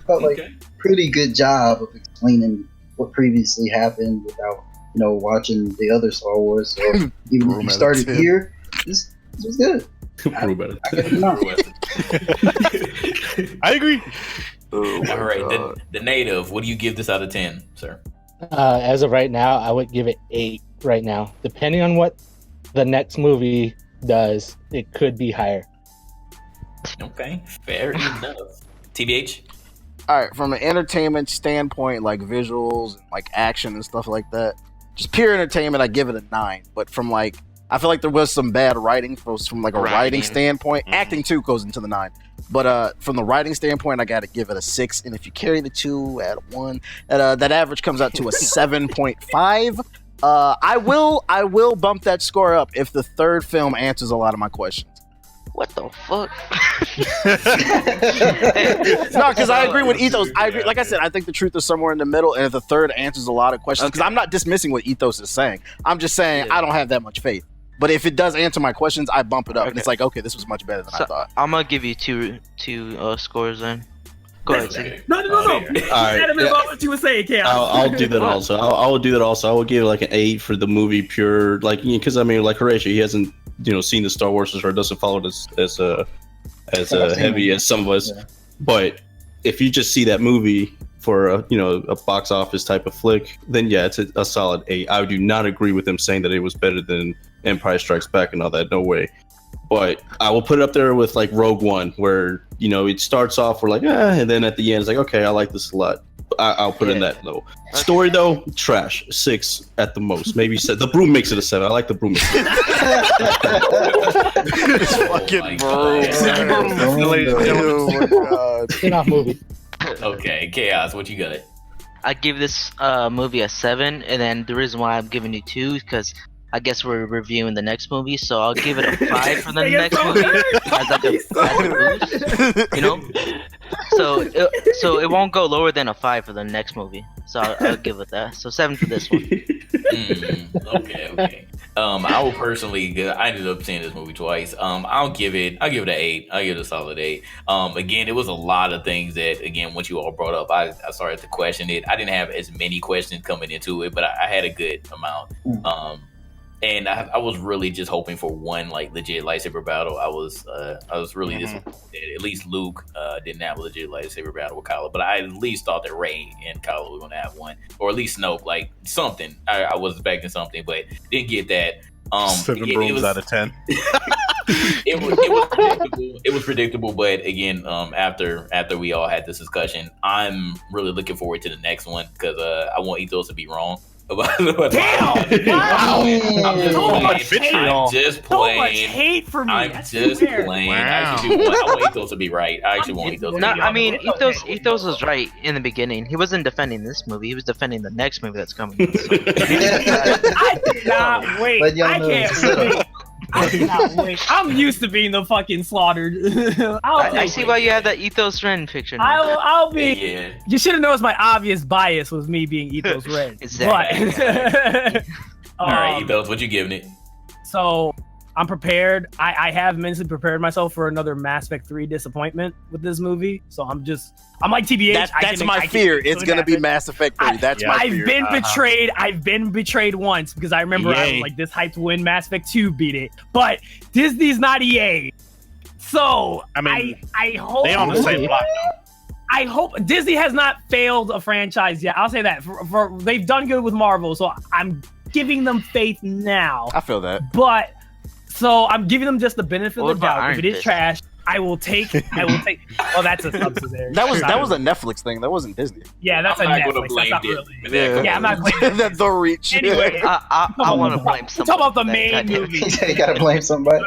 Felt like pretty good job of explaining what previously happened without, you know, watching the other Star Wars. So even if you started here, this was good. I give it a 9. I agree. All right, the native. What do you give this out of 10, sir? As of right now, I would give it 8 right now. Depending on what the next movie does, it could be higher. Okay, fair enough. TBH. All right, from an entertainment standpoint, like visuals and like action and stuff like that, just pure entertainment, I give it a 9. But from like, I feel like there was some bad writing from like a writing standpoint. Acting too goes into the 9, but from the writing standpoint, I got to give it a 6. And if you carry the 2 at 1, that average comes out to a 7.5. I will bump that score up if the third film answers a lot of my questions. what the fuck? No, because I agree with Ethos. I agree. Like I said, I think the truth is somewhere in the middle, and if the third answers a lot of questions, because I'm not dismissing what Ethos is saying. I'm just saying I don't have that much faith. But if it does answer my questions, I bump it up, and it's like, okay, this was much better than I thought. I'm gonna give you two scores then. Go ahead. Okay. No. Adamant about what you were saying, Chaos. I'll do that also. I will do that also. I will give it like an 8 for the movie pure, like, because I mean, like Horatio, he hasn't seen the Star Wars or doesn't follow it as heavy as some of us. Yeah. But if you just see that movie for a box office type of flick, then yeah, it's a solid 8. I do not agree with him saying that it was better than Empire Strikes Back and all that. No way. But I will put it up there with like Rogue One, where it starts off we're like and then at the end it's like, okay, I like this a lot. I'll put it in that low. Okay. Story though, trash. 6 at the most, maybe 7. The Broom makes it a 7. I like the Broom. It's fucking Broom. Oh my god. Spin-off movie. Okay, Chaos, what you got? I give this movie a 7, and then the reason why I'm giving you 2 is because I guess we're reviewing the next movie, so I'll give it a 5 for the next movie as like a boost, So it won't go lower than a 5 for the next movie. So I'll give it that. So 7 for this one. Okay. I will personally, I ended up seeing this movie twice. I'll give it an 8. I'll give it a solid 8. Again, it was a lot of things that, again, once you all brought up, I started to question it. I didn't have as many questions coming into it, but I had a good amount. And I was really just hoping for one like legit lightsaber battle. I was really disappointed that at least Luke didn't have a legit lightsaber battle with Kylo, but I at least thought that Rey and Kylo were gonna have one, or at least Snoke, like something. I was expecting something, but didn't get that. 7 brooms out of 10. It was predictable. It was predictable, but again, after we all had this discussion, I'm really looking forward to the next one because I want Ethos to be wrong. Damn! Wow! I'm just So much playing. hate for me. I'm That's just fair. playing. Wow. I want Ethos to be right. I actually want Ethos to be right. I mean, Ethos was right in the beginning. He wasn't defending this movie. He was defending the next movie that's coming. I cannot wait. But y'all I know can't it's set wait. up. I cannot wait. I'm used to being the fucking slaughtered. I see why you have that Ethos Ren picture now. I'll be. Yeah. You should have noticed my obvious bias was me being Ethos Red. Exactly. But, All right, Ethos, what you giving it? So I'm prepared. I have mentally prepared myself for another Mass Effect 3 disappointment with this movie. So I'm like TBH. That's my fear. It's gonna be Mass Effect 3. That's my fear. I've been betrayed. I've been betrayed once because I remember I was like this hyped to win Mass Effect 2 beat it. But Disney's not EA. So I mean, I hope they on the same block though. I hope Disney has not failed a franchise yet. I'll say that for they've done good with Marvel, so I'm giving them faith now. I feel that. But so I'm giving them just the benefit of the doubt. Iron If it is Fist? trash, I will take. Oh, that's a subsidiary. That was a Netflix thing. That wasn't Disney. Yeah, that's I'm a not gonna Netflix. blame That's not it. really. Yeah, I'm not blaming. That the reach. Anyway, I want to blame somebody. talk about the for that main goddamn- movie. He said he gotta blame somebody.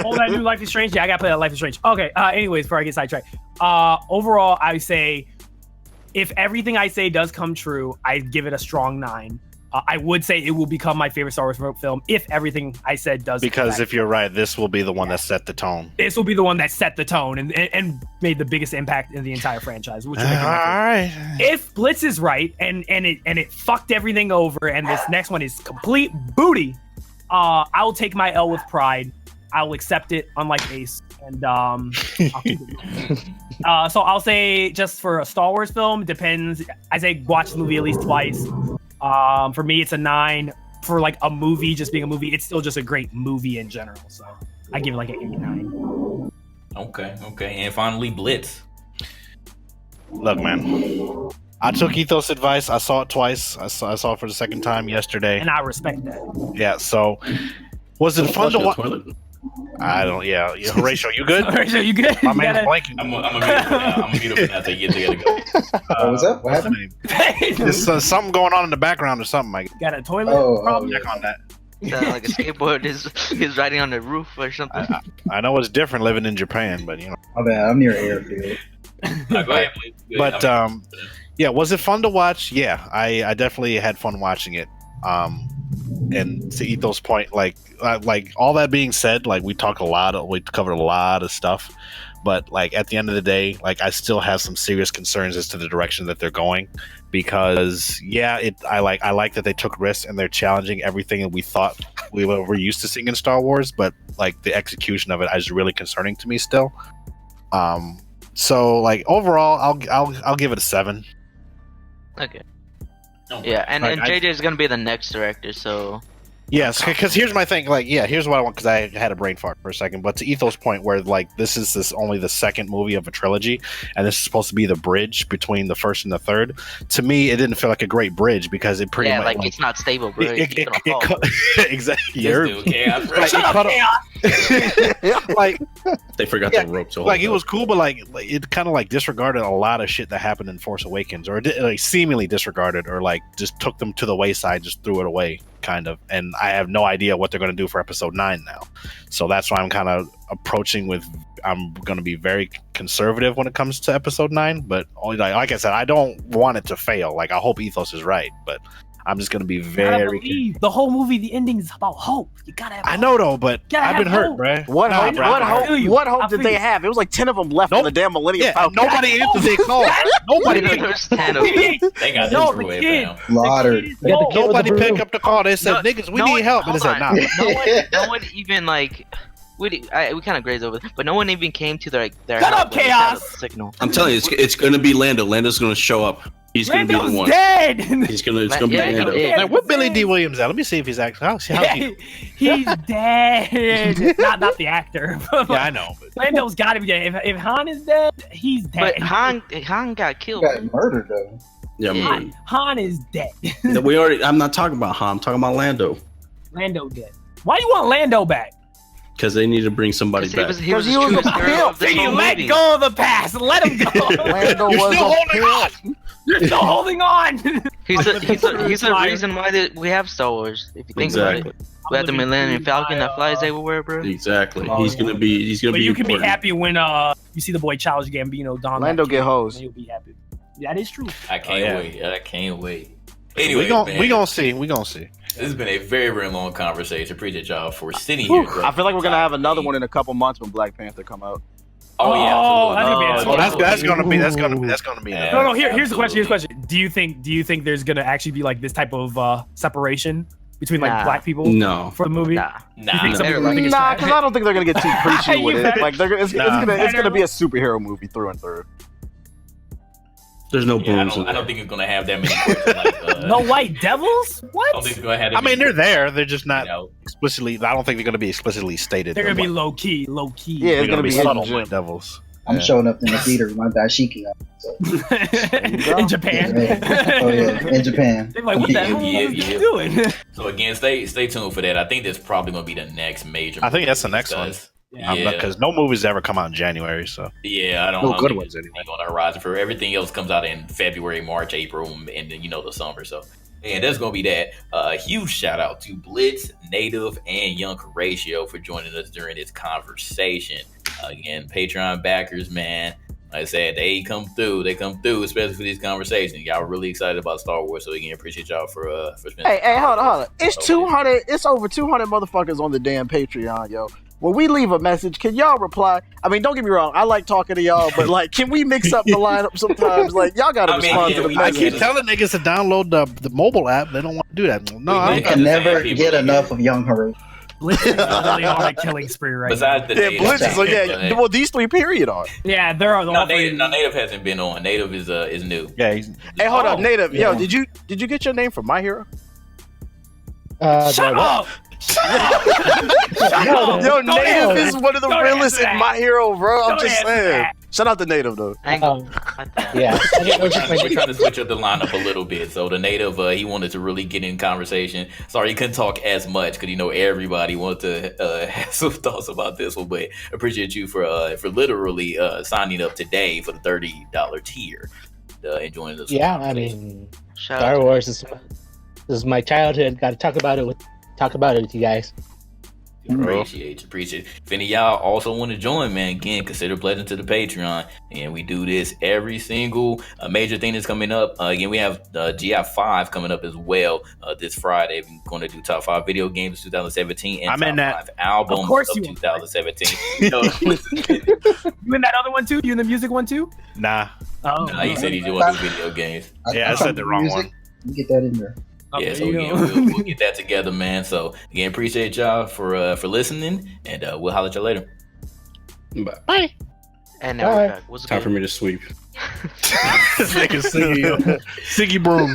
Oh, that new Life is Strange. Yeah, I gotta play that Life is Strange. Okay. Anyways, before I get sidetracked, overall, I say if everything I say does come true, I give it a strong 9. I would say it will become my favorite Star Wars film if everything I said does. Because if you're right, this will be the one that set the tone. This will be the one that set the tone and made the biggest impact in the entire franchise. Which will make it All my favorite. right. If Blitz is right and it fucked everything over and this next one is complete booty, I will take my L with pride. I will accept it, unlike Ace. And I'll keep it. So I'll say just for a Star Wars film, depends. I say watch the movie at least twice. For me, it's a 9. For like a movie, just being a movie, it's still just a great movie in general. So I give it like an 8-9. Okay. And finally, Blitz. Look, man. I took Ethos' advice. I saw it twice. I saw it for the second time yesterday. And I respect that. Yeah. So, was it fun to watch? I don't. Yeah. Horatio, you good? Horatio, you good? My You man's gotta- blanking. I'm gonna mute up now. I'm gonna mute up now so you get to go. What was up? What happened? There's something going on in the background or something. Mike. Got a toilet Oh, problem? yeah. Check on that. Sound like a skateboard is riding on the roof or something. I know it's different living in Japan, but you know. My bad. I'm near an airfield. Go ahead, Blitz. Good. But yeah, was it fun to watch? Yeah, I definitely had fun watching it. and to Etho's point, like all that being said, like we covered a lot of stuff, but like at the end of the day, like I still have some serious concerns as to the direction that they're going, because I like that they took risks and they're challenging everything that we thought we were used to seeing in Star Wars, but like the execution of it is really concerning to me still. So like overall, I'll give it a 7. Okay. Yeah, and JJ is gonna be the next director, so. Yes, because here's my thing. Like, yeah, here's what I want, because I had a brain fart for a second. But to Etho's point, where like this is only the second movie of a trilogy, and this is supposed to be the bridge between the first and the third. To me, it didn't feel like a great bridge because it pretty much it's not stable, bro. Exactly. Like they forgot the rope to hold. Like it was cool, but like it kind of like disregarded a lot of shit that happened in Force Awakens, or like seemingly disregarded, or like just took them to the wayside, just threw it away, kind of. And I have no idea what they're going to do for Episode 9 now. So that's why I'm kind of approaching with, I'm going to be very conservative when it comes to Episode 9. But like I said, I don't want it to fail. Like I hope Ethos is right, but I'm just going to be very. The whole movie, the ending is about hope. You gotta have hope. I know though, but I've been hurt, bro. What hope did they have? It was like 10 of them left on the damn Millennium Falcon. Nobody answered their call. Nobody There's 10 of them. They got No, this the way kid. down. Slaughtered. Nobody picked up the call. They said, "Niggas, we need help," and they said, "Nah." No one even like. We kind of grazed over this, but no one even came to their Shut up, Chaos! Signal. I'm telling you, it's gonna be Lando. Lando's gonna show up. He's gonna be the one. Dead. It's gonna be Lando. Like, what Billy D. Williams at? Let me see if he's actually. He's dead. not the actor. Yeah, I know. But Lando's got to be dead. If Han is dead, he's dead. But Han got killed. Got murdered though. Yeah, Han is dead. I'm not talking about Han. I'm talking about Lando. Lando dead. Why do you want Lando back? Because they need to bring somebody back. He was the truest hero of this whole Let movie. go of the past. Let him go. Lando You're was still a holding on. You're still holding on. He's the reason why we have Star Wars. If you think about it, we have the Millennium Falcon that flies everywhere, bro. Exactly. He's gonna be. But you can be important. happy when you see the boy Childish Gambino don Lando that get cape, hoes. and you'll be happy. That is true. I can't wait. I can't wait. Anyway, we gonna see. We gonna see. This has been a very, very long conversation. Appreciate y'all for sitting here. I feel like we're gonna have another one in a couple months when Black Panther come out. Oh yeah, absolutely. That's gonna be. That's gonna be. No. Here's the question. Do you think there's gonna actually be like this type of separation between like black people? No. For the movie. Nah. You think some people think it's Nah, trash? because I don't think they're gonna get too preachy with it. Like it's gonna be a superhero movie through and through. There's no Yeah, booms. I don't think it's gonna have that many. Like, No white devils? I What? don't think it's gonna have. That I mean, many, they're there. They're just not you know, explicitly. I don't think they're gonna be explicitly stated. They're gonna be white. low key. Yeah, They're it's gonna be subtle hidden white gem. devils. I'm showing up in the theater with my dashiki on. So. In Japan. Oh yeah, in Japan. They're like, what the hell Yeah. is he doing? So again, stay tuned for that. I think that's probably gonna be the next major. I think movie that's the we next one. discuss. Yeah, Because no movies ever come out in January. So yeah, I don't. No I don't good think ones there's anyway. anything on the horizon for everything else comes out in February, March, April, and then the summer. So. And that's going to be that. Huge shout out to Blitz, Native, and Young Horatio for joining us during this conversation. Again, Patreon backers, man. Like I said, they come through, especially for these conversations. Y'all really excited about Star Wars, so again, appreciate y'all for spending. Hey, hold on. It's 200. It's over 200 motherfuckers on the damn Patreon, yo. When we leave a message, can y'all reply? I mean, don't get me wrong. I like talking to y'all, but like, can we mix up the lineup sometimes? Like, y'all gotta respond to the I message. keep telling niggas to download the mobile app. They don't want to do that. No, I can never get enough of Young Horatio. Blitz is really on a killing spree right Besides the Yeah, Blitz is like, yeah. Well, these three period are. now. Yeah, they're on No, Native hasn't been on. Native is new. Yeah. Hey, hold up, Native. yeah. Yo, did you get your name from My Hero? Shut up! Yo, Native is one of the Don't realest answer in that. My Hero, bro. I'm Don't just answer saying. that. Shout out to Native, though. I ain't gonna- Yeah. We're trying to switch up the lineup a little bit. So the Native, he wanted to really get in conversation. Sorry, he couldn't talk as much because everybody wanted to have some thoughts about this one. But appreciate you for literally signing up today for the $30 tier and joining us. Yeah, I mean, Shout Star out to Wars is my childhood. Got to talk about it with you guys. Appreciate you. If any of y'all also want to join, man, again, consider pledging to the Patreon. And we do this every single major thing that's coming up. Again, we have GI5 coming up as well this Friday. We're going to do top 5 video games of 2017 and I'm top in that. 5 albums Of course of you are. 2017. You know, You in that other one too? You in the music one too? Nah. Oh, he said he just want to do video games. Yeah, I said the wrong one. You get that in there. okay, Yeah, so you again, know. we'll get that together, man. So again, appreciate y'all for listening, and we'll holler at y'all later. Bye. And now Bye. we're back. What's Time good? for me to sweep. This nigga Siggy Broom.